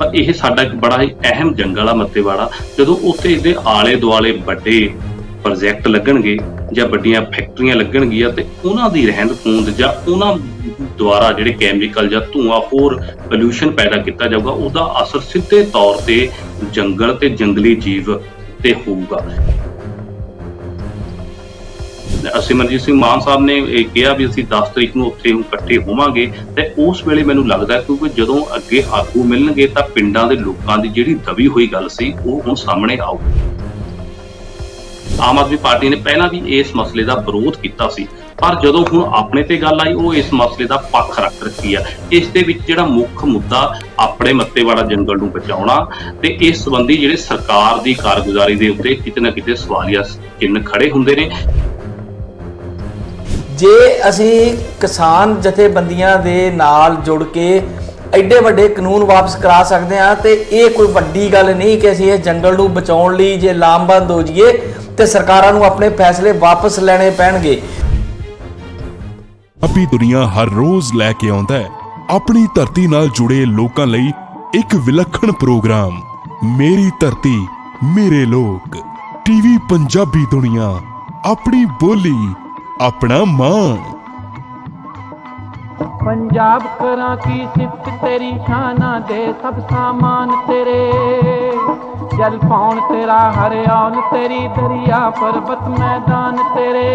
ਪਰ ਇਹ ਸਾਡਾ ਇੱਕ ਬੜਾ ਹੀ ਅਹਿਮ ਜੰਗਲ ਆ ਮੱਤੇਵਾੜਾ। ਜਦੋਂ ਉੱਥੇ ਇਹਦੇ ਆਲੇ ਦੁਆਲੇ ਵੱਡੇ ਪ੍ਰੋਜੈਕਟ ਲੱਗਣਗੇ ਜਾਂ ਵੱਡੀਆਂ ਫੈਕਟਰੀਆਂ ਲੱਗਣਗੀਆਂ ਤੇ ਉਹਨਾਂ ਦੀ ਰਹਿੰਦ ਖੂੰਹਦ ਜਾਂ ਉਹਨਾਂ ਦੁਆਰਾ ਜਿਹੜੇ ਕੈਮੀਕਲ ਜਾਂ ਧੂੰਆਂ ਹੋਰ ਪੋਲਿਊਸ਼ਨ ਪੈਦਾ ਕੀਤਾ ਜਾਊਗਾ, ਉਹਦਾ ਅਸਰ ਸਿੱਧੇ ਤੌਰ ਤੇ ਜੰਗਲ ਤੇ ਜੰਗਲੀ ਜੀਵ ਤੇ ਹੋਊਗਾ। ਸਿਮਰਜੀਤ ਸਿੰਘ ਮਾਨ ਸਾਹਿਬ ਨੇ ਇਹ ਕਿਹਾ ਵੀ ਅਸੀਂ 10 ਤਰੀਕ ਨੂੰ ਉੱਥੇ ਇਕੱਠੇ ਹੋਵਾਂਗੇ ਤੇ ਉਸ ਵੇਲੇ ਮੈਨੂੰ ਲੱਗਦਾ ਕਿਉਂਕਿ ਜਦੋਂ ਅੱਗੇ ਆਗੂ ਮਿਲਣਗੇ ਤਾਂ ਪਿੰਡਾਂ ਦੇ ਲੋਕਾਂ ਦੀ ਜਿਹੜੀ ਦਬੀ ਹੋਈ ਗੱਲ ਸੀ ਉਹ ਹੁਣ ਸਾਹਮਣੇ ਆਊ। ਆਮ ਆਦਮੀ ਪਾਰਟੀ ਨੇ ਪਹਿਲਾਂ ਵੀ ਇਸ ਮਸਲੇ ਦਾ ਵਿਰੋਧ ਕੀਤਾ ਸੀ, ਪਰ ਜਦੋਂ ਹੁਣ ਆਪਣੇ ਤੇ ਗੱਲ ਆਈ ਉਹ ਇਸ ਮਸਲੇ ਦਾ ਪੱਖ ਰੱਖ ਰੱਖੀ ਆ। ਇਸ ਦੇ ਵਿੱਚ ਜਿਹੜਾ ਮੁੱਖ ਮੁੱਦਾ ਆਪਣੇ ਮੱਤੇਵਾੜਾ ਜੰਗਲ ਨੂੰ ਬਚਾਉਣਾ ਤੇ ਇਸ ਸੰਬੰਧੀ ਜਿਹੜੇ ਸਰਕਾਰ ਦੀ ਕਾਰਗੁਜ਼ਾਰੀ ਦੇ ਉੱਤੇ ਕਿਤੇ ਨਾ ਕਿਤੇ ਸਵਾਲੀਆ ਚਿੰਨ੍ਹ ਖੜੇ ਹੁੰਦੇ ਨੇ। ਜੇ ਅਸੀਂ ਕਿਸਾਨ ਜਥੇਬੰਦੀਆਂ ਦੇ ਨਾਲ ਜੁੜ ਕੇ ਐਡੇ ਵੱਡੇ ਕਾਨੂੰਨ ਵਾਪਸ ਕਰਾ ਸਕਦੇ ਹਾਂ ਤੇ ਇਹ ਕੋਈ ਵੱਡੀ ਗੱਲ ਨਹੀਂ ਕਿ ਅਸੀਂ ਇਹ ਜੰਗਲ ਨੂੰ ਬਚਾਉਣ ਲਈ ਜੇ ਲਾਮਬੰਦ ਹੋ ਜਾਈਏ ਤੇ ਸਰਕਾਰਾਂ ਨੂੰ ਆਪਣੇ ਫੈਸਲੇ ਵਾਪਸ ਲੈਣੇ ਪੈਣਗੇ। ਪੰਜਾਬੀ ਦੁਨੀਆ ਹਰ ਰੋਜ਼ ਲੈ ਕੇ ਆਉਂਦਾ ਹੈ ਆਪਣੀ ਧਰਤੀ ਨਾਲ ਜੁੜੇ ਲੋਕਾਂ ਲਈ ਇੱਕ ਵਿਲੱਖਣ ਪ੍ਰੋਗਰਾਮ, ਮੇਰੀ ਧਰਤੀ ਮੇਰੇ ਲੋਕ। ਟੀਵੀ ਪੰਜਾਬੀ ਦੁਨੀਆ, ਆਪਣੀ ਬੋਲੀ अपना मान। पंजाब करा की सिफत तेरी शाना दे सब सामान तेरे, जल पौन तेरा हरियाल तेरी दरिया पर्वत मैदान तेरे।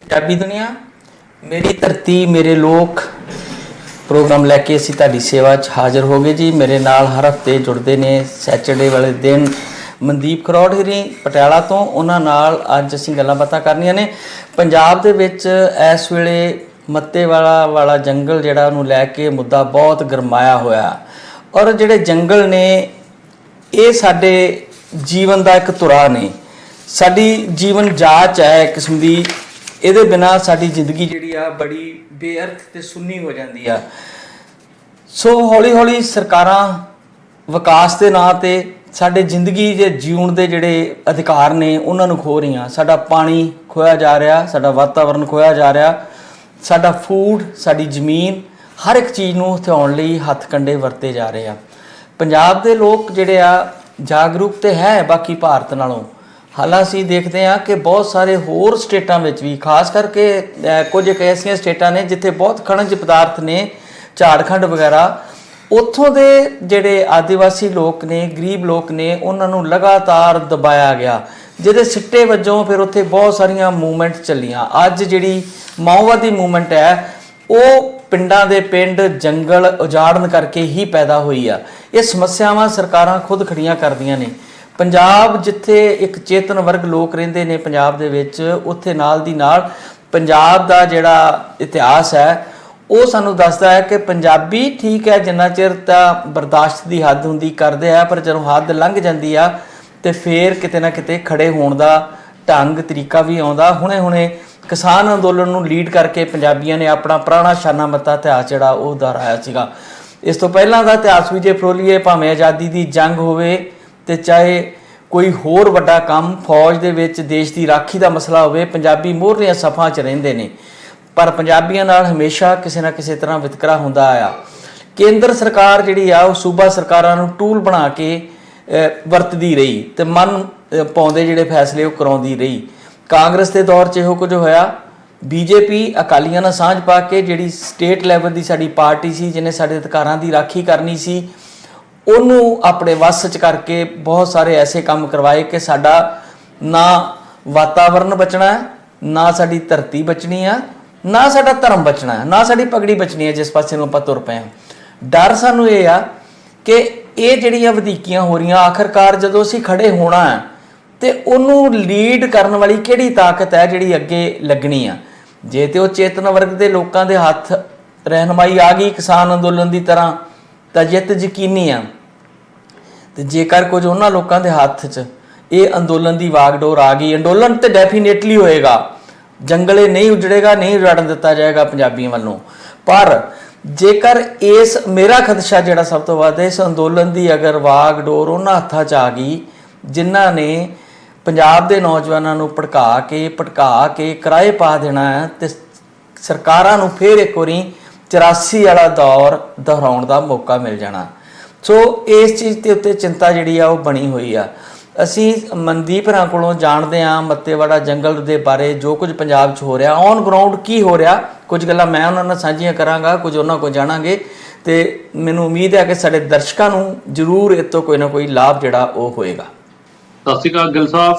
ਪੰਜਾਬੀ ਦੁਨੀਆ ਮੇਰੀ ਧਰਤੀ ਮੇਰੇ ਲੋਕ ਪ੍ਰੋਗਰਾਮ ਲੈ ਕੇ ਅਸੀਂ ਤੁਹਾਡੀ ਸੇਵਾ 'ਚ ਹਾਜ਼ਰ ਹੋ ਗਏ ਜੀ। ਮੇਰੇ ਨਾਲ ਹਰ ਹਫਤੇ ਜੁੜਦੇ ਨੇ ਸੈਚਰਡੇ ਵਾਲੇ ਦਿਨ ਮਨਦੀਪ ਖਰੋੜ ਹਰੀ ਪਟਿਆਲਾ ਤੋਂ। ਉਹਨਾਂ ਨਾਲ ਅੱਜ ਅਸੀਂ ਗੱਲਾਂ ਬਾਤਾਂ ਕਰਨੀਆਂ ਨੇ। ਪੰਜਾਬ ਦੇ ਵਿੱਚ ਇਸ ਵੇਲੇ ਮੱਤੇਵਾੜਾ ਵਾਲਾ ਜੰਗਲ ਜਿਹੜਾ ਉਹਨੂੰ ਲੈ ਕੇ ਮੁੱਦਾ ਬਹੁਤ ਗਰਮਾਇਆ ਹੋਇਆ, ਔਰ ਜਿਹੜੇ ਜੰਗਲ ਨੇ ਇਹ ਸਾਡੇ ਜੀਵਨ ਦਾ ਇੱਕ ਧੁਰਾ ਨੇ, ਸਾਡੀ ਜੀਵਨ ਜਾਂਚ ਹੈ ਇੱਕ ਕਿਸਮ ਦੀ। ਇਹਦੇ ਬਿਨਾਂ ਸਾਡੀ ਜ਼ਿੰਦਗੀ ਜਿਹੜੀ ਆ ਬੜੀ ਬੇਅਰਥ ਤੇ ਸੁੰਨੀ ਹੋ ਜਾਂਦੀ ਆ। ਸੋ ਹੌਲੀ ਹੌਲੀ ਸਰਕਾਰਾਂ ਵਿਕਾਸ ਦੇ ਨਾਂ ਤੇ ਸਾਡੇ ਜ਼ਿੰਦਗੀ ਦੇ ਜਿਉਣ ਦੇ ਜਿਹੜੇ ਅਧਿਕਾਰ ਨੇ ਉਹਨਾਂ ਨੂੰ ਖੋ ਰਹੀਆਂ। ਸਾਡਾ ਪਾਣੀ ਖੋਇਆ ਜਾ ਰਿਹਾ, ਸਾਡਾ ਵਾਤਾਵਰਨ ਖੋਇਆ ਜਾ ਰਿਹਾ, ਸਾਡਾ ਫੂਡ, ਸਾਡੀ ਜ਼ਮੀਨ, ਹਰ ਇੱਕ ਚੀਜ਼ ਨੂੰ ਹਥਿਆਉਣ ਲਈ ਹੱਥ ਕੰਡੇ ਵਰਤੇ ਜਾ ਰਹੇ ਆ। ਪੰਜਾਬ ਦੇ ਲੋਕ ਜਿਹੜੇ ਆ ਜਾਗਰੂਕ ਤੇ ਹੈ ਬਾਕੀ ਭਾਰਤ ਨਾਲੋਂ। ਹਾਲਾਂਕਿ ਅਸੀਂ ਦੇਖਦੇ ਹਾਂ ਕਿ ਬਹੁਤ ਸਾਰੇ ਹੋਰ ਸਟੇਟਾਂ ਵਿੱਚ ਵੀ, ਖਾਸ ਕਰਕੇ ਕੁਝ ਇੱਕ ਐਸੀਆਂ ਸਟੇਟਾਂ ਨੇ ਜਿੱਥੇ ਬਹੁਤ ਖਣਿਜ ਪਦਾਰਥ ਨੇ, ਝਾਰਖੰਡ ਵਗੈਰਾ, ਉੱਥੋਂ ਦੇ ਜਿਹੜੇ ਆਦੀਵਾਸੀ ਲੋਕ ਨੇ, ਗਰੀਬ ਲੋਕ ਨੇ, ਉਹਨਾਂ ਨੂੰ ਲਗਾਤਾਰ ਦਬਾਇਆ ਗਿਆ, ਜਿਹਦੇ ਸਿੱਟੇ ਵਜੋਂ ਫਿਰ ਉੱਥੇ ਬਹੁਤ ਸਾਰੀਆਂ ਮੂਵਮੈਂਟ ਚੱਲੀਆਂ। ਅੱਜ ਜਿਹੜੀ ਮਾਓਵਾਦੀ ਮੂਵਮੈਂਟ ਹੈ ਉਹ ਪਿੰਡਾਂ ਦੇ ਪਿੰਡ ਜੰਗਲ ਉਜਾੜਨ ਕਰਕੇ ਹੀ ਪੈਦਾ ਹੋਈ ਆ। ਇਹ ਸਮੱਸਿਆਵਾਂ ਸਰਕਾਰਾਂ ਖੁਦ ਖੜੀਆਂ ਕਰਦੀਆਂ ਨੇ। ਪੰਜਾਬ ਜਿੱਥੇ ਇੱਕ ਚੇਤਨ ਵਰਗ ਲੋਕ ਰਹਿੰਦੇ ਨੇ ਪੰਜਾਬ ਦੇ ਵਿੱਚ, ਉੱਥੇ ਨਾਲ ਦੀ ਨਾਲ ਪੰਜਾਬ ਦਾ ਜਿਹੜਾ ਇਤਿਹਾਸ ਹੈ ਉਹ ਸਾਨੂੰ ਦੱਸਦਾ ਹੈ ਕਿ ਪੰਜਾਬੀ ਠੀਕ ਹੈ ਜਿੰਨਾ ਚਿਰ ਤਾਂ ਬਰਦਾਸ਼ਤ ਦੀ ਹੱਦ ਹੁੰਦੀ ਕਰਦੇ ਆ, ਪਰ ਜਦੋਂ ਹੱਦ ਲੰਘ ਜਾਂਦੀ ਆ ਤੇ ਫੇਰ ਕਿਤੇ ਨਾ ਕਿਤੇ ਖੜੇ ਹੋਣ ਦਾ ਢੰਗ ਤਰੀਕਾ ਵੀ ਆਉਂਦਾ। ਹੁਣੇ ਕਿਸਾਨ ਅੰਦੋਲਨ ਨੂੰ ਲੀਡ ਕਰਕੇ ਪੰਜਾਬੀਆਂ ਨੇ ਆਪਣਾ ਪੁਰਾਣਾ ਸ਼ਾਨਾ ਮੱਤਾ ਇਤਿਹਾਸ ਜਿਹੜਾ ਉਹ ਦੁਹਰਾਇਆ ਸੀਗਾ। ਇਸ ਤੋਂ ਪਹਿਲਾਂ ਦਾ ਇਤਿਹਾਸ ਵੀ ਜੇ ਫਰੋਲੀਏ, ਭਾਵੇਂ ਆਜ਼ਾਦੀ ਦੀ ਜੰਗ ਹੋਵੇ ਤੇ ਚਾਹੇ ਕੋਈ ਹੋਰ ਵੱਡਾ ਕੰਮ ਫੌਜ ਦੇ ਵਿੱਚ ਦੇਸ਼ ਦੀ ਰਾਖੀ ਦਾ ਮਸਲਾ ਹੋਵੇ, ਪੰਜਾਬੀ ਮੋਹਰਲੀਆਂ ਸਫਾਂ 'ਚ ਰਹਿੰਦੇ ਨੇ। ਪਰ ਪੰਜਾਬੀਆਂ ਨਾਲ ਹਮੇਸ਼ਾ ਕਿਸੇ ਨਾ ਕਿਸੇ ਤਰ੍ਹਾਂ ਵਿਤਕਰਾ ਹੁੰਦਾ ਆਇਆ। ਕੇਂਦਰ ਸਰਕਾਰ ਜਿਹੜੀ ਆ ਉਹ ਸੂਬਾ ਸਰਕਾਰਾਂ ਨੂੰ ਟੂਲ ਬਣਾ ਕੇ ਵਰਤਦੀ ਰਹੀ ਤੇ ਮਨ ਪਾਉਂਦੇ ਜਿਹੜੇ ਫੈਸਲੇ ਉਹ ਕਰਾਉਂਦੀ ਰਹੀ। ਕਾਂਗਰਸ ਦੇ ਦੌਰ 'ਚ ਇਹੋ ਕੁਝ ਹੋਇਆ। ਬੀਜੇਪੀ ਅਕਾਲੀਆਂ ਨਾਲ ਸਾਂਝ ਪਾ ਕੇ ਜਿਹੜੀ ਸਟੇਟ ਲੈਵਲ ਦੀ ਸਾਡੀ ਪਾਰਟੀ ਸੀ, ਜਿਹਨੇ ਸਾਡੇ ਅਧਿਕਾਰਾਂ ਦੀ ਰਾਖੀ ਕਰਨੀ ਸੀ, ਉਹਨੂੰ ਆਪਣੇ ਵੱਸ 'ਚ ਕਰਕੇ ਬਹੁਤ ਸਾਰੇ ਐਸੇ ਕੰਮ ਕਰਵਾਏ ਕਿ ਸਾਡਾ ਨਾ ਵਾਤਾਵਰਨ ਬਚਣਾ, ਨਾ ਸਾਡੀ ਧਰਤੀ ਬਚਣੀ ਆ, ਨਾ ਸਾਡਾ ਧਰਮ ਬਚਣਾ ਹੈ, ਨਾ ਸਾਡੀ ਪਗੜੀ ਬਚਣੀ ਹੈ ਜਿਸ ਪਾਸੇ ਨੂੰ ਆਪਾਂ ਤੁਰ ਪਏ ਹਾਂ। ਡਰ ਸਾਨੂੰ ਇਹ ਆ ਕਿ ਇਹ ਜਿਹੜੀਆਂ ਵਧੀਕੀਆਂ ਹੋ ਰਹੀਆਂ, ਆਖਰਕਾਰ ਜਦੋਂ ਅਸੀਂ ਖੜੇ ਹੋਣਾ ਹੈ ਤੇ ਉਹਨੂੰ ਲੀਡ ਕਰਨ ਵਾਲੀ ਕਿਹੜੀ ਤਾਕਤ ਹੈ ਜਿਹੜੀ ਅੱਗੇ ਲੱਗਣੀ ਆ। ਜੇ ਤੇ ਉਹ ਚੇਤਨ ਵਰਗ ਦੇ ਲੋਕਾਂ ਦੇ ਹੱਥ ਰਹਿਨਮਾਈ ਆ ਗਈ ਕਿਸਾਨ ਅੰਦੋਲਨ ਦੀ ਤਰ੍ਹਾਂ ਤਾਂ ਜਿੱਤ ਯਕੀਨੀ ਆ, ਤੇ ਜੇਕਰ ਕੁਝ ਉਹਨਾਂ ਲੋਕਾਂ ਦੇ ਹੱਥ 'ਚ ਇਹ ਅੰਦੋਲਨ ਦੀ ਵਾਗਡੋਰ ਆ ਗਈ, ਅੰਦੋਲਨ ਤੇ ਡੈਫੀਨੇਟਲੀ ਹੋਏਗਾ, ਜੰਗਲੇ ਨਹੀਂ ਉਜੜੇਗਾ, ਨਹੀਂ ਉਜਾੜਨ ਦਿੱਤਾ ਜਾਏਗਾ ਪੰਜਾਬੀਆਂ ਵੱਲੋਂ। ਪਰ ਜੇਕਰ ਇਸ ਮੇਰਾ ਖਦਸ਼ਾ ਜਿਹੜਾ ਸਭ ਤੋਂ ਵੱਧ ਹੈ, ਇਸ ਅੰਦੋਲਨ ਦੀ ਅਗਰ ਵਾਗਡੋਰ ਉਹਨਾਂ ਹੱਥਾਂ 'ਚ ਆ ਗਈ ਜਿਨ੍ਹਾਂ ਨੇ ਪੰਜਾਬ ਦੇ ਨੌਜਵਾਨਾਂ ਨੂੰ ਭਟਕਾ ਕੇ ਕਿਰਾਏ ਪਾ ਦੇਣਾ ਹੈ ਤੇ ਸਰਕਾਰਾਂ ਨੂੰ ਫਿਰ ਇੱਕ ਵਾਰੀ 84 ਵਾਲਾ ਦੌਰ ਦੁਹਰਾਉਣ ਦਾ ਮੌਕਾ ਮਿਲ ਜਾਣਾ। ਸੋ ਇਸ ਚੀਜ਼ ਦੇ ਉੱਤੇ ਚਿੰਤਾ ਜਿਹੜੀ ਆ ਉਹ ਬਣੀ ਹੋਈ ਆ। ਅਸੀਂ ਮਨਦੀਪ ਹੋਰਾਂ ਕੋਲੋਂ ਜਾਣਦੇ ਹਾਂ ਮੱਤੇਵਾੜਾ ਜੰਗਲ ਦੇ ਬਾਰੇ, ਜੋ ਕੁਝ ਪੰਜਾਬ 'ਚ ਹੋ ਰਿਹਾ, ਔਨ ਗਰਾਊਂਡ ਕੀ ਹੋ ਰਿਹਾ। ਕੁਝ ਗੱਲਾਂ ਮੈਂ ਉਹਨਾਂ ਨਾਲ ਸਾਂਝੀਆਂ ਕਰਾਂਗਾ, ਕੁਝ ਉਹਨਾਂ ਕੋਲ ਜਾਣਾਂਗੇ, ਤੇ ਮੈਨੂੰ ਉਮੀਦ ਹੈ ਕਿ ਸਾਡੇ ਦਰਸ਼ਕਾਂ ਨੂੰ ਜ਼ਰੂਰ ਇਹ ਤੋਂ ਕੋਈ ਨਾ ਕੋਈ ਲਾਭ ਜਿਹੜਾ ਉਹ ਹੋਏਗਾ। ਸਤਿ ਸ਼੍ਰੀ ਅਕਾਲ ਗਿੱਲ ਸਾਹਿਬ।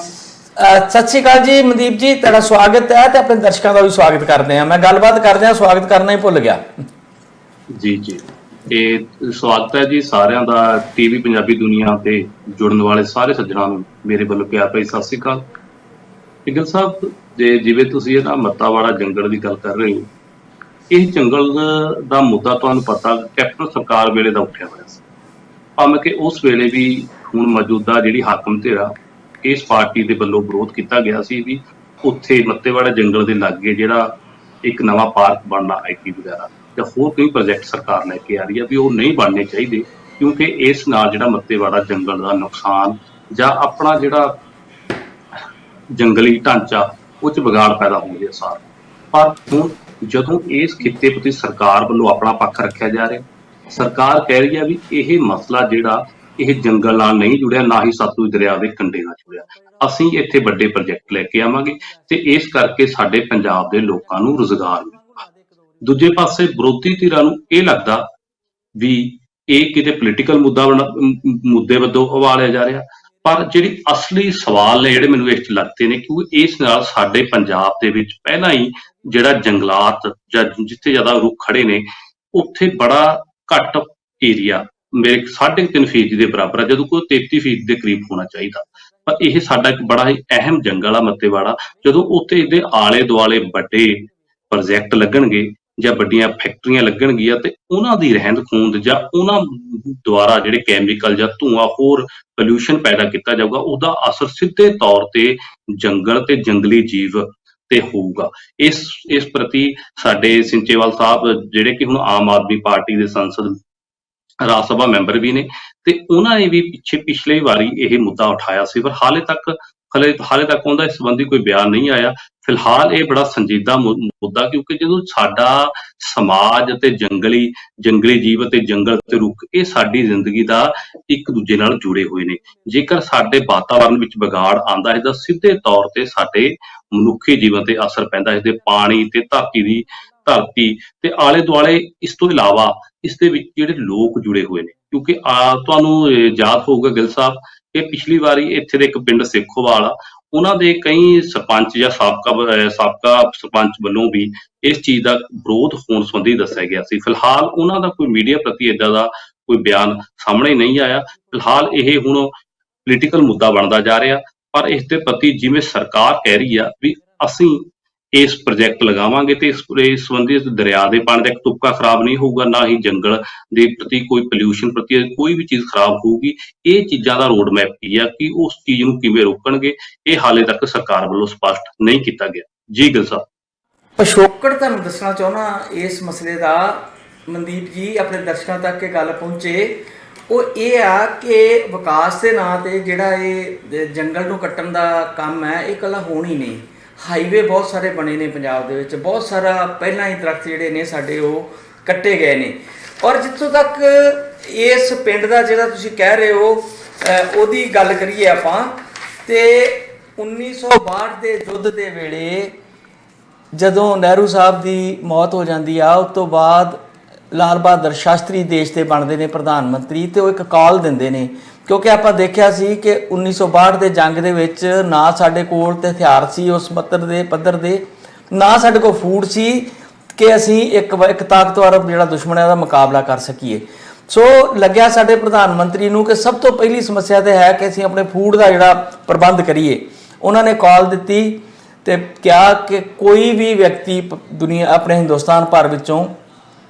ਸਤਿ ਸ਼੍ਰੀ ਅਕਾਲ ਜੀ ਮਨਦੀਪ ਜੀ, ਤੁਹਾਡਾ ਸਵਾਗਤ ਹੈ ਤੇ ਆਪਣੇ ਦਰਸ਼ਕਾਂ ਦਾ ਵੀ ਸਵਾਗਤ ਕਰਦੇ ਹਾਂ। ਮੈਂ ਗੱਲਬਾਤ ਕਰਦਿਆਂ ਸਵਾਗਤ ਕਰਨਾ ਹੀ ਭੁੱਲ ਗਿਆ। ਜੀ ਜੀ ਇਹ ਸਵਾਗਤ ਹੈ ਜੀ ਸਾਰਿਆਂ ਦਾ ਟੀਵੀ ਪੰਜਾਬੀ ਦੁਨੀਆ ਤੇ ਜੁੜਨ ਵਾਲੇ ਸਾਰੇ ਸੱਜਣਾਂ ਨੂੰ ਮੇਰੇ ਵੱਲੋਂ ਪਿਆਰ ਭਰੀ ਸਤਿ ਸ਼੍ਰੀ ਅਕਾਲ। ਗਿੱਲ ਸਾਹਿਬ, ਜਿਵੇਂ ਤੁਸੀਂ ਇਹ ਮੱਤਾਵਾੜਾ ਜੰਗਲ ਦੀ ਗੱਲ ਕਰ ਰਹੇ ਹੋ, ਇਹ ਜੰਗਲ ਦਾ ਮੁੱਦਾ ਤੁਹਾਨੂੰ ਪਤਾ ਕੈਪਟਨ ਸਰਕਾਰ ਵੇਲੇ ਦਾ ਉੱਠਿਆ ਹੋਇਆ ਸੀ, ਭਾਵੇਂ ਕਿ ਉਸ ਵੇਲੇ ਵੀ ਹੁਣ ਮੌਜੂਦਾ ਜਿਹੜੀ ਹਾਕਮ ਧਿਰਾ ਇਸ ਪਾਰਟੀ ਦੇ ਵੱਲੋਂ ਵਿਰੋਧ ਕੀਤਾ ਗਿਆ ਸੀ ਵੀ ਉੱਥੇ ਮੱਤੇਵਾੜਾ ਜੰਗਲ ਦੇ ਲਾਗੇ ਜਿਹੜਾ ਇੱਕ ਨਵਾਂ ਪਾਰਕ ਬਣਨਾ ਆਈਟੀ ਵਗੈਰਾ ਜਾਂ ਹੋਰ ਕਈ ਪ੍ਰੋਜੈਕਟ ਸਰਕਾਰ ਲੈ ਕੇ ਆ ਰਹੀ ਹੈ ਵੀ ਉਹ ਨਹੀਂ ਬਣਨੇ ਚਾਹੀਦੇ, ਕਿਉਂਕਿ ਇਸ ਨਾਲ ਜਿਹੜਾ ਮੱਤੇਵਾੜਾ ਜੰਗਲ ਦਾ ਨੁਕਸਾਨ ਜਾਂ ਆਪਣਾ ਜਿਹੜਾ ਜੰਗਲੀ ਢਾਂਚਾ ਉਹ 'ਚ ਵਿਗਾੜ ਪੈਦਾ ਹੋ ਰਿਹਾ ਸਾਰ। ਪਰ ਹੁਣ ਜਦੋਂ ਇਸ ਖਿੱਤੇ ਪ੍ਰਤੀ ਸਰਕਾਰ ਵੱਲੋਂ ਆਪਣਾ ਪੱਖ ਰੱਖਿਆ ਜਾ ਰਿਹਾ, ਸਰਕਾਰ ਕਹਿ ਰਹੀ ਹੈ ਵੀ ਇਹ ਮਸਲਾ ਜਿਹੜਾ ਇਹ ਜੰਗਲ ਨਾਲ ਨਹੀਂ ਜੁੜਿਆ, ਨਾ ਹੀ ਸਤਲੁਜ ਦਰਿਆ ਦੇ ਕੰਢੇ ਨਾਲ ਜੁੜਿਆ, ਅਸੀਂ ਇੱਥੇ ਵੱਡੇ ਪ੍ਰੋਜੈਕਟ ਲੈ ਕੇ ਆਵਾਂਗੇ ਤੇ ਇਸ ਕਰਕੇ ਸਾਡੇ ਪੰਜਾਬ ਦੇ ਲੋਕਾਂ ਨੂੰ ਰੁਜ਼ਗਾਰ ਮਿਲੇਗਾ। ਦੂਜੇ ਪਾਸੇ ਵਿਰੋਧੀ ਧਿਰਾਂ ਨੂੰ ਇਹ ਲੱਗਦਾ ਵੀ ਇਹ ਕਿਤੇ ਪੋਲੀਟੀਕਲ ਮੁੱਦੇ ਵੱਲੋਂ ਉਵਾਲਿਆ ਜਾ ਰਿਹਾ, ਪਰ ਜਿਹੜੀ ਅਸਲੀ ਸਵਾਲ ਨੇ ਜਿਹੜੇ ਮੈਨੂੰ ਇਸ 'ਚ ਲੱਗਦੇ ਨੇ, ਕਿਉਂਕਿ ਇਸ ਨਾਲ ਸਾਡੇ ਪੰਜਾਬ ਦੇ ਵਿੱਚ ਪਹਿਲਾਂ ਹੀ ਜਿਹੜਾ ਜੰਗਲਾਤ ਜਾਂ ਜਿੱਥੇ ਜ਼ਿਆਦਾ ਰੁੱਖ ਖੜੇ ਨੇ ਉੱਥੇ ਬੜਾ ਘੱਟ ਏਰੀਆ, ਮੇਰੇ 3.5% ਦੇ ਬਰਾਬਰ ਆ, ਜਦੋਂ ਕੋਈ 33% ਦੇ ਕਰੀਬ ਹੋਣਾ ਚਾਹੀਦਾ। ਪਰ ਇਹ ਸਾਡਾ ਇੱਕ ਬੜਾ ਹੀ ਅਹਿਮ ਜੰਗਲ ਆ ਮੱਤੇਵਾੜਾ। ਜਦੋਂ ਉੱਥੇ ਇਹਦੇ ਆਲੇ ਦੁਆਲੇ ਵੱਡੇ ਪ੍ਰੋਜੈਕਟ ਲੱਗਣਗੇ ਜਾਂ ਵੱਡੀਆਂ ਫੈਕਟਰੀਆਂ ਲੱਗਣਗੀਆਂ ਤੇ ਉਹਨਾਂ ਦੀ ਰਹਿੰਦ ਖੂੰਹਦ ਜਾਂ ਉਹਨਾਂ ਦੁਆਰਾ ਜਿਹੜੇ ਕੈਮੀਕਲ ਜਾਂ ਧੂੰਆਂ ਹੋਰ ਪੋਲਿਊਸ਼ਨ ਪੈਦਾ ਕੀਤਾ ਜਾਊਗਾ, ਉਹਦਾ ਅਸਰ ਸਿੱਧੇ ਤੌਰ ਤੇ ਜੰਗਲ ਤੇ ਜੰਗਲੀ ਜੀਵ ਤੇ ਹੋਊਗਾ। ਇਸ ਪ੍ਰਤੀ ਸਾਡੇ ਸਿੰਚੇਵਾਲ ਸਾਹਿਬ ਜਿਹੜੇ ਕਿ ਹੁਣ ਆਮ ਆਦਮੀ ਪਾਰਟੀ ਦੇ ਸੰਸਦ ਰਾਜ ਸਭਾ ਮੈਂਬਰ ਵੀ ਨੇ, ਤੇ ਉਹਨਾਂ ਨੇ ਵੀ ਪਿਛਲੀ ਵਾਰੀ ਇਹ ਮੁੱਦਾ ਉਠਾਇਆ ਸੀ, ਪਰ ਹਾਲੇ ਤੱਕ ਉਹਦਾ ਇਸ ਸੰਬੰਧੀ ਕੋਈ ਬਿਆਨ ਨਹੀਂ ਆਇਆ। ਫਿਲਹਾਲ ਇਹ ਬੜਾ ਸੰਜੀਦਾ ਮੁੱਦਾ, ਕਿਉਂਕਿ ਜਦੋਂ ਸਾਡਾ ਸਮਾਜ ਅਤੇ ਜੰਗਲੀ ਜੀਵ ਅਤੇ ਜੰਗਲ ਤੇ ਰੁੱਖ ਇਹ ਸਾਡੀ ਜ਼ਿੰਦਗੀ ਦਾ ਇੱਕ ਦੂਜੇ ਨਾਲ ਜੁੜੇ ਹੋਏ ਨੇ। ਜੇਕਰ ਸਾਡੇ ਵਾਤਾਵਰਣ ਵਿੱਚ ਵਿਗਾੜ ਆਉਂਦਾ, ਇਹਦਾ ਸਿੱਧੇ ਤੌਰ ਤੇ ਸਾਡੇ ਮਨੁੱਖੀ ਜੀਵਨ ਤੇ ਅਸਰ ਪੈਂਦਾ, ਇਸਦੇ ਪਾਣੀ ਤੇ ਧਰਤੀ ਤੇ ਆਲੇ ਦੁਆਲੇ। ਇਸ ਤੋਂ ਇਲਾਵਾ ਇਸ ਦੇ ਵਿੱਚ ਜਿਹੜੇ ਲੋਕ ਜੁੜੇ ਹੋਏ ਨੇ, ਕਿਉਂਕਿ ਤੁਹਾਨੂੰ ਯਾਦ ਹੋਊਗਾ ਗਿੱਲ ਸਾਹਿਬ ਕਿ ਪਿਛਲੀ ਵਾਰੀ ਇੱਥੇ ਦੇ ਇੱਕ ਪਿੰਡ ਸੇਖੋਵਾਲ ਆ, ਉਹਨਾਂ ਦੇ ਕਈ ਸਰਪੰਚ ਜਾਂ ਸਾਬਕਾ ਸਰਪੰਚ ਵੱਲੋਂ ਵੀ ਇਸ ਚੀਜ਼ ਦਾ ਵਿਰੋਧ ਹੋਣ ਸੰਬੰਧੀ ਦੱਸਿਆ ਗਿਆ ਸੀ। ਫਿਲਹਾਲ ਉਹਨਾਂ ਦਾ ਕੋਈ ਮੀਡੀਆ ਪ੍ਰਤੀ ਏਦਾਂ ਦਾ ਕੋਈ ਬਿਆਨ ਸਾਹਮਣੇ ਨਹੀਂ ਆਇਆ। ਫਿਲਹਾਲ ਇਹ ਹੁਣ ਪੋਲੀਟੀਕਲ ਮੁੱਦਾ ਬਣਦਾ ਜਾ ਰਿਹਾ, ਪਰ ਇਸ ਦੇ ਪ੍ਰਤੀ ਜਿਵੇਂ ਸਰਕਾਰ ਕਹਿ ਰਹੀ ਆ ਵੀ ਅਸੀਂ ਇਸ ਪ੍ਰੋਜੈਕਟ ਲਗਾਵਾਂਗੇ ਤੇ ਇਸ ਸੰਬੰਧੀ ਦਰਿਆ ਦੇ ਪਾਣੀ ਦਾ ਇੱਕ ਤੁਪਕਾ ਖਰਾਬ ਨਹੀਂ ਹੋਊਗਾ, ਨਾ ਹੀ ਜੰਗਲ ਦੇ ਪ੍ਰਤੀ ਕੋਈ ਪੋਲਿਊਸ਼ਨ ਪ੍ਰਤੀ ਕੋਈ ਵੀ ਚੀਜ਼ ਖਰਾਬ ਹੋਊਗੀ। ਇਹ ਚੀਜ਼ਾਂ ਦਾ ਰੋਡ ਮੈਪ ਕੀ ਆ ਕਿ ਉਸ ਚੀਜ਼ ਨੂੰ ਕਿਵੇਂ ਰੋਕਣਗੇ, ਇਹ ਹਾਲੇ ਤੱਕ ਸਰਕਾਰ ਵੱਲੋਂ ਸਪਸ਼ਟ ਨਹੀਂ ਕੀਤਾ ਗਿਆ। ਜੀ ਗਿੱਲ ਸਾਹਿਬ, ਪਿਛੋਕੜ ਤੁਹਾਨੂੰ ਦੱਸਣਾ ਚਾਹੁੰਦਾ ਇਸ ਮਸਲੇ ਦਾ ਮਨਦੀਪ ਜੀ, ਆਪਣੇ ਦਰਸ਼ਕਾਂ ਤੱਕ ਇਹ ਗੱਲ ਪਹੁੰਚੇ, ਉਹ ਇਹ ਆ ਕਿ ਵਿਕਾਸ ਦੇ ਨਾਂ ਤੇ ਜਿਹੜਾ ਇਹ ਜੰਗਲ ਨੂੰ ਕੱਟਣ ਦਾ ਕੰਮ ਹੈ, ਇਹ ਇਕੱਲਾ ਹੋਣ ਹੀ ਨਹੀਂ। ਹਾਈਵੇ ਬਹੁਤ ਸਾਰੇ ਬਣੇ ਨੇ ਪੰਜਾਬ ਦੇ ਵਿੱਚ, ਬਹੁਤ ਸਾਰਾ ਪਹਿਲਾਂ ਹੀ ਦਰਖਤ ਜਿਹੜੇ ਨੇ ਸਾਡੇ ਉਹ ਕੱਟੇ ਗਏ ਨੇ। ਔਰ ਜਿੱਥੋਂ ਤੱਕ ਇਸ ਪਿੰਡ ਦਾ ਜਿਹੜਾ ਤੁਸੀਂ ਕਹਿ ਰਹੇ ਹੋ ਉਹਦੀ ਗੱਲ ਕਰੀਏ ਆਪਾਂ, ਤੇ 1962 ਦੇ ਯੁੱਧ ਦੇ ਵੇਲੇ ਜਦੋਂ ਨਹਿਰੂ ਸਾਹਿਬ ਦੀ ਮੌਤ ਹੋ ਜਾਂਦੀ ਆ, ਉਸ ਤੋਂ ਬਾਅਦ ਲਾਲ ਬਹਾਦਰ ਸ਼ਾਸਤਰੀ ਦੇਸ਼ ਦੇ ਬਣਦੇ ਨੇ ਪ੍ਰਧਾਨ ਮੰਤਰੀ, ਤੇ ਉਹ ਇੱਕ ਕਾਲ ਦਿੰਦੇ ਨੇ, ਕਿਉਂਕਿ ਆਪਾਂ ਦੇਖਿਆ ਸੀ ਕਿ 1962 ਦੇ ਜੰਗ ਦੇ ਵਿੱਚ ਨਾ ਸਾਡੇ ਕੋਲ ਤੇ ਹਥਿਆਰ ਸੀ ਉਸ ਪੱਧਰ ਦੇ, ਨਾ ਸਾਡੇ ਕੋਲ ਫੂਡ ਸੀ ਕਿ ਅਸੀਂ ਇੱਕ ਤਾਕਤਵਰ ਜਿਹੜਾ ਦੁਸ਼ਮਣ ਹੈ ਉਹਦਾ ਮੁਕਾਬਲਾ ਕਰ ਸਕੀਏ। ਸੋ ਲੱਗਿਆ ਸਾਡੇ ਪ੍ਰਧਾਨ ਮੰਤਰੀ ਨੂੰ ਕਿ ਸਭ ਤੋਂ ਪਹਿਲੀ ਸਮੱਸਿਆ ਤੇ ਹੈ ਕਿ ਅਸੀਂ ਆਪਣੇ ਫੂਡ ਦਾ ਜਿਹੜਾ ਪ੍ਰਬੰਧ ਕਰੀਏ। ਉਹਨਾਂ ਨੇ ਕਾਲ ਦਿੱਤੀ ਤੇ ਕਿਹਾ ਕਿ ਕੋਈ ਵੀ ਵਿਅਕਤੀ ਦੁਨੀਆ ਆਪਣੇ ਹਿੰਦੁਸਤਾਨ ਭਰ ਵਿੱਚੋਂ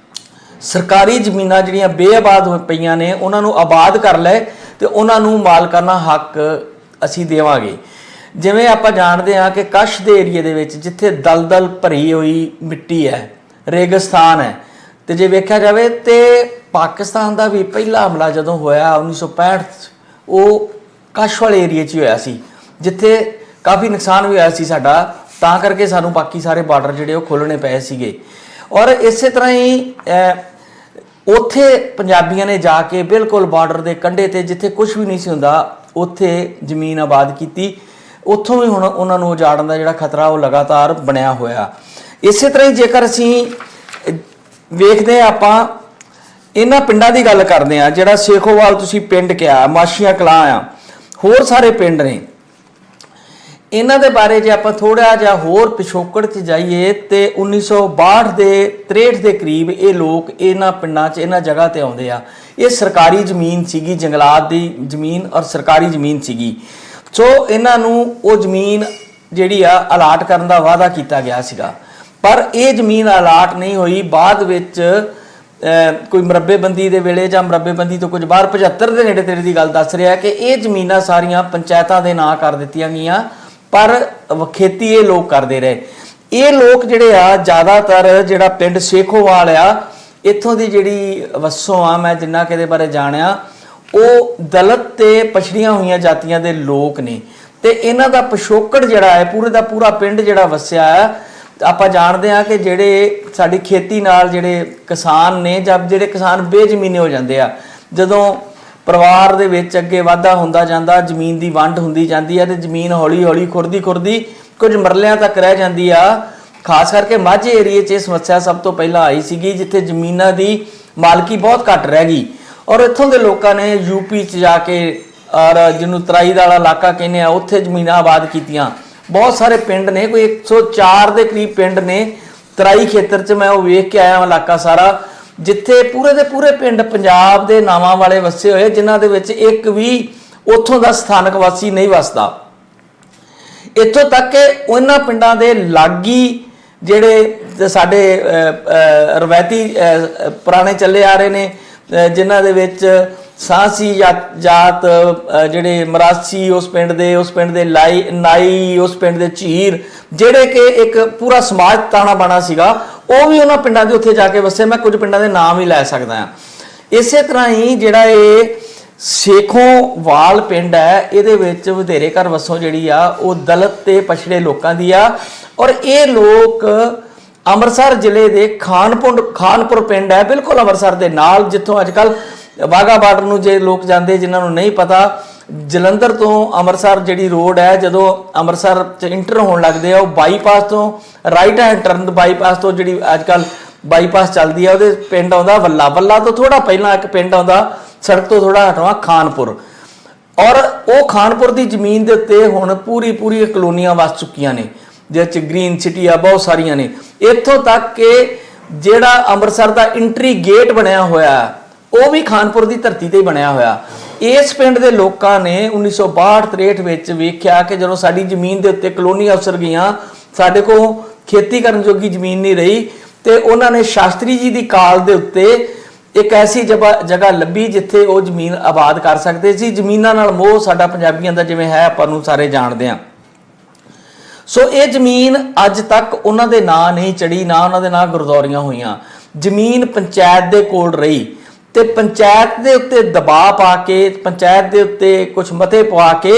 ਸਰਕਾਰੀ ਜ਼ਮੀਨਾਂ ਜਿਹੜੀਆਂ ਬੇਆਬਾਦ ਹੋ ਪਈਆਂ ਨੇ ਉਹਨਾਂ ਨੂੰ ਆਬਾਦ ਕਰ ਲੈ ਤੇ ਉਹਨਾਂ ਨੂੰ ਮਾਲਕਾਨਾ ਹੱਕ ਅਸੀਂ ਦੇਵਾਂਗੇ। ਜਿਵੇਂ ਆਪਾਂ ਜਾਣਦੇ ਹਾਂ ਕਿ ਕਸ਼ ਦੇ ਏਰੀਏ ਦੇ ਵਿੱਚ ਜਿੱਥੇ ਦਲਦਲ ਭਰੀ ਹੋਈ ਮਿੱਟੀ ਹੈ, ਰੇਗਿਸਤਾਨ ਹੈ, ਤੇ ਜੇ ਵੇਖਿਆ ਜਾਵੇ ਤੇ ਪਾਕਿਸਤਾਨ ਦਾ ਵੀ ਪਹਿਲਾ ਹਮਲਾ ਜਦੋਂ ਹੋਇਆ 1965 ਉਹ ਕਸ਼ ਵਾਲੇ ਏਰੀਏ 'ਚ ਹੀ ਹੋਇਆ ਸੀ, ਜਿੱਥੇ ਕਾਫੀ ਨੁਕਸਾਨ ਵੀ ਹੋਇਆ ਸੀ ਸਾਡਾ, ਤਾਂ ਕਰਕੇ ਸਾਨੂੰ ਬਾਕੀ ਸਾਰੇ ਬਾਰਡਰ ਜਿਹੜੇ ਉਹ ਖੋਲ੍ਹਣੇ ਪਏ ਸੀਗੇ। ਔਰ ਇਸੇ ਤਰ੍ਹਾਂ ਹੀ ਉੱਥੇ ਪੰਜਾਬੀਆਂ ਨੇ ਜਾ ਕੇ ਬਿਲਕੁਲ ਬਾਰਡਰ ਦੇ ਕੰਢੇ ਤੇ ਜਿੱਥੇ ਕੁਝ ਵੀ ਨਹੀਂ ਸੀ ਹੁੰਦਾ ਉੱਥੇ ਜ਼ਮੀਨ ਆਬਾਦ ਕੀਤੀ। ਉੱਥੋਂ ਵੀ ਹੁਣ ਉਹਨਾਂ ਨੂੰ ਉਜਾੜਨ ਦਾ ਜਿਹੜਾ ਖਤਰਾ ਉਹ ਲਗਾਤਾਰ ਬਣਿਆ ਹੋਇਆ। ਇਸੇ ਤਰ੍ਹਾਂ ਹੀ ਜੇਕਰ ਅਸੀਂ ਵੇਖਦੇ ਹਾਂ, ਆਪਾਂ ਇਹਨਾਂ ਪਿੰਡਾਂ ਦੀ ਗੱਲ ਕਰਦੇ ਹਾਂ, ਜਿਹੜਾ ਸੇਖੋਵਾਲ ਤੁਸੀਂ ਪਿੰਡ ਕਿਹਾ, ਮਾਸ਼ੀਆਂ ਕਲਾਂ ਆ, ਹੋਰ ਸਾਰੇ ਪਿੰਡ ਨੇ, ਇਹਨਾਂ ਦੇ ਬਾਰੇ ਜੇ ਆਪਾਂ ਥੋੜਾ ਜਿਹਾ ਹੋਰ ਪਿਛੋਕੜ 'ਚ ਜਾਈਏ ਤੇ 1962 ਦੇ 63 ਦੇ ਕਰੀਬ ਇਹ ਲੋਕ ਇਹਨਾਂ ਪਿੰਡਾਂ 'ਚ ਇਹਨਾਂ ਜਗ੍ਹਾ ਤੇ ਆਉਂਦੇ ਆ। ਇਹ ਸਰਕਾਰੀ ਜ਼ਮੀਨ ਸੀਗੀ, ਜੰਗਲਾਤ ਦੀ ਜ਼ਮੀਨ ਔਰ ਸਰਕਾਰੀ ਜ਼ਮੀਨ ਸੀਗੀ। ਸੋ ਇਹਨਾਂ ਨੂੰ ਉਹ ਜ਼ਮੀਨ ਜਿਹੜੀ ਆ ਅਲਾਟ ਕਰਨ ਦਾ ਵਾਅਦਾ ਕੀਤਾ ਗਿਆ ਸੀਗਾ, ਪਰ ਇਹ ਜ਼ਮੀਨ ਅਲਾਟ ਨਹੀਂ ਹੋਈ। ਬਾਅਦ ਵਿੱਚ ਕੋਈ ਮਰੱਬੇਬੰਦੀ ਦੇ ਵੇਲੇ ਜਾਂ ਮਰੱਬੇਬੰਦੀ ਤੋਂ ਕੁਝ ਬਾਅਦ 75 ਦੇ ਨੇੜੇ ਤੇੜੇ ਦੀ ਗੱਲ ਦੱਸ ਰਿਹਾ ਕਿ ਇਹ ਜ਼ਮੀਨਾਂ ਸਾਰੀਆਂ ਪੰਚਾਇਤਾਂ ਦੇ ਨਾਂ ਕਰ ਦਿੱਤੀਆਂ ਗਈਆਂ, ਪਰ ਖੇਤੀ ਇਹ ਲੋਕ ਕਰਦੇ ਰਹੇ। ਇਹ ਲੋਕ ਜਿਹੜੇ ਆ ਜ਼ਿਆਦਾਤਰ ਜਿਹੜਾ ਪਿੰਡ ਸੇਖੋਵਾਲ ਆ, ਇੱਥੋਂ ਦੀ ਜਿਹੜੀ ਵਸੋਂ ਆ, ਮੈਂ ਜਿੰਨਾ ਕਿ ਇਹਦੇ ਬਾਰੇ ਜਾਣਿਆ, ਉਹ ਦਲਿਤ ਤੇ ਪਛੜੀਆਂ ਹੋਈਆਂ ਜਾਤੀਆਂ ਦੇ ਲੋਕ ਨੇ ਤੇ ਇਹਨਾਂ ਦਾ ਪਿਛੋਕੜ ਜਿਹੜਾ ਹੈ ਪੂਰੇ ਦਾ ਪੂਰਾ ਪਿੰਡ ਜਿਹੜਾ ਵਸਿਆ ਹੈ। ਆਪਾਂ ਜਾਣਦੇ ਹਾਂ ਕਿ ਜਿਹੜੇ ਸਾਡੀ ਖੇਤੀ ਨਾਲ ਜਿਹੜੇ ਕਿਸਾਨ ਨੇ ਜਾਂ ਜਿਹੜੇ ਕਿਸਾਨ ਬੇਜ਼ਮੀਨੇ ਹੋ ਜਾਂਦੇ ਆ, ਜਦੋਂ ਪਰਿਵਾਰ ਦੇ ਵਿੱਚ ਅੱਗੇ ਵਾਧਾ ਹੁੰਦਾ ਜਾਂਦਾ, ਜ਼ਮੀਨ ਦੀ ਵੰਡ ਹੁੰਦੀ ਜਾਂਦੀ ਹੈ ਤੇ ਜ਼ਮੀਨ ਹੌਲੀ ਹੌਲੀ ਖੁਰਦੀ ਕੁਝ ਮਰਲਿਆਂ ਤੱਕ ਰਹਿ ਜਾਂਦੀ ਆ। ਖਾਸ ਕਰਕੇ ਮਾਝੇ ਏਰੀਏ 'ਚ ਇਹ ਸਮੱਸਿਆ ਸਭ ਤੋਂ ਪਹਿਲਾਂ ਆਈ ਸੀਗੀ, ਜਿੱਥੇ ਜ਼ਮੀਨਾਂ ਦੀ ਮਾਲਕੀ ਬਹੁਤ ਘੱਟ ਰਹਿ ਗਈ ਔਰ ਇੱਥੋਂ ਦੇ ਲੋਕਾਂ ਨੇ ਯੂਪੀ 'ਚ ਜਾ ਕੇ ਔਰ ਜਿਹਨੂੰ ਤਰਾਈ ਦਾ ਵਾਲਾ ਇਲਾਕਾ ਕਹਿੰਦੇ ਆ, ਉੱਥੇ ਜ਼ਮੀਨਾਂ ਆਬਾਦ ਕੀਤੀਆਂ। ਬਹੁਤ ਸਾਰੇ ਪਿੰਡ ਨੇ, ਕੋਈ 104 ਦੇ ਕਰੀਬ ਪਿੰਡ ਨੇ ਤਰਾਈ ਖੇਤਰ 'ਚ, ਮੈਂ ਉਹ ਵੇਖ ਕੇ ਆਇਆ ਇਲਾਕਾ ਸਾਰਾ, ਜਿੱਥੇ ਪੂਰੇ ਦੇ ਪੂਰੇ ਪਿੰਡ ਪੰਜਾਬ ਦੇ ਨਾਵਾਂ ਵਾਲੇ ਵਸੇ ਹੋਏ, ਜਿਨ੍ਹਾਂ ਦੇ ਵਿੱਚ ਇੱਕ ਵੀ ਉੱਥੋਂ ਦਾ ਸਥਾਨਕ ਵਾਸੀ ਨਹੀਂ ਵਸਦਾ। ਇੱਥੋਂ ਤੱਕ ਕਿ ਉਹਨਾਂ ਪਿੰਡਾਂ ਦੇ ਲਾਗੀ ਜਿਹੜੇ ਸਾਡੇ ਰਵਾਇਤੀ ਪੁਰਾਣੇ ਚੱਲੇ ਆ ਰਹੇ ਨੇ, ਜਿਨ੍ਹਾਂ ਦੇ ਵਿੱਚ ਸਾਂਸੀ ਜਾਤ ਜਿਹੜੇ ਮਰਾਸੀ ਉਸ ਪਿੰਡ ਦੇ ਨਾਈ, ਉਸ ਪਿੰਡ ਦੇ ਝੀਰ, ਜਿਹੜੇ ਕਿ ਇੱਕ ਪੂਰਾ ਸਮਾਜ ਤਾਣਾ ਬਾਣਾ ਸੀਗਾ, ਉਹ ਵੀ ਉਹਨਾਂ ਪਿੰਡਾਂ ਦੇ ਉੱਥੇ ਜਾ ਕੇ ਵਸੇ। ਮੈਂ ਕੁਝ ਪਿੰਡਾਂ ਦੇ ਨਾਮ ਹੀ ਲੈ ਸਕਦਾ ਹਾਂ। ਇਸੇ ਤਰ੍ਹਾਂ ਹੀ ਜਿਹੜਾ ਇਹ ਸੇਖੋਵਾਲ ਪਿੰਡ ਹੈ, ਇਹਦੇ ਵਿੱਚ ਵਧੇਰੇ ਘਰ ਵਸੋਂ ਜਿਹੜੀ ਆ ਉਹ ਦਲਿਤ ਤੇ ਪਛੜੇ ਲੋਕਾਂ ਦੀ ਆ ਔਰ ਇਹ ਲੋਕ ਅੰਮ੍ਰਿਤਸਰ ਜ਼ਿਲ੍ਹੇ ਦੇ ਖਾਨਪੁਰ ਪਿੰਡ ਹੈ, ਬਿਲਕੁਲ ਅੰਮ੍ਰਿਤਸਰ ਦੇ ਨਾਲ, ਜਿੱਥੋਂ ਅੱਜ ਕੱਲ੍ਹ ਵਾਹਗਾ ਬਾਰਡਰ ਨੂੰ ਜੇ ਲੋਕ ਜਾਂਦੇ, ਜਿਨ੍ਹਾਂ ਨੂੰ ਨਹੀਂ ਪਤਾ, ਜਲੰਧਰ ਤੋਂ ਅੰਮ੍ਰਿਤਸਰ ਜਿਹੜੀ ਰੋਡ ਹੈ, ਜਦੋਂ ਅੰਮ੍ਰਿਤਸਰ 'ਚ ਇੰਟਰ ਹੋਣ ਲੱਗਦੇ ਆ, ਉਹ ਬਾਈਪਾਸ ਤੋਂ ਰਾਈਟ ਹੈਂਡ ਟਰਨ, ਬਾਈਪਾਸ ਤੋਂ ਜਿਹੜੀ ਅੱਜ ਕੱਲ੍ਹ ਬਾਈਪਾਸ ਚੱਲਦੀ ਆ, ਉਹਦੇ ਪਿੰਡ ਆਉਂਦਾ ਵੱਲਾ ਤੋਂ ਥੋੜਾ ਪਹਿਲਾਂ ਇੱਕ ਪਿੰਡ ਆਉਂਦਾ ਸੜਕ ਤੋਂ ਥੋੜਾ ਹਟਵਾ, ਖਾਨਪੁਰ। ਔਰ ਉਹ ਖਾਨਪੁਰ ਦੀ ਜ਼ਮੀਨ ਦੇ ਉੱਤੇ ਹੁਣ ਪੂਰੀ ਕਲੋਨੀਆਂ ਵਸ ਚੁੱਕੀਆਂ ਨੇ, ਜਿਹਦੇ 'ਚ ਗ੍ਰੀਨ ਸਿਟੀ ਆ, ਬਹੁਤ ਸਾਰੀਆਂ ਨੇ। ਇੱਥੋਂ ਤੱਕ ਕਿ ਜਿਹੜਾ ਅੰਮ੍ਰਿਤਸਰ ਦਾ ਇੰਟਰੀ ਗੇਟ ਬਣਿਆ ਹੋਇਆ ਉਹ ਵੀ ਖਾਨਪੁਰ ਦੀ ਧਰਤੀ ਤੇ ਹੀ ਬਣਿਆ ਹੋਇਆ। ਇਸ ਪਿੰਡ ਦੇ ਲੋਕਾਂ ਨੇ 1962-63 ਵਿੱਚ ਵੇਖਿਆ ਕਿ ਜਦੋਂ ਸਾਡੀ ਜ਼ਮੀਨ ਦੇ ਉੱਤੇ ਕਲੋਨੀਆਂ ਉਸਰ ਗਈਆਂ, ਸਾਡੇ ਕੋਲ ਖੇਤੀ ਕਰਨ ਜੋਗੀ ਜ਼ਮੀਨ ਨਹੀਂ ਰਹੀ, ਤੇ ਉਹਨਾਂ ਨੇ ਸ਼ਾਸਤਰੀ ਜੀ ਦੀ ਕਾਲ ਦੇ ਉੱਤੇ ਇੱਕ ਐਸੀ ਜਗ੍ਹਾ ਲੱਭੀ ਜਿੱਥੇ ਉਹ ਜ਼ਮੀਨ ਆਬਾਦ ਕਰ ਸਕਦੇ ਸੀ। ਜ਼ਮੀਨਾਂ ਨਾਲ ਮੋਹ ਸਾਡਾ ਪੰਜਾਬੀਆਂ ਦਾ ਜਿਵੇਂ ਹੈ, ਆਪਾਂ ਨੂੰ ਸਾਰੇ ਜਾਣਦੇ ਹਾਂ। ਸੋ ਇਹ ਜ਼ਮੀਨ ਅੱਜ ਤੱਕ ਉਹਨਾਂ ਦੇ ਨਾਂ ਨਹੀਂ ਚੜੀ, ਨਾ ਉਹਨਾਂ ਦੇ ਨਾਂ ਗੁਰਦੌਰੀਆਂ ਹੋਈਆਂ। ਜ਼ਮੀਨ ਪੰਚਾਇਤ ਦੇ ਕੋਲ ਰਹੀ ਤੇ ਪੰਚਾਇਤ ਦੇ ਉੱਤੇ ਦਬਾਅ ਪਾ ਕੇ, ਪੰਚਾਇਤ ਦੇ ਉੱਤੇ ਕੁਝ ਮਤੇ ਪਵਾ ਕੇ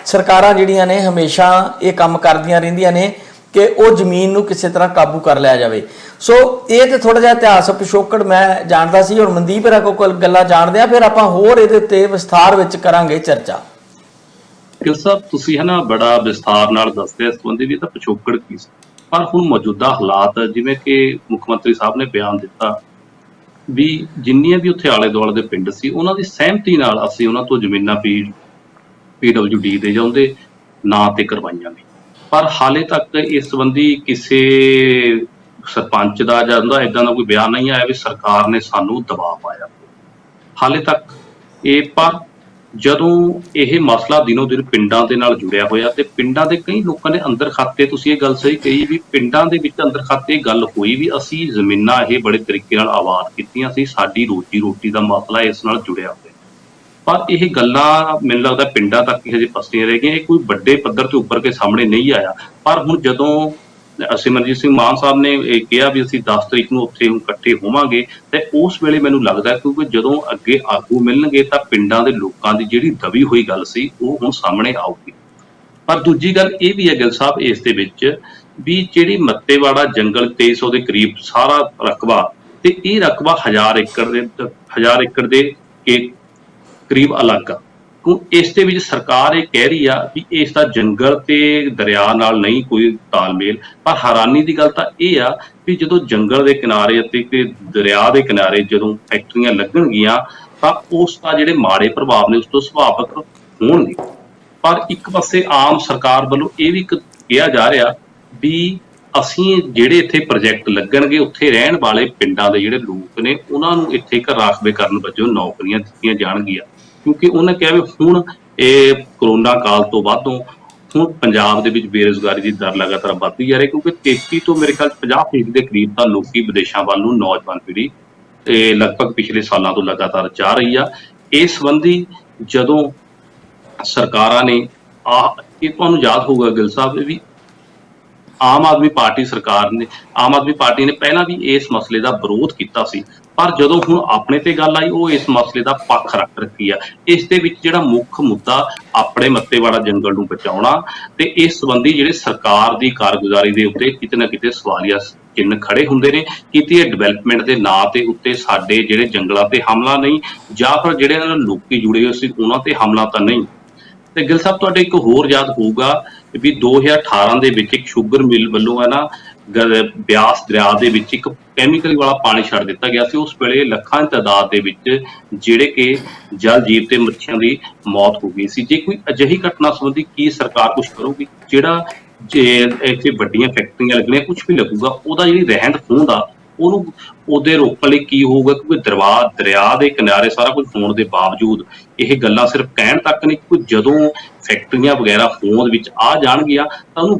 ਸਰਕਾਰਾਂ ਜਿਹੜੀਆਂ ਨੇ ਹਮੇਸ਼ਾ ਇਹ ਕੰਮ ਕਰਦੀਆਂ ਰਹਿੰਦੀਆਂ ਨੇ ਕਿ ਉਹ ਜ਼ਮੀਨ ਨੂੰ ਕਿਸੇ ਤਰ੍ਹਾਂ ਕਾਬੂ ਕਰ ਲਿਆ ਜਾਵੇ। ਸੋ ਇਹ ਤੇ ਥੋੜਾ ਜਿਹਾ ਇਤਿਹਾਸ ਪਿਛੋਕੜ ਮੈਂ ਜਾਣਦਾ ਸੀ। ਹੁਣ ਮਨਦੀਪ ਹੋਰਾਂ ਕੋਲ ਗੱਲਾਂ ਜਾਣਦੇ ਆ, ਫਿਰ ਆਪਾਂ ਹੋਰ ਇਹਦੇ ਉੱਤੇ ਵਿਸਥਾਰ ਵਿੱਚ ਕਰਾਂਗੇ ਚਰਚਾ। ਗਿੱਲ ਸਾਹਿਬ, ਤੁਸੀਂ ਹਨਾ ਬੜਾ ਵਿਸਥਾਰ ਨਾਲ ਦੱਸਦੇ ਇਸ ਸੰਬੰਧੀ ਵੀ ਤਾਂ ਪਿਛੋਕੜ ਕੀ ਸੀ, ਪਰ ਹੁਣ ਮੌਜੂਦਾ ਹਾਲਾਤ ਜਿਵੇਂ ਕਿ ਮੁੱਖ ਮੰਤਰੀ ਸਾਹਿਬ ਨੇ ਬਿਆਨ ਦਿੱਤਾ ਵੀ ਜਿੰਨੀਆਂ ਵੀ ਉੱਥੇ ਆਲੇ ਦੁਆਲੇ ਦੇ ਪਿੰਡ ਸੀ, ਉਹਨਾਂ ਦੀ ਸਹਿਮਤੀ ਨਾਲ ਅਸੀਂ ਉਹਨਾਂ ਤੋਂ ਜ਼ਮੀਨਾਂ PWD ਦੇ ਜਾਂਦੇ ਨਾਂ ਤੇ ਕਰਵਾਈਆਂ ਨੇ, ਪਰ ਹਾਲੇ ਤੱਕ ਇਸ ਸੰਬੰਧੀ ਕਿਸੇ ਸਰਪੰਚ ਦਾ ਜਾਂ ਇਦਾਂ ਦਾ ਕੋਈ ਬਿਆਨ ਨਹੀਂ ਆਇਆ ਵੀ ਸਰਕਾਰ ਨੇ ਸਾਨੂੰ ਦਬਾਅ ਪਾਇਆ ਹਾਲੇ ਤੱਕ। ਪਰ ਜਦੋਂ ਇਹ ਮਸਲਾ ਦਿਨੋ ਦਿਨ ਪਿੰਡਾਂ ਦੇ ਨਾਲ ਜੁੜਿਆ ਹੋਇਆ ਤੇ ਪਿੰਡਾਂ ਦੇ ਕਈ ਲੋਕਾਂ ਨੇ ਅੰਦਰ ਖਾਤੇ, ਤੁਸੀਂ ਇਹ ਗੱਲ ਸਹੀ ਕਹੀ ਵੀ ਪਿੰਡਾਂ ਦੇ ਵਿੱਚ ਅੰਦਰ ਖਾਤੇ ਗੱਲ ਹੋਈ ਵੀ ਅਸੀਂ ਜ਼ਮੀਨਾਂ ਇਹ ਬੜੇ ਤਰੀਕੇ ਨਾਲ ਆਬਾਦ ਕੀਤੀਆਂ ਸੀ, ਸਾਡੀ ਰੋਟੀ ਦਾ ਮਸਲਾ ਇਸ ਨਾਲ ਜੁੜਿਆ ਹੋਇਆ। ਪਰ ਇਹ ਗੱਲਾਂ ਮੈਨੂੰ ਲੱਗਦਾ ਪਿੰਡਾਂ ਤੱਕ ਹੀ ਹਜੇ ਫਸੀਆਂ ਰਹਿ ਗਈਆਂ, ਇਹ ਕੋਈ ਵੱਡੇ ਪੱਧਰ ਤੇ ਉੱਪਰ ਕੇ ਸਾਹਮਣੇ ਨਹੀਂ ਆਇਆ। ਪਰ ਹੁਣ ਜਦੋਂ ਸਿਮਰਜੀਤ ਸਿੰਘ ਮਾਨ ਸਾਹਿਬ ਨੇ ਇਹ ਕਿਹਾ ਵੀ ਅਸੀਂ 10 ਤਰੀਕ ਨੂੰ ਉੱਥੇ ਇਕੱਠੇ ਹੋਵਾਂਗੇ, ਤੇ ਉਸ ਵੇਲੇ ਮੈਨੂੰ ਲੱਗਦਾ ਕਿਉਂਕਿ ਜਦੋਂ ਅੱਗੇ ਆਗੂ ਮਿਲਣਗੇ ਤਾਂ ਪਿੰਡਾਂ ਦੇ ਲੋਕਾਂ ਦੀ ਜਿਹੜੀ ਦਬੀ ਹੋਈ ਗੱਲ ਸੀ ਉਹ ਹੁਣ ਸਾਹਮਣੇ ਆਊਗੀ। ਪਰ ਦੂਜੀ ਗੱਲ ਇਹ ਵੀ ਹੈ ਗਿੱਲ ਸਾਹਿਬ ਇਸ ਦੇ ਵਿੱਚ ਵੀ ਜਿਹੜੀ ਮੱਤੇਵਾੜਾ ਜੰਗਲ 2300 ਦੇ ਕਰੀਬ ਸਾਰਾ ਰਕਬਾ, ਤੇ ਇਹ ਰਕਬਾ 1000 ਏਕੜ ਦੇ ਕਰੀਬ ਅਲੱਗ ਆ। ਇਸ ਦੇ ਵਿੱਚ ਸਰਕਾਰ ਇਹ ਕਹਿ ਰਹੀ ਆ ਵੀ ਇਸ ਦਾ ਜੰਗਲ ਤੇ ਦਰਿਆ ਨਾਲ ਨਹੀਂ ਕੋਈ ਤਾਲਮੇਲ। ਪਰ ਹੈਰਾਨੀ ਦੀ ਗੱਲ ਤਾਂ ਇਹ ਆ ਵੀ ਜਦੋਂ ਜੰਗਲ ਦੇ ਕਿਨਾਰੇ ਅਤੇ ਦਰਿਆ ਦੇ ਕਿਨਾਰੇ ਜਦੋਂ ਫੈਕਟਰੀਆਂ ਲੱਗਣਗੀਆਂ ਤਾਂ ਉਸ ਦਾ ਜਿਹੜੇ ਮਾੜੇ ਪ੍ਰਭਾਵ ਨੇ ਉਸ ਤੋਂ ਸੁਭਾਵਿਕ ਹੋਣਗੇ। ਪਰ ਇੱਕ ਪਾਸੇ ਆਮ ਸਰਕਾਰ ਵੱਲੋਂ ਇਹ ਵੀ ਕਿਹਾ ਜਾ ਰਿਹਾ ਵੀ ਅਸੀਂ ਜਿਹੜੇ ਇੱਥੇ ਪ੍ਰੋਜੈਕਟ ਲੱਗਣਗੇ ਉੱਥੇ ਰਹਿਣ ਵਾਲੇ ਪਿੰਡਾਂ ਦੇ ਜਿਹੜੇ ਲੋਕ ਨੇ ਉਹਨਾਂ ਨੂੰ ਇੱਥੇ ਇੱਕ ਰਾਖਵੇ ਕਰਨ ਵਜੋਂ ਨੌਕਰੀਆਂ ਦਿੱਤੀਆਂ ਜਾਣਗੀਆਂ, ਕਿਉਂਕਿ ਉਹਨੇ ਕਿਹਾ ਵੀ ਹੁਣ ਇਹ ਕਰੋਨਾ ਕਾਲ ਤੋਂ ਬਾਅਦੋਂ ਹੁਣ ਪੰਜਾਬ ਦੇ ਵਿੱਚ ਬੇਰੁਜ਼ਗਾਰੀ ਦੀ ਦਰ ਲਗਾਤਾਰ ਵੱਧਦੀ ਜਾ ਰਹੀ, ਕਿਉਂਕਿ 33 ਤੋਂ ਮੇਰੇ ਖਿਆਲ 50% ਦੇ ਕਰੀਬ ਤਾਂ ਲੋਕੀ ਵਿਦੇਸ਼ਾਂ ਵੱਲ ਨੂੰ ਨੌਜਵਾਨ ਪੀੜ੍ਹੀ ਲਗਭਗ ਪਿਛਲੇ ਸਾਲਾਂ ਤੋਂ ਲਗਾਤਾਰ ਜਾ ਰਹੀ ਆ। ਇਸ ਸੰਬੰਧੀ ਜਦੋਂ ਸਰਕਾਰਾਂ ਨੇ ਇਹ ਤੁਹਾਨੂੰ ਯਾਦ ਹੋਊਗਾ ਗਿੱਲ ਸਾਹਿਬ ਵੀ ਆਮ ਆਦਮੀ ਪਾਰਟੀ ਨੇ ਪਹਿਲਾਂ ਵੀ ਇਸ ਮਸਲੇ ਦਾ ਵਿਰੋਧ ਕੀਤਾ ਸੀ, ਪਰ ਜਦੋਂ ਹੁਣ ਆਪਣੇ ਤੇ ਗੱਲ ਆਈ ਉਹ ਇਸ ਮਸਲੇ ਦਾ ਪੱਖ ਰੱਖ ਰੱਖੀ ਆ। ਇਸ ਦੇ ਵਿੱਚ ਜਿਹੜਾ ਮੁੱਖ ਮੁੱਦਾ ਆਪਣੇ ਮੱਤੇਵਾੜਾ ਜੰਗਲ ਨੂੰ ਬਚਾਉਣਾ ਤੇ ਇਸ ਸੰਬੰਧੀ ਜਿਹੜੇ ਸਰਕਾਰ ਦੀ ਕਾਰਗੁਜ਼ਾਰੀ ਦੇ ਉੱਤੇ ਕਿਤੇ ਨਾ ਕਿਤੇ ਸਵਾਲੀਆ ਚਿੰਨ੍ਹ ਖੜੇ ਹੁੰਦੇ ਨੇ। ਕਿਤੇ ਇਹ ਡਿਵੈਲਪਮੈਂਟ ਦੇ ਨਾਂ ਤੇ ਉੱਤੇ ਸਾਡੇ ਜਿਹੜੇ ਜੰਗਲਾਂ ਤੇ ਹਮਲਾ ਨਹੀਂ, ਜਾਂ ਫਿਰ ਜਿਹੜੇ ਇਹਨਾਂ ਨਾਲ ਲੋਕੀ ਜੁੜੇ ਹੋਏ ਸੀ ਉਹਨਾਂ ਤੇ ਹਮਲਾ ਤਾਂ ਨਹੀਂ। ਤੇ ਗਿੱਲ ਸਾਹਿਬ ਤੁਹਾਡੇ ਇੱਕ ਹੋਰ ਯਾਦ ਹੋਊਗਾ ਵੀ 2018 ਦੇ ਵਿੱਚ ਇੱਕ ਸ਼ੂਗਰ ਮਿਲ ਵੱਲੋਂ ਹੈ ਨਾ ਬਿਆਸ ਦਰਿਆ ਦੇ ਵਿੱਚ ਇੱਕ ਕੈਮੀਕਲ ਵਾਲਾ ਪਾਣੀ ਛੱਡ ਦਿੱਤਾ ਗਿਆ ਸੀ। ਉਸ ਵੇਲੇ ਲੱਖਾਂ ਦੀ ਤਾਦਾਦ ਦੇ ਵਿੱਚ ਜਿਹੜੇ ਕਿ ਜਲ ਜੀਵ ਤੇ ਮੱਛੀਆਂ ਦੀ ਮੌਤ ਹੋ ਗਈ ਸੀ। ਜੇ ਕੋਈ ਅਜਿਹੀ ਘਟਨਾ ਸੰਬੰਧੀ ਕੀ ਸਰਕਾਰ ਕੁਝ ਕਰੂਗੀ? ਜਿਹੜਾ ਜੇ ਇੱਥੇ ਵੱਡੀਆਂ ਫੈਕਟਰੀਆਂ ਲੱਗਣੀਆਂ ਕੁਝ ਵੀ ਲੱਗੂਗਾ ਉਹਦਾ ਜਿਹੜੀ ਰਹਿੰਦ ਖੂੰਹਦ ਆ ਉਹਨੂੰ ਉਹਦੇ ਰੋਕਣ ਲਈ ਕੀ ਹੋਊਗਾ? ਕਿਉਂਕਿ ਦਰਿਆ ਦੇ ਕਿਨਾਰੇ ਸਾਰਾ ਕੁਝ ਹੋਣ ਦੇ ਬਾਵਜੂਦ ਇਹ ਗੱਲਾਂ ਸਿਰਫ ਕਹਿਣ ਤੱਕ ਨਹੀਂ, ਕਿਉਂਕਿ ਜਦੋਂ ਫੈਕਟਰੀਆਂ ਵਗੈਰਾ ਹੋਂਦ ਵਿੱਚ ਆ ਜਾਣਗੀਆਂ ਤਾਂ ਉਹਨੂੰ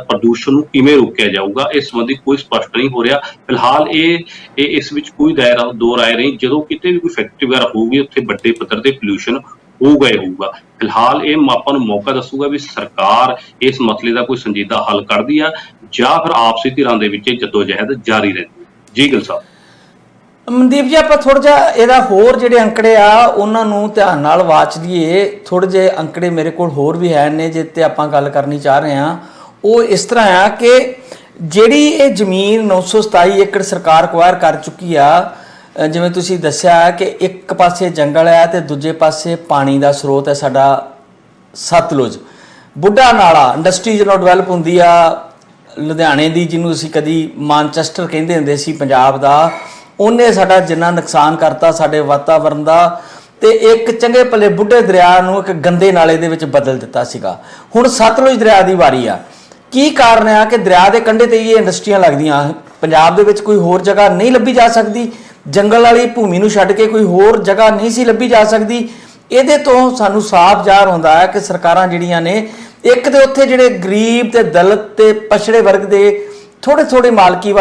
ਪ੍ਰਦੂਸ਼ਣ ਨੂੰ ਕਿਵੇਂ ਰੋਕਿਆ ਜਾਊਗਾ ਇਸ ਸੰਬੰਧੀ ਕੋਈ ਸਪਸ਼ਟ ਨਹੀਂ ਹੋ ਰਿਹਾ। ਫਿਲਹਾਲ ਇਹ ਇਸ ਵਿੱਚ ਕੋਈ ਦੋ ਰਾਏ ਨਹੀਂ। ਜਦੋਂ ਕਿਤੇ ਵੀ ਕੋਈ ਫੈਕਟਰੀ ਵਗੈਰਾ ਹੋਊਗੀ ਉੱਥੇ ਵੱਡੇ ਪੱਧਰ ਤੇ ਪੋਲਿਊਸ਼ਨ ਹੋਊਗਾ ਹੀ ਹੋਊਗਾ। ਫਿਲਹਾਲ ਇਹ ਆਪਾਂ ਨੂੰ ਮੌਕਾ ਦੱਸੂਗਾ ਵੀ ਸਰਕਾਰ ਇਸ ਮਸਲੇ ਦਾ ਕੋਈ ਸੰਜੀਦਾ ਹੱਲ ਕਰਦੀ ਆ ਜਾਂ ਫਿਰ ਆਪਸੀ ਧਿਰਾਂ ਦੇ ਵਿੱਚ ਜਦੋਜਹਿਦ ਜਾਰੀ ਰਹਿੰਦੀ। ਜੀ ਗਿੱਲ ਸਾਹਿਬ। ਮਨਦੀਪ ਜੀ, ਆਪਾਂ ਥੋੜਾ ਜਿਹਾ ਇਹਦਾ ਹੋਰ ਜਿਹੜੇ ਅੰਕੜੇ ਆ ਉਹਨਾਂ ਨੂੰ ਧਿਆਨ ਨਾਲ ਵਾਚ ਲਈਏ। ਥੋੜੇ ਜਿਹੇ ਅੰਕੜੇ ਮੇਰੇ ਕੋਲ ਹੋਰ ਵੀ ਹੈ ਨੇ ਜਿੱਤੇ ਆਪਾਂ ਗੱਲ ਕਰਨੀ ਚਾਹ ਰਹੇ ਹਾਂ। ਉਹ ਇਸ ਤਰ੍ਹਾਂ ਆ ਕਿ ਜਿਹੜੀ ਇਹ ਜ਼ਮੀਨ 927 ਏਕੜ ਸਰਕਾਰ ਅਕਵਾਇਰ ਕਰ ਚੁੱਕੀ ਆ, ਜਿਵੇਂ ਤੁਸੀਂ ਦੱਸਿਆ ਕਿ ਇੱਕ ਪਾਸੇ ਜੰਗਲ ਹੈ ਤੇ ਦੂਜੇ ਪਾਸੇ ਪਾਣੀ ਦਾ ਸਰੋਤ ਹੈ ਸਾਡਾ ਸਤਲੁਜ। ਬੁੱਢਾ ਨਾਲਾ ਇੰਡਸਟਰੀ ਜਦੋਂ ਡਿਵੈਲਪ ਹੁੰਦੀ ਆ ਲੁਧਿਆਣੇ ਦੀ, ਜਿਹਨੂੰ ਅਸੀਂ ਕਦੀ ਮਾਨਚੈਸਟਰ ਕਹਿੰਦੇ ਹੁੰਦੇ ਸੀ ਪੰਜਾਬ ਦਾ, ਉਹਨੇ ਸਾਡਾ ਜਿੰਨਾ ਨੁਕਸਾਨ ਕਰਤਾ ਸਾਡੇ ਵਾਤਾਵਰਨ ਦਾ, ਤੇ ਇੱਕ ਚੰਗੇ ਭਲੇ ਬੁੱਢੇ ਦਰਿਆ ਨੂੰ ਇੱਕ ਗੰਦੇ ਨਾਲੇ ਦੇ ਵਿੱਚ ਬਦਲ ਦਿੱਤਾ ਸੀਗਾ। ਹੁਣ ਸਤਲੁਜ ਦਰਿਆ ਦੀ ਵਾਰੀ ਆ। ਕੀ ਕਾਰਨ ਆ ਕਿ ਦਰਿਆ ਦੇ ਕੰਢੇ ਤੇ ਇਹ ਇੰਡਸਟਰੀਆਂ ਲੱਗਦੀਆਂ? ਪੰਜਾਬ ਦੇ ਵਿੱਚ ਕੋਈ ਹੋਰ ਜਗ੍ਹਾ ਨਹੀਂ ਲੱਭੀ ਜਾ ਸਕਦੀ? ਜੰਗਲ ਵਾਲੀ ਭੂਮੀ ਨੂੰ ਛੱਡ ਕੇ ਕੋਈ ਹੋਰ ਜਗ੍ਹਾ ਨਹੀਂ ਸੀ ਲੱਭੀ ਜਾ ਸਕਦੀ? ਇਹਦੇ ਤੋਂ ਸਾਨੂੰ ਸਾਫ਼ ਜ਼ਾਹਰ ਹੁੰਦਾ ਹੈ ਕਿ ਸਰਕਾਰਾਂ ਜਿਹੜੀਆਂ ਨੇ, ਇੱਕ ਤੇ ਉੱਥੇ ਜਿਹੜੇ ਗਰੀਬ ਤੇ ਦਲਿਤ ਤੇ ਪਛੜੇ ਵਰਗ ਦੇ ਥੋੜੇ ਮਾਲਕੀ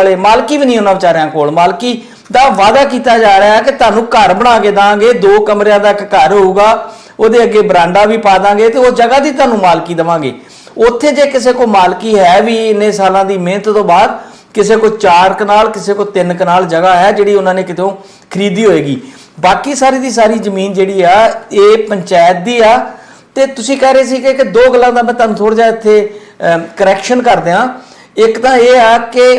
ਵੀ ਨਹੀਂ ਉਹਨਾਂ ਵਿਚਾਰਿਆਂ ਕੋਲ, ਮਾਲਕੀ ਦਾ ਵਾਅਦਾ ਕੀਤਾ ਜਾ ਰਿਹਾ ਹੈ ਕਿ ਤੁਹਾਨੂੰ ਘਰ ਬਣਾ ਕੇ ਦਾਂਗੇ, 2 ਕਮਰਿਆਂ ਦਾ ਇੱਕ ਘਰ ਹੋਊਗਾ, ਉਹਦੇ ਅੱਗੇ ਬਰਾਂਡਾ ਵੀ ਪਾ ਦਾਂਗੇ ਤੇ ਉਹ ਜਗ੍ਹਾ ਦੀ ਤੁਹਾਨੂੰ ਮਾਲਕੀ ਦੇਵਾਂਗੇ। ਉੱਥੇ ਜੇ ਕਿਸੇ ਕੋ ਮਾਲਕੀ ਹੈ ਵੀ ਇੰਨੇ ਸਾਲਾਂ ਦੀ ਮਿਹਨਤ ਤੋਂ ਬਾਅਦ, ਕਿਸੇ ਕੋ 4 ਕਨਾਲ ਕਿਸੇ ਕੋ 3 ਕਨਾਲ ਜਗ੍ਹਾ ਹੈ ਜਿਹੜੀ ਉਹਨਾਂ ਨੇ ਕਿਤੋਂ ਖਰੀਦੀ ਹੋਏਗੀ। ਬਾਕੀ ਸਾਰੀ ਦੀ ਸਾਰੀ ਜ਼ਮੀਨ ਜਿਹੜੀ ਆ ਇਹ ਪੰਚਾਇਤ ਦੀ ਆ। ਤੇ ਤੁਸੀਂ ਕਹਿ ਰਹੇ ਸੀ ਕਿ 2 ਗੱਲਾਂ ਦਾ ਮੈਂ ਤੁਹਾਨੂੰ ਥੋੜਾ ਜਿਹਾ ਇੱਥੇ ਕਰੈਕਸ਼ਨ ਕਰ ਦਿਆਂ। ਇੱਕ ਤਾਂ ਇਹ ਆ ਕਿ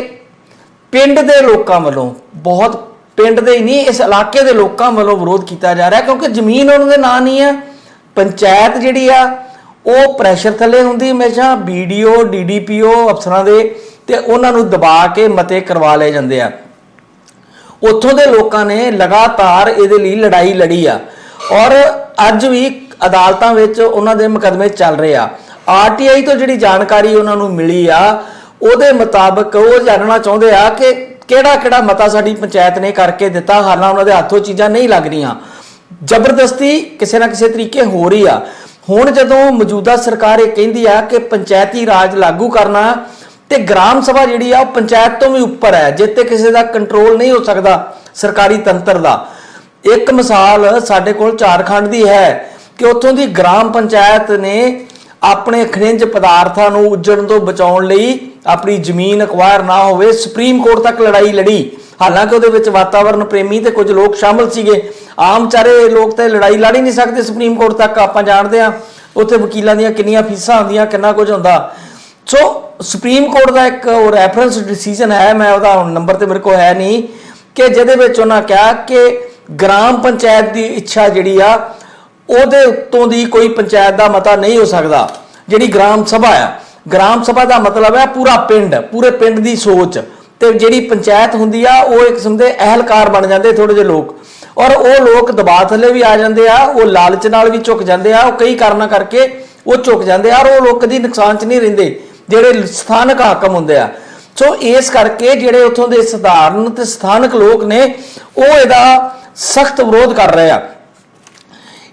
ਪਿੰਡ ਦੇ ਲੋਕਾਂ ਵੱਲੋਂ, ਬਹੁਤ ਪਿੰਡ ਦੇ ਹੀ ਨਹੀਂ ਇਸ ਇਲਾਕੇ ਦੇ ਲੋਕਾਂ ਵੱਲੋਂ ਵਿਰੋਧ ਕੀਤਾ ਜਾ ਰਿਹਾ, ਕਿਉਂਕਿ ਜ਼ਮੀਨ ਉਹਨਾਂ ਦੇ ਨਾਂ ਨਹੀਂ ਆ। ਪੰਚਾਇਤ ਜਿਹੜੀ ਆ ਉਹ ਪ੍ਰੈਸ਼ਰ ਥੱਲੇ ਹੁੰਦੀ ਹਮੇਸ਼ਾ, BDO DDPO ਅਫਸਰਾਂ ਦੇ, ਤੇ ਉਹਨਾਂ ਨੂੰ ਦਬਾ ਕੇ ਮਤੇ ਕਰਵਾ ਲਏ ਜਾਂਦੇ ਆ। ਉੱਥੋਂ ਦੇ ਲੋਕਾਂ ਨੇ ਲਗਾਤਾਰ ਇਹਦੇ ਲਈ ਲੜਾਈ ਲੜੀ ਆ ਔਰ ਅੱਜ ਵੀ ਅਦਾਲਤਾਂ ਵਿੱਚ ਉਹਨਾਂ ਦੇ ਮੁਕੱਦਮੇ ਚੱਲ ਰਹੇ ਆ। RTI ਤੋਂ ਜਿਹੜੀ ਜਾਣਕਾਰੀ ਉਹਨਾਂ ਨੂੰ ਮਿਲੀ ਆ ਉਹਦੇ ਮੁਤਾਬਕ ਉਹ ਜਾਣਨਾ ਚਾਹੁੰਦੇ ਆ ਕਿ ਕਿਹੜਾ ਮਤਾ ਸਾਡੀ ਪੰਚਾਇਤ ਨੇ ਕਰਕੇ ਦਿੱਤਾ, ਹਾਲਾਂ ਉਹਨਾਂ ਦੇ ਹੱਥੋਂ ਚੀਜ਼ਾਂ ਨਹੀਂ ਲੱਗ ਰਹੀਆਂ, ਜ਼ਬਰਦਸਤੀ ਕਿਸੇ ਨਾ ਕਿਸੇ ਤਰੀਕੇ ਹੋ ਰਹੀ ਆ। ਹੁਣ ਜਦੋਂ ਮੌਜੂਦਾ ਸਰਕਾਰ ਇਹ ਕਹਿੰਦੀ ਆ ਕਿ ਪੰਚਾਇਤੀ ਰਾਜ ਲਾਗੂ ਕਰਨਾ, ਤੇ ਗ੍ਰਾਮ ਸਭਾ ਜਿਹੜੀ ਆ ਉਹ ਪੰਚਾਇਤ ਤੋਂ ਵੀ ਉੱਪਰ ਹੈ, ਜਿੱਤੇ ਕਿਸੇ ਦਾ ਕੰਟਰੋਲ ਨਹੀਂ ਹੋ ਸਕਦਾ ਸਰਕਾਰੀ ਤੰਤਰ ਦਾ। ਇੱਕ ਮਿਸਾਲ ਸਾਡੇ ਕੋਲ ਝਾਰਖੰਡ ਦੀ ਹੈ ਕਿ ਉੱਥੋਂ ਦੀ ਗ੍ਰਾਮ ਪੰਚਾਇਤ ਨੇ ਆਪਣੇ ਖਣਿਜ ਪਦਾਰਥਾਂ ਨੂੰ ਉੱਜੜਨ ਤੋਂ ਬਚਾਉਣ ਲਈ ਆਪਣੀ ਜ਼ਮੀਨ ਅਕਵਾਇਰ ਨਾ ਹੋਵੇ ਸੁਪਰੀਮ ਕੋਰਟ ਤੱਕ ਲੜਾਈ ਲੜੀ। ਹਾਲਾਂਕਿ ਉਹਦੇ ਵਿੱਚ ਵਾਤਾਵਰਨ ਪ੍ਰੇਮੀ ਤੇ ਕੁਝ ਲੋਕ ਸ਼ਾਮਲ ਸੀਗੇ। ਆਮ ਵਿਚਾਰੇ ਲੋਕ ਤਾਂ ਲੜਾਈ ਲੜ ਹੀ ਨਹੀਂ ਸਕਦੇ ਸੁਪਰੀਮ ਕੋਰਟ ਤੱਕ। ਆਪਾਂ ਜਾਣਦੇ ਹਾਂ ਉੱਥੇ ਵਕੀਲਾਂ ਦੀਆਂ ਕਿੰਨੀਆਂ ਫੀਸਾਂ ਹੁੰਦੀਆਂ, ਕਿੰਨਾ ਕੁਝ ਹੁੰਦਾ। ਸੋ ਸੁਪਰੀਮ ਕੋਰਟ ਦਾ ਇੱਕ ਰੈਫਰੈਂਸ ਡਿਸੀਜਨ ਹੈ, ਮੈਂ ਉਹਦਾ ਹੁਣ ਨੰਬਰ ਤੇ ਮੇਰੇ ਕੋਲ ਹੈ ਨਹੀਂ, ਕਿ ਜਿਹਦੇ ਵਿੱਚ ਉਹਨਾਂ ਕਿਹਾ ਕਿ ਗ੍ਰਾਮ ਪੰਚਾਇਤ ਦੀ ਇੱਛਾ ਜਿਹੜੀ ਆ ਉਹਦੇ ਉੱਤੋਂ ਦੀ ਕੋਈ ਪੰਚਾਇਤ ਦਾ ਮਤਾ ਨਹੀਂ ਹੋ ਸਕਦਾ। ਜਿਹੜੀ ਗ੍ਰਾਮ ਸਭਾ ਆ, ਗ੍ਰਾਮ ਸਭਾ ਦਾ ਮਤਲਬ ਹੈ ਪੂਰਾ ਪਿੰਡ, ਪੂਰੇ ਪਿੰਡ ਦੀ ਸੋਚ, ਤੇ ਜਿਹੜੀ ਪੰਚਾਇਤ ਹੁੰਦੀ ਆ ਉਹ ਇੱਕ ਕਿਸਮ ਦੇ ਅਹਿਲਕਾਰ ਬਣ ਜਾਂਦੇ ਥੋੜੇ ਜਿਹੇ ਲੋਕ, ਔਰ ਉਹ ਲੋਕ ਦਬਾਅ ਥੱਲੇ ਵੀ ਆ ਜਾਂਦੇ ਆ, ਉਹ ਲਾਲਚ ਨਾਲ ਵੀ ਝੁਕ ਜਾਂਦੇ ਆ, ਉਹ ਕਈ ਕਾਰਨਾਂ ਕਰਕੇ ਉਹ ਝੁਕ ਜਾਂਦੇ ਆ, ਔਰ ਉਹ ਲੋਕ ਕਦੀ ਨੁਕਸਾਨ 'ਚ ਨਹੀਂ ਰਹਿੰਦੇ ਜਿਹੜੇ ਸਥਾਨਕ ਹਾਕਮ ਹੁੰਦੇ ਆ। ਸੋ ਇਸ ਕਰਕੇ ਜਿਹੜੇ ਉੱਥੋਂ ਦੇ ਸਧਾਰਨ ਤੇ ਸਥਾਨਕ ਲੋਕ ਨੇ ਉਹ ਇਹਦਾ ਸਖਤ ਵਿਰੋਧ ਕਰ ਰਹੇ ਆ।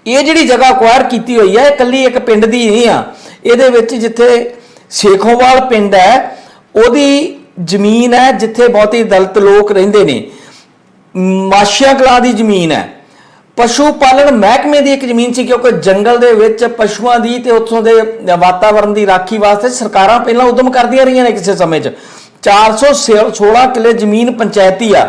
ਇਹ ਜਿਹੜੀ ਜਗ੍ਹਾ ਅਕਵਾਇਰ ਕੀਤੀ ਹੋਈ ਹੈ, ਇਕੱਲੀ ਇੱਕ ਪਿੰਡ ਦੀ ਨਹੀਂ ਆ, ਇਹਦੇ ਵਿੱਚ ਜਿੱਥੇ ਸੇਖੋਵਾਲ ਪਿੰਡ ਹੈ ਉਹਦੀ ਜ਼ਮੀਨ ਹੈ, ਜਿੱਥੇ ਬਹੁਤੀ ਦਲਿਤ ਲੋਕ ਰਹਿੰਦੇ ਨੇ, ਮਾਸ਼ੀਆਂ ਕਲਾਂ ਦੀ ਜ਼ਮੀਨ ਹੈ, ਪਸ਼ੂ ਪਾਲਣ ਮਹਿਕਮੇ ਦੀ ਇੱਕ ਜ਼ਮੀਨ ਸੀ, ਕਿਉਂਕਿ ਜੰਗਲ ਦੇ ਵਿੱਚ ਪਸ਼ੂਆਂ ਦੀ ਤੇ ਉੱਥੋਂ ਦੇ ਵਾਤਾਵਰਣ ਦੀ ਰਾਖੀ ਵਾਸਤੇ ਸਰਕਾਰਾਂ ਪਹਿਲਾਂ ਉਦਮ ਕਰਦੀਆਂ ਰਹੀਆਂ ਨੇ ਕਿਸੇ ਸਮੇਂ 'ਚ। 416 ਕਿੱਲੇ ਜ਼ਮੀਨ ਪੰਚਾਇਤੀ ਆ,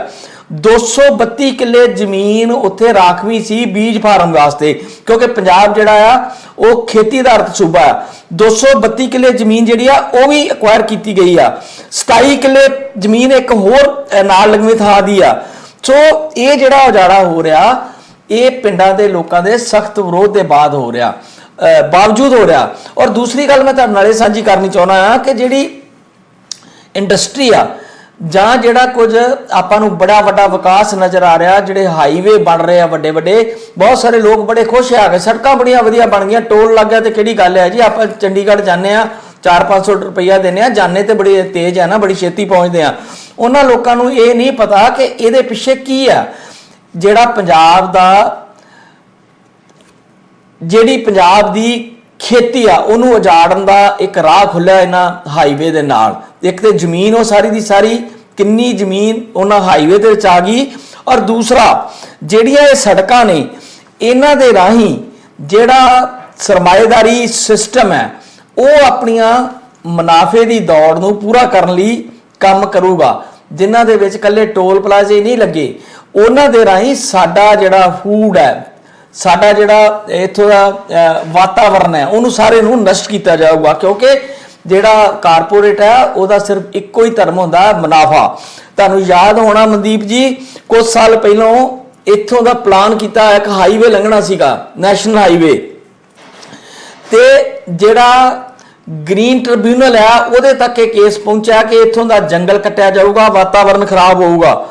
232 ਕਿੱਲੇ ਜ਼ਮੀਨ ਉੱਥੇ ਰਾਖਵੀਂ ਸੀ ਬੀਜ ਫਾਰਮ ਵਾਸਤੇ, ਕਿਉਂਕਿ ਪੰਜਾਬ ਜਿਹੜਾ ਆ ਉਹ ਖੇਤੀ ਆਧਾਰਿਤ ਸੂਬਾ ਆ। 232 ਕਿੱਲੇ ਜ਼ਮੀਨ ਜਿਹੜੀ ਆ ਉਹ ਵੀ ਅਕਵਾਇਰ ਕੀਤੀ ਗਈ ਆ। 27 ਕਿੱਲੇ ਜ਼ਮੀਨ ਇੱਕ ਹੋਰ ਨਾਲ ਲੱਗਵੀਂ ਥਾਂ ਦੀ ਆ। ਸੋ ਇਹ ਜਿਹੜਾ ਉਜਾੜਾ ਹੋ ਰਿਹਾ, ਇਹ ਪਿੰਡਾਂ ਦੇ ਲੋਕਾਂ ਦੇ ਸਖਤ ਵਿਰੋਧ ਦੇ ਬਾਵਜੂਦ ਹੋ ਰਿਹਾ। ਔਰ ਦੂਸਰੀ ਗੱਲ ਮੈਂ ਤੁਹਾਡੇ ਨਾਲ ਇਹ ਸਾਂਝੀ ਕਰਨੀ ਚਾਹੁੰਦਾ ਹਾਂ ਕਿ ਜਿਹੜੀ ਇੰਡਸਟਰੀ ਆ ਜਾਂ ਜਿਹੜਾ ਕੁਝ ਆਪਾਂ ਨੂੰ ਬੜਾ ਵੱਡਾ ਵਿਕਾਸ ਨਜ਼ਰ ਆ ਰਿਹਾ, ਜਿਹੜੇ ਹਾਈਵੇ ਬਣ ਰਹੇ ਆ ਵੱਡੇ ਵੱਡੇ, ਬਹੁਤ ਸਾਰੇ ਲੋਕ ਬੜੇ ਖੁਸ਼ ਆ ਗਏ, ਸੜਕਾਂ ਬੜੀਆਂ ਵਧੀਆ ਬਣ ਗਈਆਂ, ਟੋਲ ਲੱਗ ਗਿਆ ਤੇ ਕਿਹੜੀ ਗੱਲ ਹੈ ਜੀ। ਆਪਾਂ ਚੰਡੀਗੜ੍ਹ ਜਾਂਦੇ ਆ, 400-500 ਰੁਪਈਆ ਦਿੰਦੇ ਆ, ਜਾਣੇ ਤੇ ਬੜੀ ਤੇਜ਼ ਹੈ ਨਾ, ਬੜੀ ਛੇਤੀ ਪਹੁੰਚਦੇ ਆ। ਉਹਨਾਂ ਲੋਕਾਂ ਨੂੰ ਇਹ ਨਹੀਂ ਪਤਾ ਕਿ ਇਹਦੇ ਪਿੱਛੇ ਕੀ ਆ। ਜਿਹੜਾ ਜਿਹੜੀ ਪੰਜਾਬ ਦੀ ਖੇਤੀ ਆ ਉਹਨੂੰ ਉਜਾੜਨ ਦਾ ਇੱਕ ਰਾਹ ਖੁੱਲਿਆ ਇਹਨਾਂ ਹਾਈਵੇ ਦੇ ਨਾਲ। ਇੱਕ ਤੇ ਜ਼ਮੀਨ ਉਹ ਸਾਰੀ ਦੀ ਸਾਰੀ, ਕਿੰਨੀ ਜ਼ਮੀਨ ਉਹਨਾਂ ਹਾਈਵੇ ਦੇ ਵਿੱਚ ਆ ਗਈ, ਔਰ ਦੂਸਰਾ ਜਿਹੜੀਆਂ ਇਹ ਸੜਕਾਂ ਨੇ ਇਹਨਾਂ ਦੇ ਰਾਹੀਂ ਜਿਹੜਾ ਸਰਮਾਏਦਾਰੀ ਸਿਸਟਮ ਹੈ ਉਹ ਆਪਣੀਆਂ ਮੁਨਾਫੇ ਦੀ ਦੌੜ ਨੂੰ ਪੂਰਾ ਕਰਨ ਲਈ ਕੰਮ ਕਰੂਗਾ, ਜਿਨ੍ਹਾਂ ਦੇ ਵਿੱਚ ਇਕੱਲੇ ਟੋਲ ਪਲਾਜ਼ੇ ਨਹੀਂ ਲੱਗੇ, ਉਹਨਾਂ ਦੇ ਰਾਹੀਂ ਸਾਡਾ ਜਿਹੜਾ ਫੂਡ ਹੈ, ਸਾਡਾ ਜਿਹੜਾ ਇੱਥੋਂ ਦਾ ਵਾਤਾਵਰਨ ਹੈ, ਉਹਨੂੰ ਸਾਰੇ ਨੂੰ ਨਸ਼ਟ ਕੀਤਾ ਜਾਊਗਾ। ਕਿਉਂਕਿ ਜਿਹੜਾ ਕਾਰਪੋਰੇਟ ਹੈ ਉਹਦਾ ਸਿਰਫ ਇੱਕੋ ਹੀ ਧਰਮ ਹੁੰਦਾ, ਮੁਨਾਫਾ। ਤੁਹਾਨੂੰ ਯਾਦ ਹੋਣਾ ਮਨਦੀਪ ਜੀ, ਕੁਝ ਸਾਲ ਪਹਿਲਾਂ ਇੱਥੋਂ ਦਾ ਪਲਾਨ ਕੀਤਾ, ਇੱਕ ਹਾਈਵੇ ਲੰਘਣਾ ਸੀਗਾ, ਨੈਸ਼ਨਲ ਹਾਈਵੇ, ਤੇ ਜਿਹੜਾ ਗ੍ਰੀਨ ਟ੍ਰਿਬਿਊਨਲ ਹੈ ਉਹਦੇ ਤੱਕ ਇਹ ਕੇਸ ਪਹੁੰਚਿਆ ਕਿ ਇੱਥੋਂ ਦਾ ਜੰਗਲ ਕੱਟਿਆ ਜਾਊਗਾ, ਵਾਤਾਵਰਨ ਖਰਾਬ ਹੋਊਗਾ,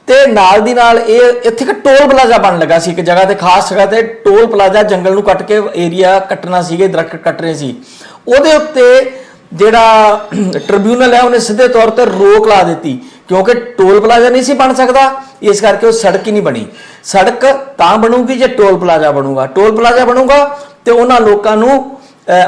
ਤੇ ਨਾਲ ਦੀ ਨਾਲ ਇਹ ਇੱਥੇ ਇੱਕ ਟੋਲ ਪਲਾਜ਼ਾ ਬਣ ਲੱਗਾ ਸੀ, ਇੱਕ ਜਗ੍ਹਾ ਤੇ ਖਾਸ ਜਗ੍ਹਾ ਤੇ ਟੋਲ ਪਲਾਜ਼ਾ, ਜੰਗਲ ਨੂੰ ਕੱਟ ਕੇ ਏਰੀਆ ਕੱਟਣਾ ਸੀਗੇ, ਦਰਖਤ ਕੱਟ ਰਹੇ ਸੀ। ਉਹਦੇ ਉੱਤੇ ਜਿਹੜਾ ਟ੍ਰਿਬਿਊਨਲ ਹੈ ਉਹਨੇ ਸਿੱਧੇ ਤੌਰ ਤੇ ਰੋਕ ਲਾ ਦਿੱਤੀ, ਕਿਉਂਕਿ ਟੋਲ ਪਲਾਜ਼ਾ ਨਹੀਂ ਸੀ ਬਣ ਸਕਦਾ, ਇਸ ਕਰਕੇ ਉਹ ਸੜਕ ਹੀ ਨਹੀਂ ਬਣੀ। ਸੜਕ ਤਾਂ ਬਣੂਗੀ ਜੇ ਟੋਲ ਪਲਾਜ਼ਾ ਬਣੂਗਾ, ਟੋਲ ਪਲਾਜ਼ਾ ਬਣੂਗਾ ਤੇ ਉਹਨਾਂ ਲੋਕਾਂ ਨੂੰ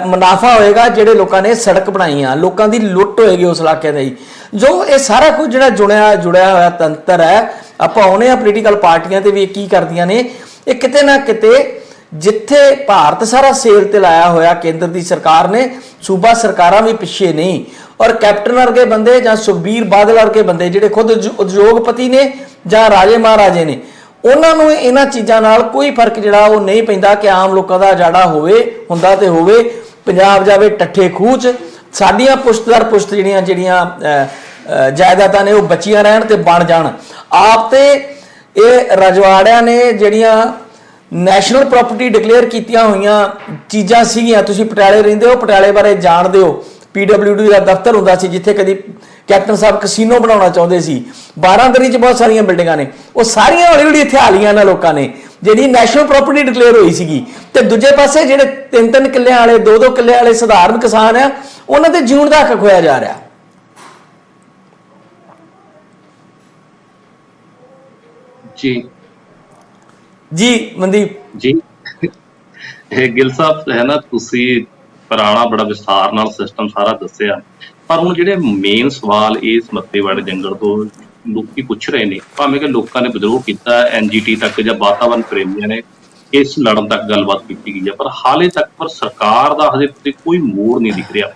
ਮੁਨਾਫਾ ਹੋਏਗਾ ਜਿਹੜੇ ਲੋਕਾਂ ਨੇ ਸੜਕ ਬਣਾਈ ਆ, ਲੋਕਾਂ ਦੀ ਲੁੱਟ ਹੋਏਗੀ ਉਸ ਇਲਾਕੇ ਦੀ। ਜੋ ਇਹ ਸਾਰਾ ਕੁਝ ਜਿਹੜਾ ਜੁੜਿਆ ਹੋਇਆ ਤੰਤਰ ਹੈ, ਆਪਾਂ ਆਉਣੇ ਆ ਪੋਲੀਟੀਕਲ ਪਾਰਟੀਆਂ ਤੇ ਵੀ ਕੀ ਕਰਦੀਆਂ ਨੇ, ਇਹ ਕਿਤੇ ਨਾ ਕਿਤੇ ਜਿੱਥੇ ਭਾਰਤ ਸਾਰਾ ਸੇਲ ਤੇ ਲਾਇਆ ਹੋਇਆ ਕੇਂਦਰ ਦੀ ਸਰਕਾਰ ਨੇ, ਸੂਬਾ ਸਰਕਾਰਾਂ ਵੀ ਪਿੱਛੇ ਨਹੀਂ। ਔਰ ਕੈਪਟਨ ਵਰਗੇ ਬੰਦੇ ਜਾਂ ਸੁਖਬੀਰ ਬਾਦਲ ਵਰਗੇ ਬੰਦੇ ਜਿਹੜੇ ਖੁਦ ਉਦਯੋਗਪਤੀ ਨੇ ਜਾਂ ਰਾਜੇ ਮਹਾਰਾਜੇ ਨੇ, ਉਹਨਾਂ ਨੂੰ ਇਹਨਾਂ ਚੀਜ਼ਾਂ ਨਾਲ ਕੋਈ ਫਰਕ ਜਿਹੜਾ ਉਹ ਨਹੀਂ ਪੈਂਦਾ ਕਿ ਆਮ ਲੋਕਾਂ ਦਾ ਉਜਾੜਾ ਹੁੰਦਾ ਤੇ ਹੋਵੇ, ਪੰਜਾਬ ਜਾਵੇ ਟੱਠੇ ਖੂਹ 'ਚ, ਸਾਡੀਆਂ ਪੁਸ਼ਤ ਦਰ ਪੁਸ਼ਤ ਜਿਹੜੀਆਂ ਜਾਇਦਾਦਾਂ ਨੇ ਉਹ ਬਚੀਆਂ ਰਹਿਣ ਤੇ ਬਣ ਜਾਣ। ਆਪ ਤੇ ਇਹ ਰਜਵਾੜਿਆਂ ਨੇ ਜਿਹੜੀਆਂ ਨੈਸ਼ਨਲ ਪ੍ਰਾਪਰਟੀ ਡਿਕਲੇਅਰ ਕੀਤੀਆਂ ਹੋਈਆਂ ਚੀਜ਼ਾਂ ਸੀਗੀਆਂ, ਤੁਸੀਂ ਪਟਿਆਲੇ ਰਹਿੰਦੇ ਹੋ, ਪਟਿਆਲੇ ਬਾਰੇ ਜਾਣਦੇ ਹੋ, PWD ਦਾ ਦਫ਼ਤਰ ਹੁੰਦਾ ਸੀ ਜਿੱਥੇ ਕਦੀ ਕੈਪਟਨ ਸਾਹਿਬ ਕਸੀਨੋ ਬਣਾਉਣਾ ਚਾਹੁੰਦੇ ਸੀ, 12 ਦਰੀ 'ਚ ਬਹੁਤ ਸਾਰੀਆਂ ਬਿਲਡਿੰਗਾਂ ਨੇ, ਉਹ ਸਾਰੀਆਂ ਹੌਲੀ ਹੌਲੀ ਇੱਥੇ ਆ ਲਈਆਂ ਇਹਨਾਂ ਲੋਕਾਂ ਨੇ, ਜਿਹੜੀ ਨੈਸ਼ਨਲ ਪ੍ਰਾਪਰਟੀ ਡਿਕਲੇਅਰ ਹੋਈ ਸੀਗੀ। ਤੇ ਦੂਜੇ ਪਾਸੇ ਜਿਹੜੇ 3-3 ਕਿੱਲਿਆਂ ਵਾਲੇ 2-2 ਕਿੱਲੇ ਵਾਲੇ ਸਧਾਰਨ ਕਿਸਾਨ ਆ, ਉਹਨਾਂ ਦੇ ਜਿਉਣ ਦਾ ਹੱਕ ਖੋਇਆ ਜਾ ਰਿਹਾ। ਜੀ ਮਨਦੀਪ ਜੀ, ਇਹ ਗਿੱਲ ਸਾਹਿਬ ਹੈ ਨਾ, ਤੁਸੀਂ ਪੁਰਾਣਾ ਬੜਾ ਵਿਸਥਾਰ ਨਾਲ ਸਿਸਟਮ ਸਾਰਾ ਦੱਸਿਆ, ਪਰ ਹੁਣ ਜਿਹੜੇ ਮੇਨ ਸਵਾਲ ਇਸ ਮੱਤੇਵਾੜੇ ਜੰਗਲ ਤੋਂ ਲੋਕੀ ਪੁੱਛ ਰਹੇ ਨੇ, ਭਾਵੇਂ ਕਿ ਲੋਕਾਂ ਨੇ ਵਿਦਰੋਹ ਕੀਤਾ, NGT ਤੱਕ ਜਾਂ ਵਾਤਾਵਰਨ ਪ੍ਰੇਮੀਆਂ ਨੇ ਇਸ ਲੜਨ ਤੱਕ ਗੱਲਬਾਤ ਕੀਤੀ ਗਈ ਹੈ, ਪਰ ਹਾਲੇ ਤੱਕ ਪਰ ਸਰਕਾਰ ਦਾ ਹਜੇ ਕੋਈ ਮੋੜ ਨਹੀਂ ਦਿਖ ਰਿਹਾ।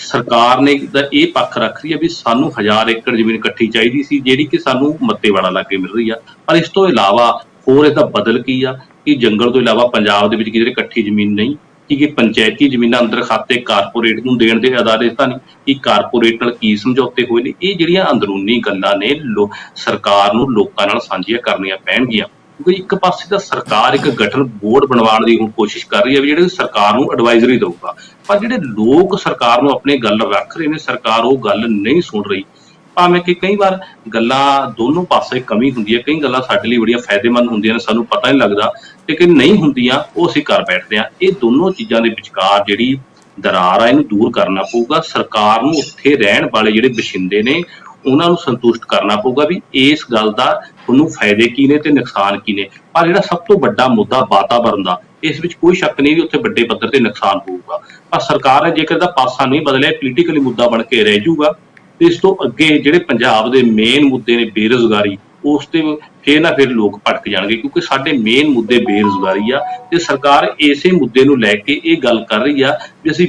ਸਰਕਾਰ ਨੇ ਇਹ ਪੱਖ ਰੱਖ ਰਹੀ ਹੈ ਵੀ ਸਾਨੂੰ 1000 ਏਕੜ ਜ਼ਮੀਨ ਇਕੱਠੀ ਚਾਹੀਦੀ ਸੀ, ਜਿਹੜੀ ਕਿ ਸਾਨੂੰ ਮੱਤੇਵਾੜਾ ਲਾਗੇ ਮਿਲ ਰਹੀ ਆ, ਪਰ ਇਸ ਤੋਂ ਇਲਾਵਾ ਹੋਰ ਇਹਦਾ ਬਦਲ ਕੀ ਆ ਕਿ ਜੰਗਲ ਤੋਂ ਇਲਾਵਾ ਪੰਜਾਬ ਦੇ ਵਿੱਚ ਕਿਤੇ ਇਕੱਠੀ ਜ਼ਮੀਨ ਨਹੀਂ, ਕਿ ਪੰਚਾਇਤੀ ਜ਼ਮੀਨਾਂ ਅੰਦਰ ਖਾਤੇ ਕਾਰਪੋਰੇਟ ਨੂੰ ਦੇਣ ਦੇ ਅਦਾਰੇ ਤਾਂ ਨਹੀਂ, ਕਿ ਕਾਰਪੋਰੇਟ ਨਾਲ ਕੀ ਸਮਝੌਤੇ ਹੋਏ ਨੇ। ਇਹ ਜਿਹੜੀਆਂ ਅੰਦਰੂਨੀ ਗੱਲਾਂ ਨੇ ਸਰਕਾਰ ਨੂੰ ਲੋਕਾਂ ਨਾਲ ਸਾਂਝੀਆਂ ਕਰਨੀਆਂ ਪੈਣਗੀਆਂ, ਕਿਉਂਕਿ ਇੱਕ ਪਾਸੇ ਤਾਂ ਸਰਕਾਰ ਇੱਕ ਗਠਨ ਬੋਰਡ ਬਣਵਾਉਣ ਦੀ ਹੁਣ ਕੋਸ਼ਿਸ਼ ਕਰ ਰਹੀ ਹੈ ਵੀ ਜਿਹੜੇ ਸਰਕਾਰ ਨੂੰ ਐਡਵਾਈਜ਼ਰੀ ਦਊਗਾ, ਪਰ ਜਿਹੜੇ ਲੋਕ ਸਰਕਾਰ ਨੂੰ ਆਪਣੀ ਗੱਲ ਰੱਖ ਰਹੇ ਨੇ ਸਰਕਾਰ ਉਹ ਗੱਲ ਨਹੀਂ ਸੁਣ ਰਹੀ। ਭਾਵੇਂ ਕਿ ਕਈ ਵਾਰ ਗੱਲਾਂ ਦੋਨੋਂ ਪਾਸੇ ਕਮੀ ਹੁੰਦੀ ਹੈ, ਕਈ ਗੱਲਾਂ ਸਾਡੇ ਲਈ ਬੜੀਆਂ ਫਾਇਦੇਮੰਦ ਹੁੰਦੀਆਂ ਨੇ, ਸਾਨੂੰ ਪਤਾ ਨਹੀਂ ਲੱਗਦਾ, ਲੇਕਿਨ ਨਹੀਂ ਹੁੰਦੀਆਂ ਉਹ ਅਸੀਂ ਕਰ ਬੈਠਦੇ ਹਾਂ। ਇਹ ਦੋਨੋਂ ਚੀਜ਼ਾਂ ਦੇ ਵਿਚਕਾਰ ਜਿਹੜੀ ਦਰਾਰ ਆ ਇਹਨੂੰ ਦੂਰ ਕਰਨਾ ਪਊਗਾ। ਸਰਕਾਰ ਨੂੰ ਉੱਥੇ ਰਹਿਣ ਵਾਲੇ ਜਿਹੜੇ ਵਸਿੰਦੇ ਨੇ ਉਹਨਾਂ ਨੂੰ ਸੰਤੁਸ਼ਟ ਕਰਨਾ ਪਊਗਾ ਵੀ ਇਸ ਗੱਲ ਦਾ ਤੁਹਾਨੂੰ ਫਾਇਦੇ ਕੀ ਨੇ ਤੇ ਨੁਕਸਾਨ ਕੀ ਨੇ। ਪਰ ਜਿਹੜਾ ਸਭ ਤੋਂ ਵੱਡਾ ਮੁੱਦਾ ਵਾਤਾਵਰਨ ਦਾ, ਇਸ ਵਿੱਚ ਕੋਈ ਸ਼ੱਕ ਨਹੀਂ ਵੀ ਉੱਥੇ ਵੱਡੇ ਪੱਧਰ ਤੇ ਨੁਕਸਾਨ ਹੋਊਗਾ, ਪਰ ਸਰਕਾਰ ਨੇ ਜੇਕਰ ਦਾ ਪਾਸਾ ਨਹੀਂ ਬਦਲਿਆ ਪੋਲੀਟੀਕਲੀ ਮੁੱਦਾ ਬਣ ਕੇ ਰਹਿ ਜਾਊਗਾ। ਤੇ ਇਸ ਤੋਂ ਅੱਗੇ ਜਿਹੜੇ ਪੰਜਾਬ ਦੇ ਮੇਨ ਮੁੱਦੇ ਨੇ ਬੇਰੁਜ਼ਗਾਰੀ, ਉਸ ਤੇ ਫਿਰ ਨਾ ਫਿਰ ਲੋਕ ਭਟਕ ਜਾਣਗੇ, ਕਿਉਂਕਿ ਸਾਡੇ ਮੇਨ ਮੁੱਦੇ ਬੇਰੁਜ਼ਗਾਰੀ ਆ ਤੇ ਸਰਕਾਰ ਇਸੇ ਮੁੱਦੇ ਨੂੰ ਲੈ ਕੇ ਇਹ ਗੱਲ ਕਰ ਰਹੀ ਆ ਵੀ ਅਸੀਂ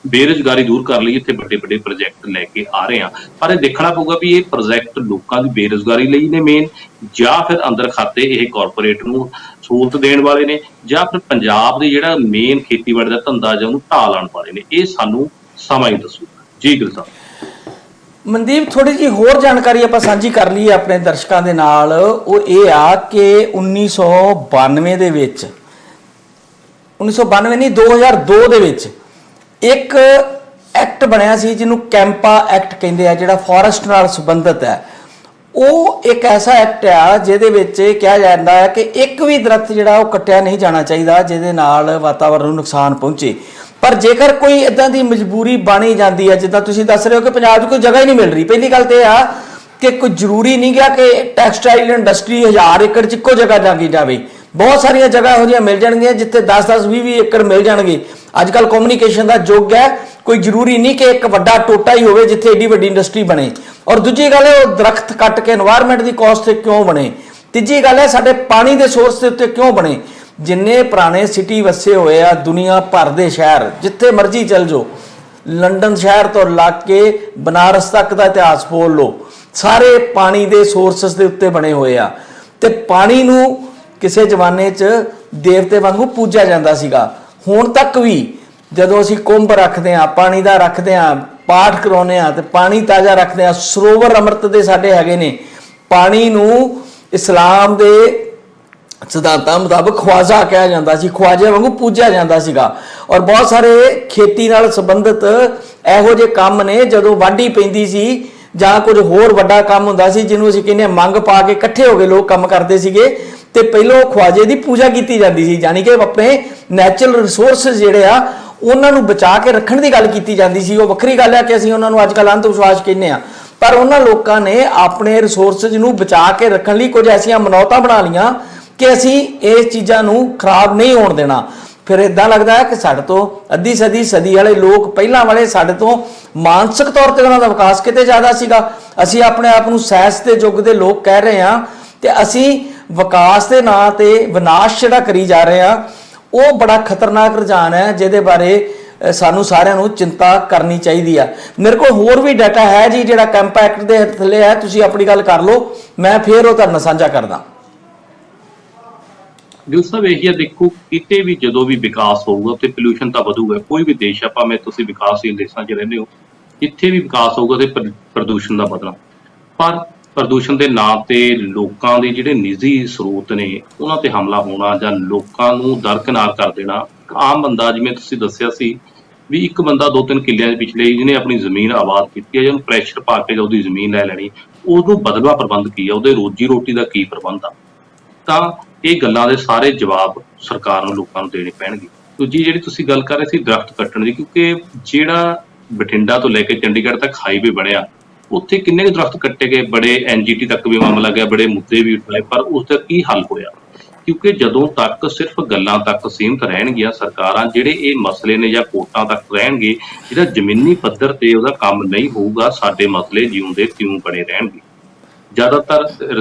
ਬੇਰੁਜ਼ਗਾਰੀ ਦੂਰ ਕਰ ਲਈ, ਇੱਥੇ ਵੱਡੇ ਵੱਡੇ ਪ੍ਰੋਜੈਕਟ ਲੈ ਕੇ ਆ ਰਹੇ ਆ। ਪਰ ਇਹ ਦੇਖਣਾ ਪਊਗਾ ਵੀ ਇਹ ਪ੍ਰੋਜੈਕਟ ਲੋਕਾਂ ਦੀ ਬੇਰੁਜ਼ਗਾਰੀ ਲਈ ਨੇ ਮੇਨ, ਜਾਂ ਫਿਰ ਅੰਦਰ ਖਾਤੇ ਇਹ ਕਾਰਪੋਰੇਟ ਨੂੰ ਸਹੂਲਤ ਦੇਣ ਵਾਲੇ ਨੇ, ਜਾਂ ਫਿਰ ਪੰਜਾਬ ਦੇ ਜਿਹੜਾ ਮੇਨ ਖੇਤੀਬਾੜੀ ਦਾ ਧੰਦਾ ਜਾਂ ਉਹਨੂੰ ਢਾਹ ਲਾਉਣ ਵਾਲੇ ਨੇ। ਇਹ ਸਾਨੂੰ ਸਮਾਂ ਹੀ ਦੱਸੂਗਾ। ਜੀ ਗਿਲ ਸਾਹਿਬ। ਮਨਦੀਪ, ਥੋੜੀ ਜਿਹੀ ਹੋਰ ਜਾਣਕਾਰੀ ਆਪਾਂ ਸਾਂਝੀ ਕਰ ਲਈਏ ਆਪਣੇ ਦਰਸ਼ਕਾਂ ਦੇ ਨਾਲ। ਉਹ ਇਹ ਆ ਕਿ 1992 ਦੇ ਵਿੱਚ 1992 ਨਹੀਂ 2002 ਦੇ ਵਿੱਚ ਇੱਕ ਐਕਟ ਬਣਿਆ ਸੀ ਜਿਹਨੂੰ ਕੈਂਪਾ ਐਕਟ ਕਹਿੰਦੇ ਆ, ਜਿਹੜਾ ਫੋਰੈਸਟ ਨਾਲ ਸੰਬੰਧਿਤ ਹੈ। ਉਹ ਇੱਕ ਐਸਾ ਐਕਟ ਆ ਜਿਹਦੇ ਵਿੱਚ ਕਿਹਾ ਜਾਂਦਾ ਹੈ ਕਿ ਇੱਕ ਵੀ ਦਰਖਤ ਜਿਹੜਾ ਉਹ ਕੱਟਿਆ ਨਹੀਂ ਜਾਣਾ ਚਾਹੀਦਾ ਜਿਹਦੇ ਨਾਲ ਵਾਤਾਵਰਨ ਨੂੰ ਨੁਕਸਾਨ ਪਹੁੰਚੇ। ਪਰ ਜੇਕਰ ਕੋਈ ਇਦਾਂ ਦੀ ਮਜਬੂਰੀ ਬਣੀ ਜਾਂਦੀ ਹੈ, ਜਿੱਦਾਂ ਤੁਸੀਂ ਦੱਸ ਰਹੇ ਹੋ ਕਿ ਪੰਜਾਬ 'ਚ ਕੋਈ ਜਗ੍ਹਾ ਹੀ ਨਹੀਂ ਮਿਲ ਰਹੀ, ਪਹਿਲੀ ਗੱਲ ਤੇ ਇਹ ਆ ਕਿ ਕੋਈ ਜ਼ਰੂਰੀ ਨਹੀਂ ਗਿਆ ਕਿ ਟੈਕਸਟਾਈਲ ਇੰਡਸਟਰੀ 1000 ਏਕੜ 'ਚ ਇੱਕੋ ਜਗ੍ਹਾ ਲੱਗੀ ਜਾਵੇ। ਬਹੁਤ ਸਾਰੀਆਂ ਜਗ੍ਹਾ ਇਹੋ ਜਿਹੀਆਂ ਮਿਲ ਜਾਣਗੀਆਂ ਜਿੱਥੇ 10-10, 20-20 ਏਕੜ ਮਿਲ ਜਾਣਗੇ। ਅੱਜ ਕੱਲ੍ਹ ਕਮਿਊਨੀਕੇਸ਼ਨ ਦਾ ਯੁੱਗ ਹੈ, ਕੋਈ ਜ਼ਰੂਰੀ ਨਹੀਂ ਕਿ ਇੱਕ ਵੱਡਾ ਟੋਟਾ ਹੀ ਹੋਵੇ ਜਿੱਥੇ ਏਡੀ ਵੱਡੀ ਇੰਡਸਟਰੀ ਬਣੇ। ਔਰ ਦੂਜੀ ਗੱਲ ਹੈ, ਉਹ ਦਰਖਤ ਕੱਟ ਕੇ এনवायरमेंट ਦੀ ਕਾਸਟ ਤੇ ਕਿਉਂ ਬਣੇ। ਤੀਜੀ ਗੱਲ ਹੈ, ਸਾਡੇ ਪਾਣੀ ਦੇ ਸੋਰਸ ਦੇ ਉੱਤੇ ਕਿਉਂ ਬਣੇ। ਜਿੰਨੇ ਪੁਰਾਣੇ ਸਿਟੀ ਵਸੇ ਹੋਏ ਆ ਦੁਨੀਆ ਭਰ ਦੇ ਸ਼ਹਿਰ, ਜਿੱਥੇ ਮਰਜ਼ੀ ਚੱਲ ਜਾਓ, ਲੰਡਨ ਸ਼ਹਿਰ ਤੋਂ ਲੱਗ ਕੇ ਬਨਾਰਸ ਤੱਕ ਦਾ ਇਤਿਹਾਸ ਬੋਲ ਲਓ, ਸਾਰੇ ਪਾਣੀ ਦੇ ਸੋਰਸਸ ਦੇ ਉੱਤੇ ਬਣੇ ਹੋਏ ਆ। ਤੇ ਪਾਣੀ ਨੂੰ ਕਿਸੇ ਜ਼ਮਾਨੇ 'ਚ ਦੇਵਤੇ ਵਾਂਗੂ ਪੂਜਿਆ ਜਾਂਦਾ ਸੀਗਾ। ਹੁਣ ਤੱਕ ਵੀ ਜਦੋਂ ਅਸੀਂ ਕੁੰਭ ਰੱਖਦੇ ਹਾਂ, ਪਾਣੀ ਦਾ ਰੱਖਦੇ ਹਾਂ, ਪਾਠ ਕਰਾਉਂਦੇ ਹਾਂ ਤੇ ਪਾਣੀ ਤਾਜ਼ਾ ਰੱਖਦੇ ਹਾਂ। ਸਰੋਵਰ ਅੰਮ੍ਰਿਤ ਦੇ ਸਾਡੇ ਹੈਗੇ ਨੇ। ਪਾਣੀ ਨੂੰ ਇਸਲਾਮ ਦੇ ਸਿਧਾਂਤਾਂ ਮੁਤਾਬਕ ਖਵਾਜਾ ਕਿਹਾ ਜਾਂਦਾ ਸੀ, ਖਵਾਜੇ ਵਾਂਗੂ ਪੂਜਿਆ ਜਾਂਦਾ ਸੀਗਾ। ਔਰ ਬਹੁਤ ਸਾਰੇ ਖੇਤੀ ਨਾਲ ਸੰਬੰਧਿਤ ਇਹੋ ਜਿਹੇ ਕੰਮ ਨੇ, ਜਦੋਂ ਵਾਢੀ ਪੈਂਦੀ ਸੀ ਜਾਂ ਕੁਝ ਹੋਰ ਵੱਡਾ ਕੰਮ ਹੁੰਦਾ ਸੀ ਜਿਹਨੂੰ ਅਸੀਂ ਕਹਿੰਦੇ ਮੰਗ ਪਾ ਕੇ ਇਕੱਠੇ ਹੋ ਕੇ ਲੋਕ ਕੰਮ ਕਰਦੇ ਸੀਗੇ, ਤੇ ਪਹਿਲੋਂ ਖਵਾਜੇ ਦੀ ਪੂਜਾ ਕੀਤੀ ਜਾਂਦੀ ਸੀ। ਯਾਨੀ ਕਿ ਆਪਣੇ ਨੈਚੁਰਲ ਰਿਸੋਰਸਿਸ ਜਿਹੜੇ ਆ ਉਹਨਾਂ ਨੂੰ ਬਚਾ ਕੇ ਰੱਖਣ ਦੀ ਗੱਲ ਕੀਤੀ ਜਾਂਦੀ ਸੀ। ਉਹ ਵੱਖਰੀ ਗੱਲ ਹੈ ਕਿ ਅਸੀਂ ਉਹਨਾਂ ਨੂੰ ਅੱਜ ਕੱਲ੍ਹ ਅੰਧ ਵਿਸ਼ਵਾਸ ਕਹਿੰਦੇ ਆ, ਪਰ ਉਹਨਾਂ ਲੋਕਾਂ ਨੇ ਆਪਣੇ ਰਿਸੋਰਸਿਸ ਨੂੰ ਬਚਾ ਕੇ ਰੱਖਣ ਲਈ ਕੁਝ ਐਸੀਆਂ ਮਨੌਤਾਂ ਬਣਾ ਲਈਆਂ ਕਿ ਅਸੀਂ ਇਸ ਚੀਜ਼ਾਂ ਨੂੰ ਖਰਾਬ ਨਹੀਂ ਹੋਣ ਦੇਣਾ। ਫਿਰ ਇਦਾਂ ਲੱਗਦਾ ਹੈ ਕਿ ਸਾਡੇ ਤੋਂ ਅੱਧੀ ਸਦੀ ਵਾਲੇ ਲੋਕ, ਪਹਿਲਾਂ ਵਾਲੇ, ਸਾਡੇ ਤੋਂ ਮਾਨਸਿਕ ਤੌਰ ਤੇ ਉਹਨਾਂ ਦਾ ਵਿਕਾਸ ਕਿਤੇ ਜ਼ਿਆਦਾ ਸੀਗਾ। ਅਸੀਂ ਆਪਣੇ ਆਪ ਨੂੰ ਸਾਇੰਸ ਦੇ ਯੁੱਗ ਦੇ ਲੋਕ ਕਹਿ ਰਹੇ ਹਾਂ ਤੇ ਅਸੀਂ ਵਿਕਾਸ ਦੇ ਨਾਂ ਤੇ ਵਿਨਾਸ਼ ਜਿਹੜਾ ਕਰੀ ਜਾ ਰਹੇ ਹਾਂ। ਉਹ ਬੜਾ ਖਤਰਨਾਕ ਰੁਝਾਨ ਹੈ ਜਿਹਦੇ ਬਾਰੇ ਸਾਨੂੰ ਸਾਰਿਆਂ ਨੂੰ ਚਿੰਤਾ ਕਰਨੀ ਚਾਹੀਦੀ ਆ। ਮੇਰੇ ਕੋਲ ਹੋਰ ਵੀ ਡਾਟਾ ਹੈ ਜੀ ਜਿਹੜਾ ਕੈਂਪਾ ਐਕਟ ਦੇ ਥੱਲੇ ਹੈ, ਤੁਸੀਂ ਆਪਣੀ ਗੱਲ ਕਰ ਲਓ, ਮੈਂ ਫਿਰ ਉਹ ਤੁਹਾਡੇ ਨਾਲ ਸਾਂਝਾ ਕਰਦਾ। ਗਿਲ ਸਾਹਿਬ, ਇਹੀ ਆ, ਦੇਖੋ ਕਿਤੇ ਵੀ ਜਦੋਂ ਵੀ ਵਿਕਾਸ ਹੋਊਗਾ ਤੇ ਪੋਲਿਊਸ਼ਨ ਤਾਂ ਵਧੂਗਾ। ਕੋਈ ਵੀ ਦੇਸ਼ ਆ, ਭਾਵੇਂ ਤੁਸੀਂ ਵਿਕਾਸਸ਼ੀਲ ਦੇਸ਼ਾਂ 'ਚ ਰਹਿੰਦੇ ਹੋ, ਜਿੱਥੇ ਵੀ ਵਿਕਾਸ ਹੋਊਗਾ ਤੇ ਪ੍ਰਦੂਸ਼ਣ ਦਾ ਵਧਣਾ। ਪਰ ਪ੍ਰਦੂਸ਼ਣ ਦੇ ਨਾਂ ਤੇ ਲੋਕਾਂ ਦੇ ਜਿਹੜੇ ਨਿੱਜੀ ਸਰੋਤ ਨੇ ਉਹਨਾਂ ਤੇ ਹਮਲਾ ਹੋਣਾ ਜਾਂ ਲੋਕਾਂ ਨੂੰ ਦਰਕਿਨਾਰ ਕਰ ਦੇਣਾ। ਆਮ ਬੰਦਾ, ਜਿਵੇਂ ਤੁਸੀਂ ਦੱਸਿਆ ਸੀ ਵੀ ਇੱਕ ਬੰਦਾ 2-3 ਕਿੱਲਿਆਂ ਦੇ ਪਿਛਲੇ ਜਿਹਨੇ ਆਪਣੀ ਜ਼ਮੀਨ ਆਬਾਦ ਕੀਤੀ ਹੈ ਜਾਂ ਉਹਨੂੰ ਪ੍ਰੈਸ਼ਰ ਪਾ ਕੇ ਉਹਦੀ ਜ਼ਮੀਨ ਲੈ ਲੈਣੀ, ਉਹਨੂੰ ਬਦਲਵਾ ਪ੍ਰਬੰਧ ਕੀ ਆ, ਉਹਦੇ ਰੋਜੀ ਰੋਟੀ ਦਾ ਕੀ ਪ੍ਰਬੰਧ ਆ। ਤਾਂ ਇਹ ਗੱਲਾਂ ਦੇ ਸਾਰੇ ਜਵਾਬ ਸਰਕਾਰ ਨੂੰ, ਲੋਕਾਂ ਨੂੰ ਦੇਣੇ ਪੈਣਗੇ। ਦੂਜੀ ਜਿਹੜੀ ਤੁਸੀਂ ਗੱਲ ਕਰ ਰਹੇ ਸੀ ਦਰਖਤ ਕੱਟਣ ਦੀ, ਕਿਉਂਕਿ ਜਿਹੜਾ ਬਠਿੰਡਾ ਤੋਂ ਲੈ ਕੇ ਚੰਡੀਗੜ੍ਹ ਤੱਕ ਹਾਈਵੇ ਬਣਿਆ, ਉੱਥੇ ਕਿੰਨੇ ਕੁ ਦਰਖਤ ਕੱਟੇ ਗਏ, ਬੜੇ NGT ਤੱਕ ਵੀ ਮਾਮਲਾ ਗਿਆ, ਬੜੇ ਮੁੱਦੇ ਵੀ ਉਠਾਏ, ਪਰ ਉਸਦਾ ਕੀ ਹੱਲ ਹੋਇਆ? ਕਿਉਂਕਿ ਜਦੋਂ ਤੱਕ ਸਿਰਫ ਗੱਲਾਂ ਤੱਕ ਸੀਮਤ ਰਹਿਣਗੀਆਂ ਸਰਕਾਰਾਂ, ਜਿਹੜੇ ਇਹ ਮਸਲੇ ਨੇ ਜਾਂ ਕੋਟਾਂ ਤੱਕ ਰਹਿਣਗੇ, ਜਿਹੜਾ ਜ਼ਮੀਨੀ ਪੱਧਰ ਤੇ ਉਹਦਾ ਕੰਮ ਨਹੀਂ ਹੋਊਗਾ, ਸਾਡੇ ਮਸਲੇ ਜਿਉਂਦੇ ਤਿਉਂ ਬਣੇ ਰਹਿਣਗੇ। ਜ਼ਿਆਦਾਤਰ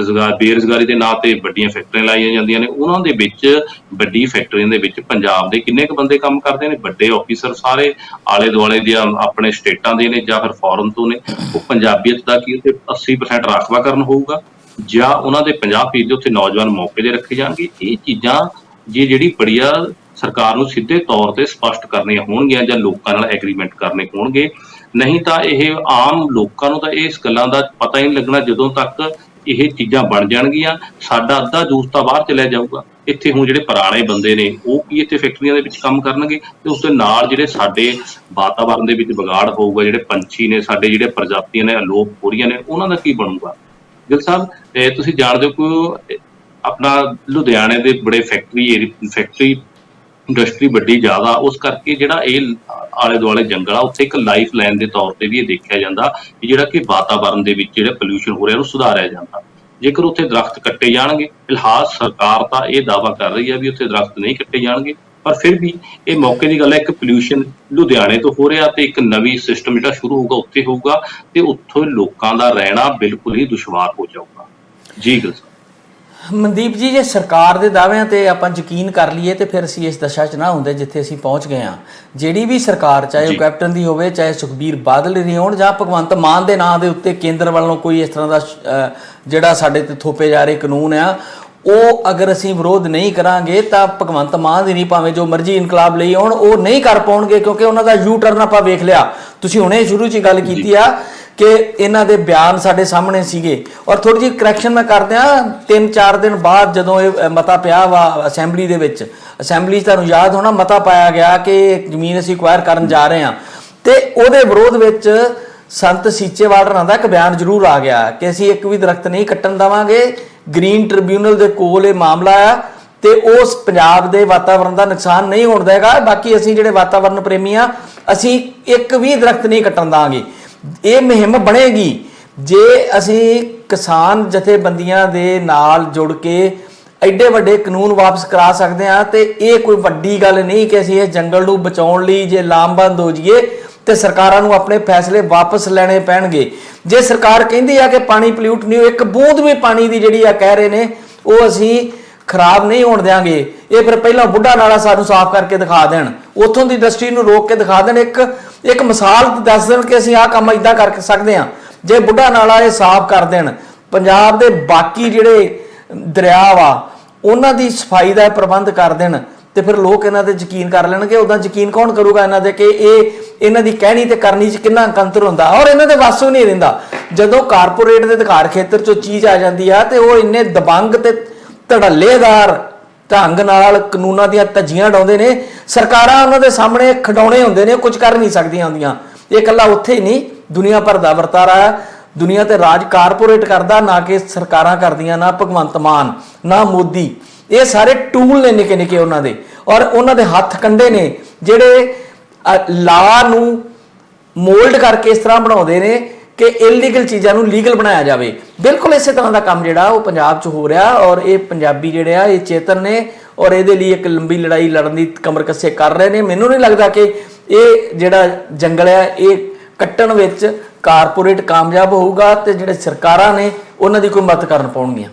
ਬੇਰੁਜ਼ਗਾਰੀ ਦੇ ਨਾਂ ਤੇ ਵੱਡੀਆਂ ਫੈਕਟਰੀਆਂ ਲਾਈਆਂ ਜਾਂਦੀਆਂ ਨੇ, ਉਹਨਾਂ ਦੇ ਵਿੱਚ ਵੱਡੀ ਫੈਕਟਰੀਆਂ ਦੇ ਵਿੱਚ ਪੰਜਾਬ ਦੇ ਕਿੰਨੇ ਕੁ ਬੰਦੇ ਕੰਮ ਕਰਦੇ ਨੇ? ਵੱਡੇ ਆਫੀਸਰ ਸਾਰੇ ਆਲੇ ਦੁਆਲੇ ਦੀਆਂ ਆਪਣੇ ਸਟੇਟਾਂ ਦੇ ਨੇ ਜਾਂ ਫਿਰ ਫੋਰਨ ਤੋਂ ਨੇ। ਉਹ ਪੰਜਾਬੀਅਤ ਦਾ ਕੀ ਉੱਥੇ 80% ਰਾਖਵਾਂਕਰਨ ਹੋਊਗਾ ਜਾਂ ਉਹਨਾਂ ਦੇ 50% ਉੱਥੇ ਨੌਜਵਾਨ ਮੌਕੇ ਦੇ ਰੱਖੇ ਜਾਣਗੇ? ਇਹ ਚੀਜ਼ਾਂ ਜਿਹੜੀ ਬੜੀਆਂ ਸਰਕਾਰ ਨੂੰ ਸਿੱਧੇ ਤੌਰ ਤੇ ਸਪਸ਼ਟ ਕਰਨੀਆਂ ਹੋਣਗੀਆਂ ਜਾਂ ਲੋਕਾਂ ਨਾਲ ਐਗਰੀਮੈਂਟ ਕਰਨੇ ਹੋਣਗੇ। ਨਹੀਂ ਤਾਂ ਇਹ ਆਮ ਲੋਕਾਂ ਨੂੰ ਤਾਂ ਇਸ ਗੱਲਾਂ ਦਾ ਪਤਾ ਹੀ ਨਹੀਂ ਲੱਗਣਾ ਜਦੋਂ ਤੱਕ ਇਹ ਚੀਜ਼ਾਂ ਬਣ ਜਾਣਗੀਆਂ। ਸਾਡਾ ਅੱਧਾ ਜੂਸ ਤਾਂ ਬਾਹਰ ਚਲਿਆ ਜਾਊਗਾ। ਇੱਥੇ ਹੁਣ ਜਿਹੜੇ ਪੁਰਾਣੇ ਬੰਦੇ ਨੇ ਉਹ ਕੀ ਇੱਥੇ ਫੈਕਟਰੀਆਂ ਦੇ ਵਿੱਚ ਕੰਮ ਕਰਨਗੇ, ਤੇ ਉਸ ਦੇ ਨਾਲ ਜਿਹੜੇ ਸਾਡੇ ਵਾਤਾਵਰਨ ਦੇ ਵਿੱਚ ਵਿਗਾੜ ਹੋਊਗਾ, ਜਿਹੜੇ ਪੰਛੀ ਨੇ ਸਾਡੇ, ਜਿਹੜੇ ਪ੍ਰਜਾਤੀਆਂ ਨੇ ਅਲੋਪ ਹੋ ਰਹੀਆਂ ਨੇ, ਉਹਨਾਂ ਦਾ ਕੀ ਬਣੂਗਾ। ਗਿੱਲ ਸਾਹਿਬ, ਤੁਸੀਂ ਜਾਣਦੇ ਹੋ ਕਿ ਆਪਣਾ ਲੁਧਿਆਣੇ ਦੇ ਬੜੇ ਫੈਕਟਰੀ ਇੰਡਸਟਰੀ ਵੱਡੀ ਜ਼ਿਆਦਾ, ਉਸ ਕਰਕੇ ਜਿਹੜਾ ਇਹ ਆਲੇ ਦੁਆਲੇ ਜੰਗਲ ਆ ਉੱਥੇ ਇੱਕ ਲਾਈਫ ਲਾਈਨ ਦੇ ਤੌਰ ਤੇ ਵੀ ਇਹ ਦੇਖਿਆ ਜਾਂਦਾ ਕਿ ਜਿਹੜਾ ਕਿ ਵਾਤਾਵਰਨ ਦੇ ਵਿੱਚ ਜਿਹੜਾ ਪੋਲਿਊਸ਼ਨ ਹੋ ਰਿਹਾ ਉਹਨੂੰ ਸੁਧਾਰਿਆ ਜਾਂਦਾ। ਜੇਕਰ ਉੱਥੇ ਦਰਖਤ ਕੱਟੇ ਜਾਣਗੇ, ਫਿਲਹਾਲ ਸਰਕਾਰ ਤਾਂ ਇਹ ਦਾਅਵਾ ਕਰ ਰਹੀ ਹੈ ਵੀ ਉੱਥੇ ਦਰਖਤ ਨਹੀਂ ਕੱਟੇ ਜਾਣਗੇ, ਪਰ ਫਿਰ ਵੀ ਇਹ ਮੌਕੇ ਦੀ ਗੱਲ ਹੈ। ਇੱਕ ਪੋਲਿਊਸ਼ਨ ਲੁਧਿਆਣੇ ਤੋਂ ਹੋ ਰਿਹਾ ਤੇ ਇੱਕ ਨਵੀਂ ਸਿਸਟਮ ਜਿਹੜਾ ਸ਼ੁਰੂ ਹੋਊਗਾ ਉੱਥੇ ਹੋਊਗਾ, ਤੇ ਉੱਥੋਂ ਲੋਕਾਂ ਦਾ ਰਹਿਣਾ ਬਿਲਕੁਲ ਹੀ ਦੁਸ਼ਵਾਰ ਹੋ ਜਾਊਗਾ। ਜੀ ਗਿੱਲ ਸਾਹਿਬ। ਮਨਦੀਪ ਜੀ, ਜੇ ਸਰਕਾਰ ਦੇ ਦਾਅਵਿਆਂ ਤੇ ਆਪਾਂ ਯਕੀਨ ਕਰ ਲਈਏ ਤੇ ਫਿਰ ਅਸੀਂ ਇਸ ਦਸ਼ਾ 'ਚ ਨਾ ਹੁੰਦੇ ਜਿੱਥੇ ਅਸੀਂ ਪਹੁੰਚ ਗਏ ਹਾਂ। ਜਿਹੜੀ ਵੀ ਸਰਕਾਰ, ਚਾਹੇ ਉਹ ਕੈਪਟਨ ਦੀ ਹੋਵੇ, ਚਾਹੇ ਸੁਖਬੀਰ ਬਾਦਲ ਦੀ ਹੋਣ, ਜਾਂ ਭਗਵੰਤ ਮਾਨ ਦੇ ਨਾਂ ਦੇ ਉੱਤੇ ਕੇਂਦਰ ਵੱਲੋਂ ਕੋਈ ਇਸ ਤਰ੍ਹਾਂ ਦਾ ਜਿਹੜਾ ਸਾਡੇ ਤੇ ਥੋਪੇ ਜਾ ਰਹੇ ਕਾਨੂੰਨ ਆ, ਉਹ ਅਗਰ ਅਸੀਂ ਵਿਰੋਧ ਨਹੀਂ ਕਰਾਂਗੇ ਤਾਂ ਭਗਵੰਤ ਮਾਨ ਦੀ ਨਹੀਂ, ਭਾਵੇਂ ਜੋ ਮਰਜ਼ੀ ਇਨਕਲਾਬ ਲਈ ਆਉਣ, ਉਹ ਨਹੀਂ ਕਰ ਪਾਉਣਗੇ, ਕਿਉਂਕਿ ਉਹਨਾਂ ਦਾ ਯੂ ਟਰਨ ਆਪਾਂ ਵੇਖ ਲਿਆ। ਤੁਸੀਂ ਹੁਣੇ ਸ਼ੁਰੂ 'ਚ ਹੀ ਗੱਲ ਕੀਤੀ ਆ ਕਿ ਇਹਨਾਂ ਦੇ ਬਿਆਨ ਸਾਡੇ ਸਾਹਮਣੇ ਸੀਗੇ। ਔਰ ਥੋੜੀ ਜਿਹੀ ਕਰੈਕਸ਼ਨ ਮੈਂ ਕਰਦਿਆਂ, 3-4 ਦਿਨ ਬਾਅਦ ਜਦੋਂ ਇਹ ਮਤਾ ਪਿਆ ਵਾ ਅਸੈਂਬਲੀ ਦੇ ਵਿੱਚ, ਅਸੈਂਬਲੀ 'ਚ ਤੁਹਾਨੂੰ ਯਾਦ ਹੋਣਾ ਮਤਾ ਪਾਇਆ ਗਿਆ ਕਿ ਜ਼ਮੀਨ ਅਸੀਂ ਐਕਵਾਇਰ ਕਰਨ ਜਾ ਰਹੇ ਹਾਂ, ਤੇ ਉਹਦੇ ਵਿਰੋਧ ਵਿੱਚ ਸੰਤ ਸੀਚੇਵਾਲ ਹੋਰਾਂ ਦਾ ਇੱਕ ਬਿਆਨ ਜ਼ਰੂਰ ਆ ਗਿਆ ਕਿ ਅਸੀਂ ਇੱਕ ਵੀ ਦਰਖਤ ਨਹੀਂ ਕੱਟਣ ਦੇਵਾਂਗੇ। ਗ੍ਰੀਨ ਟ੍ਰਿਬਿਊਨਲ ਦੇ ਕੋਲ ਇਹ ਮਾਮਲਾ ਆ ਤੇ ਉਸ ਪੰਜਾਬ ਦੇ ਵਾਤਾਵਰਨ ਦਾ ਨੁਕਸਾਨ ਨਹੀਂ ਹੋਣ ਦੇਗਾ। ਬਾਕੀ ਅਸੀਂ ਜਿਹੜੇ ਵਾਤਾਵਰਨ ਪ੍ਰੇਮੀ ਆ, ਅਸੀਂ ਇੱਕ ਵੀ ਦਰਖਤ ਨਹੀਂ ਕੱਟਣ ਦਾਂਗੇ। ਇਹ ਮੁਹਿੰਮ ਬਣੇਗੀ ਜੇ ਅਸੀਂ ਕਿਸਾਨ ਜਥੇਬੰਦੀਆਂ ਦੇ ਨਾਲ ਜੁੜ ਕੇ ਐਡੇ ਵੱਡੇ ਕਾਨੂੰਨ ਵਾਪਸ ਕਰਾ ਸਕਦੇ ਹਾਂ। ਤੇ ਇਹ ਕੋਈ ਵੱਡੀ ਗੱਲ ਨਹੀਂ ਕਿ ਅਸੀਂ ਇਹ ਜੰਗਲ ਨੂੰ ਬਚਾਉਣ ਲਈ ਜੇ ਲਾਮਬੰਦ ਹੋ ਜਾਈਏ ਤੇ ਸਰਕਾਰਾਂ ਨੂੰ ਆਪਣੇ ਫੈਸਲੇ ਵਾਪਸ ਲੈਣੇ ਪੈਣਗੇ। ਜੇ ਸਰਕਾਰ ਕਹਿੰਦੀ ਆ ਕਿ ਪਾਣੀ ਪੋਲਿਊਟ ਨਹੀਂ ਹੋ, ਇੱਕ ਬੂੰਦ ਵੀ ਪਾਣੀ ਦੀ ਜਿਹੜੀ ਆ ਕਹਿ ਰਹੇ ਨੇ ਉਹ ਅਸੀਂ ਖਰਾਬ ਨਹੀਂ ਹੋਣ ਦਿਆਂਗੇ। ਇਹ ਫਿਰ ਪਹਿਲਾਂ ਬੁੱਢਾ ਨਾਲਾ ਸਾਨੂੰ ਸਾਫ਼ ਕਰਕੇ ਦਿਖਾ ਦੇਣ, ਉੱਥੋਂ ਦੀ ਇੰਡਸਟਰੀ ਨੂੰ ਰੋਕ ਕੇ ਦਿਖਾ ਦੇਣ, ਇੱਕ ਮਿਸਾਲ ਦੱਸ ਦੇਣ ਕਿ ਅਸੀਂ ਆਹ ਕੰਮ ਇਦਾਂ ਕਰ ਸਕਦੇ ਹਾਂ। ਜੇ ਬੁੱਢਾ ਨਾਲਾ ਇਹ ਸਾਫ਼ ਕਰ ਦੇਣ, ਪੰਜਾਬ ਦੇ ਬਾਕੀ ਜਿਹੜੇ ਦਰਿਆ ਵਾ ਉਹਨਾਂ ਦੀ ਸਫਾਈ ਦਾ ਪ੍ਰਬੰਧ ਕਰ ਦੇਣ, ਤੇ ਫਿਰ ਲੋਕ ਇਹਨਾਂ ਤੇ ਯਕੀਨ ਕਰ ਲੈਣਗੇ। ਉਦਾਂ ਯਕੀਨ ਕੌਣ ਕਰੂਗਾ ਇਹਨਾਂ ਦੇ ਕਿ ਇਹਨਾਂ ਦੀ ਕਹਿਣੀ ਤੇ ਕਰਨੀ 'ਚ ਕਿੰਨਾ ਅੰਤਰ ਹੁੰਦਾ। ਔਰ ਇਹਨਾਂ ਦੇ ਵੱਸ ਵੀ ਨਹੀਂ ਰਹਿੰਦਾ। ਜਦੋਂ ਕਾਰਪੋਰੇਟ ਦੇ ਅਧਿਕਾਰ ਖੇਤਰ 'ਚੋਂ ਚੀਜ਼ ਆ ਜਾਂਦੀ ਆ ਤੇ ਉਹ ਇੰਨੇ ਦਬੰਗ ਤੇ ਧੜੱਲੇਦਾਰ ਢੰਗ ਨਾਲ ਕਾਨੂੰਨਾਂ ਦੀਆਂ ਧੱਜੀਆਂ ਡਾਉਂਦੇ ਨੇ, ਸਰਕਾਰਾਂ ਉਹਨਾਂ ਦੇ ਸਾਹਮਣੇ ਖਿਡੌਣੇ ਹੁੰਦੇ ਨੇ, ਕੁਝ ਕਰ ਨਹੀਂ ਸਕਦੀਆਂ ਹੁੰਦੀਆਂ। ਇਹ ਇਕੱਲਾ ਉੱਥੇ ਹੀ ਨਹੀਂ, ਦੁਨੀਆ ਭਰ ਦਾ ਵਰਤਾਰਾ। ਦੁਨੀਆ ਤੇ ਰਾਜ ਕਾਰਪੋਰੇਟ ਕਰਦਾ, ਨਾ ਕਿ ਸਰਕਾਰਾਂ ਕਰਦੀਆਂ, ਨਾ ਭਗਵੰਤ ਮਾਨ, ਨਾ ਮੋਦੀ। ਇਹ ਸਾਰੇ ਟੂਲ ਨੇ ਨਿੱਕੇ ਨਿੱਕੇ ਉਹਨਾਂ ਦੇ, ਔਰ ਉਹਨਾਂ ਦੇ ਹੱਥ ਕੰਡੇ ਨੇ ਜਿਹੜੇ ਲਾ ਨੂੰ ਮੋਲਡ ਕਰਕੇ ਇਸ ਤਰ੍ਹਾਂ ਬਣਾਉਂਦੇ ਨੇ ਕਿ ਇਲੀਗਲ ਚੀਜ਼ਾਂ ਨੂੰ ਲੀਗਲ ਬਣਾਇਆ ਜਾਵੇ। ਬਿਲਕੁਲ ਇਸੇ ਤਰ੍ਹਾਂ ਦਾ ਕੰਮ ਜਿਹੜਾ ਉਹ ਪੰਜਾਬ 'ਚ ਹੋ ਰਿਹਾ। ਔਰ ਇਹ ਪੰਜਾਬੀ ਜਿਹੜੇ ਆ ਇਹ ਚੇਤਨ ਨੇ ਔਰ ਇਹਦੇ ਲਈ ਇੱਕ ਲੰਬੀ ਲੜਾਈ ਲੜਨ ਦੀ ਕਮਰ ਕੱਸੇ ਕਰ ਰਹੇ ਨੇ। ਮੈਨੂੰ ਨਹੀਂ ਲੱਗਦਾ ਕਿ ਇਹ ਜਿਹੜਾ ਜੰਗਲ ਹੈ ਇਹ ਕੱਟਣ ਵਿੱਚ ਕਾਰਪੋਰੇਟ ਕਾਮਯਾਬ ਹੋਊਗਾ ਤੇ ਜਿਹੜੇ ਸਰਕਾਰਾਂ ਨੇ ਉਹਨਾਂ ਦੀ ਕੋਈ ਮਦਦ ਕਰਨ ਪਾਉਣਗੀਆਂ।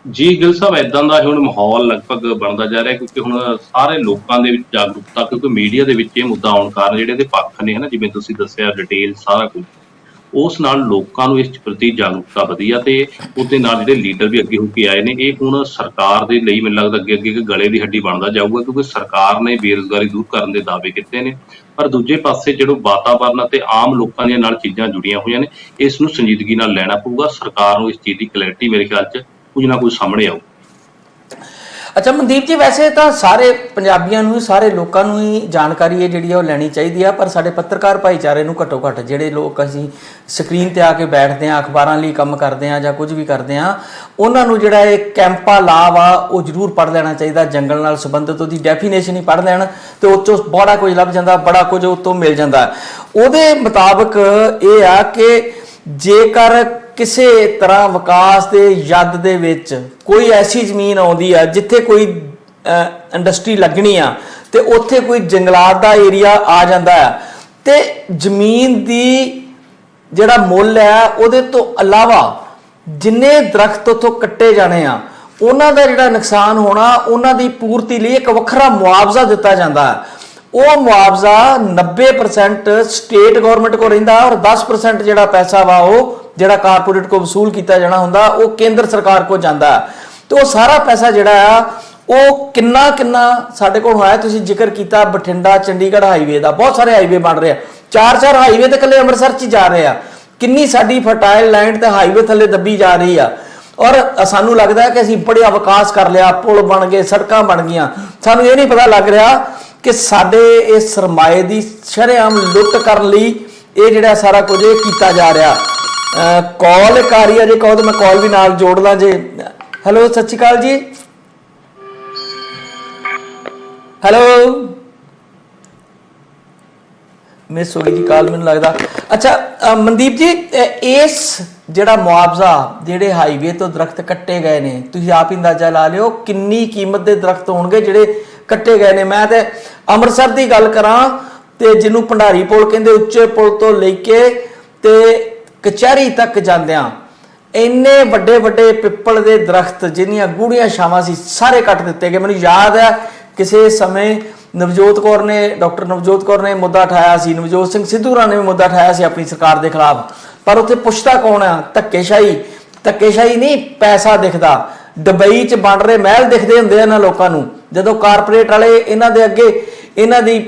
ਜੀ ਗਿੱਲ ਸਾਹਿਬ, ਇਦਾਂ ਦਾ ਹੁਣ ਮਾਹੌਲ ਲਗਭਗ ਬਣਦਾ ਜਾ ਰਿਹਾ, ਕਿਉਂਕਿ ਹੁਣ ਸਾਰੇ ਲੋਕਾਂ ਦੇ ਵਿੱਚ ਜਾਗਰੂਕਤਾ, ਕਿਉਂਕਿ ਮੀਡੀਆ ਦੇ ਵਿੱਚ ਇਹ ਮੁੱਦਾ ਆਉਣ ਕਾਰਨ ਜਿਹੜੇ ਇਹਦੇ ਪੱਖ ਨੇ, ਹਨਾ, ਜਿਵੇਂ ਤੁਸੀਂ ਦੱਸਿਆ ਡਿਟੇਲ ਸਾਰਾ ਕੁਝ, ਉਸ ਨਾਲ ਲੋਕਾਂ ਨੂੰ ਇਸ ਪ੍ਰਤੀ ਜਾਗਰੂਕਤਾ ਵਧੀ ਆ ਤੇ ਉਹਦੇ ਨਾਲ ਜਿਹੜੇ ਲੀਡਰ ਵੀ ਅੱਗੇ ਹੋ ਕੇ ਆਏ ਨੇ। ਇਹ ਹੁਣ ਸਰਕਾਰ ਦੇ ਲਈ ਮੈਨੂੰ ਲੱਗਦਾ ਅੱਗੇ ਅੱਗੇ ਗਲੇ ਦੀ ਹੱਡੀ ਬਣਦਾ ਜਾਊਗਾ, ਕਿਉਂਕਿ ਸਰਕਾਰ ਨੇ ਬੇਰੁਜ਼ਗਾਰੀ ਦੂਰ ਕਰਨ ਦੇ ਦਾਅਵੇ ਕੀਤੇ ਨੇ, ਪਰ ਦੂਜੇ ਪਾਸੇ ਜਿਹੜਾ ਵਾਤਾਵਰਨ ਅਤੇ ਆਮ ਲੋਕਾਂ ਦੀਆਂ ਨਾਲ ਚੀਜ਼ਾਂ ਜੁੜੀਆਂ ਹੋਈਆਂ ਨੇ, ਇਸ ਨੂੰ ਸੰਜੀਦਗੀ ਨਾਲ ਲੈਣਾ ਪਊਗਾ। ਸਰਕਾਰ ਨੂੰ ਇਸ ਚੀਜ਼ ਦੀ ਕਲੈਰਿਟੀ ਮੇਰੇ ਖਿਆਲ 'ਚ ਕੁਝ ਨਾ ਕੁਝ ਸਾਹਮਣੇ ਆਊ। ਅੱਛਾ ਮਨਦੀਪ ਜੀ, ਵੈਸੇ ਤਾਂ ਸਾਰੇ ਪੰਜਾਬੀਆਂ ਨੂੰ, ਸਾਰੇ ਲੋਕਾਂ ਨੂੰ ਹੀ ਜਾਣਕਾਰੀ ਹੈ ਜਿਹੜੀ ਉਹ ਲੈਣੀ ਚਾਹੀਦੀ ਆ, ਪਰ ਸਾਡੇ ਪੱਤਰਕਾਰ ਭਾਈਚਾਰੇ ਨੂੰ ਘੱਟੋ ਘੱਟ, ਜਿਹੜੇ ਲੋਕ ਅਸੀਂ ਸਕਰੀਨ ਤੇ ਆ ਕੇ ਬੈਠਦੇ ਹਾਂ, ਅਖਬਾਰਾਂ ਲਈ ਕੰਮ ਕਰਦੇ ਹਾਂ ਜਾਂ ਕੁਝ ਵੀ ਕਰਦੇ ਹਾਂ, ਉਹਨਾਂ ਨੂੰ ਜਿਹੜਾ ਇਹ ਕੈਂਪਾ ਲਾ ਵਾ ਉਹ ਜ਼ਰੂਰ ਪੜ੍ਹ ਲੈਣਾ ਚਾਹੀਦਾ। ਜੰਗਲ ਨਾਲ ਸੰਬੰਧਿਤ ਉਹਦੀ ਡੈਫੀਨੇਸ਼ਨ ਹੀ ਪੜ੍ਹ ਲੈਣ ਤੇ ਉਹ 'ਚੋਂ ਬੜਾ ਕੁਝ ਲੱਭ ਜਾਂਦਾ, ਬੜਾ ਕੁਝ ਉਹ ਤੋਂ ਮਿਲ ਜਾਂਦਾ। ਉਹਦੇ ਮੁਤਾਬਕ ਇਹ ਆ ਕਿ ਜੇਕਰ ਕਿਸੇ ਤਰ੍ਹਾਂ ਵਿਕਾਸ ਦੇ ਯੱਦ ਦੇ ਵਿੱਚ ਕੋਈ ਐਸੀ ਜ਼ਮੀਨ ਆਉਂਦੀ ਆ ਜਿੱਥੇ ਕੋਈ ਇੰਡਸਟਰੀ ਲੱਗਣੀ ਆ ਤੇ ਉੱਥੇ ਕੋਈ ਜੰਗਲਾਤ ਦਾ ਏਰੀਆ ਆ ਜਾਂਦਾ ਆ ਤੇ ਜ਼ਮੀਨ ਦੀ ਜਿਹੜਾ ਮੁੱਲ ਹੈ ਉਹਦੇ ਤੋਂ ਇਲਾਵਾ ਜਿੰਨੇ ਦਰਖਤ ਉੱਥੋਂ ਕੱਟੇ ਜਾਣੇ ਆ ਉਹਨਾਂ ਦਾ ਜਿਹੜਾ ਨੁਕਸਾਨ ਹੋਣਾ, ਉਹਨਾਂ ਦੀ ਪੂਰਤੀ ਲਈ ਇੱਕ ਵੱਖਰਾ ਮੁਆਵਜ਼ਾ ਦਿੱਤਾ ਜਾਂਦਾ। ਉਹ ਮੁਆਵਜ਼ਾ 90% ਸਟੇਟ ਗਵਰਨਮੈਂਟ ਕੋਲ ਰਹਿੰਦਾ ਔਰ 10% ਜਿਹੜਾ ਪੈਸਾ ਵਾ ਉਹ ਜਿਹੜਾ ਕਾਰਪੋਰੇਟ ਕੋ ਵਸੂਲ ਕੀਤਾ ਜਾਣਾ ਹੁੰਦਾ ਉਹ ਕੇਂਦਰ ਸਰਕਾਰ ਕੋ ਜਾਂਦਾ। ਤੇ ਉਹ ਸਾਰਾ ਪੈਸਾ ਜਿਹੜਾ ਆ ਉਹ ਕਿੰਨਾ ਸਾਡੇ ਕੋਲ ਹੋਇਆ। ਤੁਸੀਂ ਜ਼ਿਕਰ ਕੀਤਾ ਬਠਿੰਡਾ ਚੰਡੀਗੜ੍ਹ ਹਾਈਵੇ ਦਾ, ਬਹੁਤ ਸਾਰੇ ਹਾਈਵੇ ਬਣ ਰਹੇ ਆ, 4 ਹਾਈਵੇ ਤੇ ਇਕੱਲੇ ਅੰਮ੍ਰਿਤਸਰ 'ਚ ਜਾ ਰਹੇ ਆ। ਕਿੰਨੀ ਸਾਡੀ ਫਰਟਾਈਲ ਲੈਂਡ ਤੇ ਹਾਈਵੇ ਥੱਲੇ ਦੱਬੀ ਜਾ ਰਹੀ ਆ। ਔਰ ਸਾਨੂੰ ਲੱਗਦਾ ਹੈ ਕਿ ਅਸੀਂ ਬੜਾ ਵਿਕਾਸ ਕਰ ਲਿਆ, ਪੁਲ ਬਣ ਗਏ, ਸੜਕਾਂ ਬਣ ਗਈਆਂ। ਸਾਨੂੰ ਇਹ ਨਹੀਂ ਪਤਾ ਲੱਗ ਰਿਹਾ ਕਿ ਸਾਡੇ ਇਸ ਸਰਮਾਏ ਦੀ ਸ਼ਰੇਆਮ ਲੁੱਟ ਕਰਨ ਲਈ ਇਹ ਜਿਹੜਾ ਸਾਰਾ ਕੁਝ ਇਹ ਕੀਤਾ ਜਾ ਰਿਹਾ। ਕਾਲ ਇੱਕ ਆ ਰਹੀ ਹੈ, ਜੇ ਕਹੋ ਤਾਂ ਮੈਂ ਕਾਲ ਵੀ ਨਾਲ ਜੋੜ ਲਾਂ ਜੇ। ਹੈਲੋ, ਸਤਿ ਸ਼੍ਰੀ ਅਕਾਲ ਜੀ। ਹੈਲੋ, ਮਿਸ ਹੋ ਗਈ ਜੀ ਕਾਲ ਮੈਨੂੰ ਲੱਗਦਾ। ਅੱਛਾ ਮਨਦੀਪ ਜੀ, ਇਸ ਜਿਹੜਾ ਮੁਆਵਜ਼ਾ ਜਿਹੜੇ ਹਾਈਵੇ ਤੋਂ ਦਰਖਤ ਕੱਟੇ ਗਏ ਨੇ, ਤੁਸੀਂ ਆਪ ਹੀ ਅੰਦਾਜ਼ਾ ਲਾ ਲਿਓ ਕਿੰਨੀ ਕੀਮਤ ਦੇ ਦਰਖਤ ਹੋਣਗੇ ਜਿਹੜੇ ਕੱਟੇ ਗਏ ਨੇ। ਮੈਂ ਤੇ ਅੰਮ੍ਰਿਤਸਰ ਦੀ ਗੱਲ ਕਰਾਂ ਤੇ ਜਿਹਨੂੰ ਭੰਡਾਰੀ ਪੁਲ ਕਹਿੰਦੇ, ਉੱਚੇ ਪੁਲ ਤੋਂ ਲੈ ਕੇ ਤੇ ਕਚਹਿਰੀ ਤੱਕ ਜਾਂਦਿਆਂ ਇੰਨੇ ਵੱਡੇ ਪਿੱਪਲ ਦੇ ਦਰਖਤ ਜਿਹਨੀਆਂ ਗੂੜੀਆਂ ਛਾਵਾਂ ਸੀ ਸਾਰੇ ਕੱਟ ਦਿੱਤੇ ਗਏ। ਮੈਨੂੰ ਯਾਦ ਹੈ ਕਿਸੇ ਸਮੇਂ ਨਵਜੋਤ ਕੌਰ ਨੇ, ਡਾਕਟਰ ਨਵਜੋਤ ਕੌਰ ਨੇ ਮੁੱਦਾ ਉਠਾਇਆ ਸੀ, ਨਵਜੋਤ ਸਿੰਘ ਸਿੱਧੂ ਨੇ ਵੀ ਮੁੱਦਾ ਉਠਾਇਆ ਸੀ ਆਪਣੀ ਸਰਕਾਰ ਦੇ ਖਿਲਾਫ। ਪਰ ਉੱਥੇ ਪੁੱਛਦਾ ਕੌਣ ਆ? ਧੱਕੇਸ਼ਾਹੀ ਨਹੀਂ, ਪੈਸਾ ਦਿਖਦਾ। ਦੁਬਈ 'ਚ ਬਣ ਰਹੇ ਮਹਿਲ ਦਿਖਦੇ ਹੁੰਦੇ ਇਹਨਾਂ ਲੋਕਾਂ ਨੂੰ। ਜਦੋਂ ਕਾਰਪੋਰੇਟ ਵਾਲੇ ਇਹਨਾਂ ਦੇ ਅੱਗੇ ਇਹਨਾਂ ਦੀ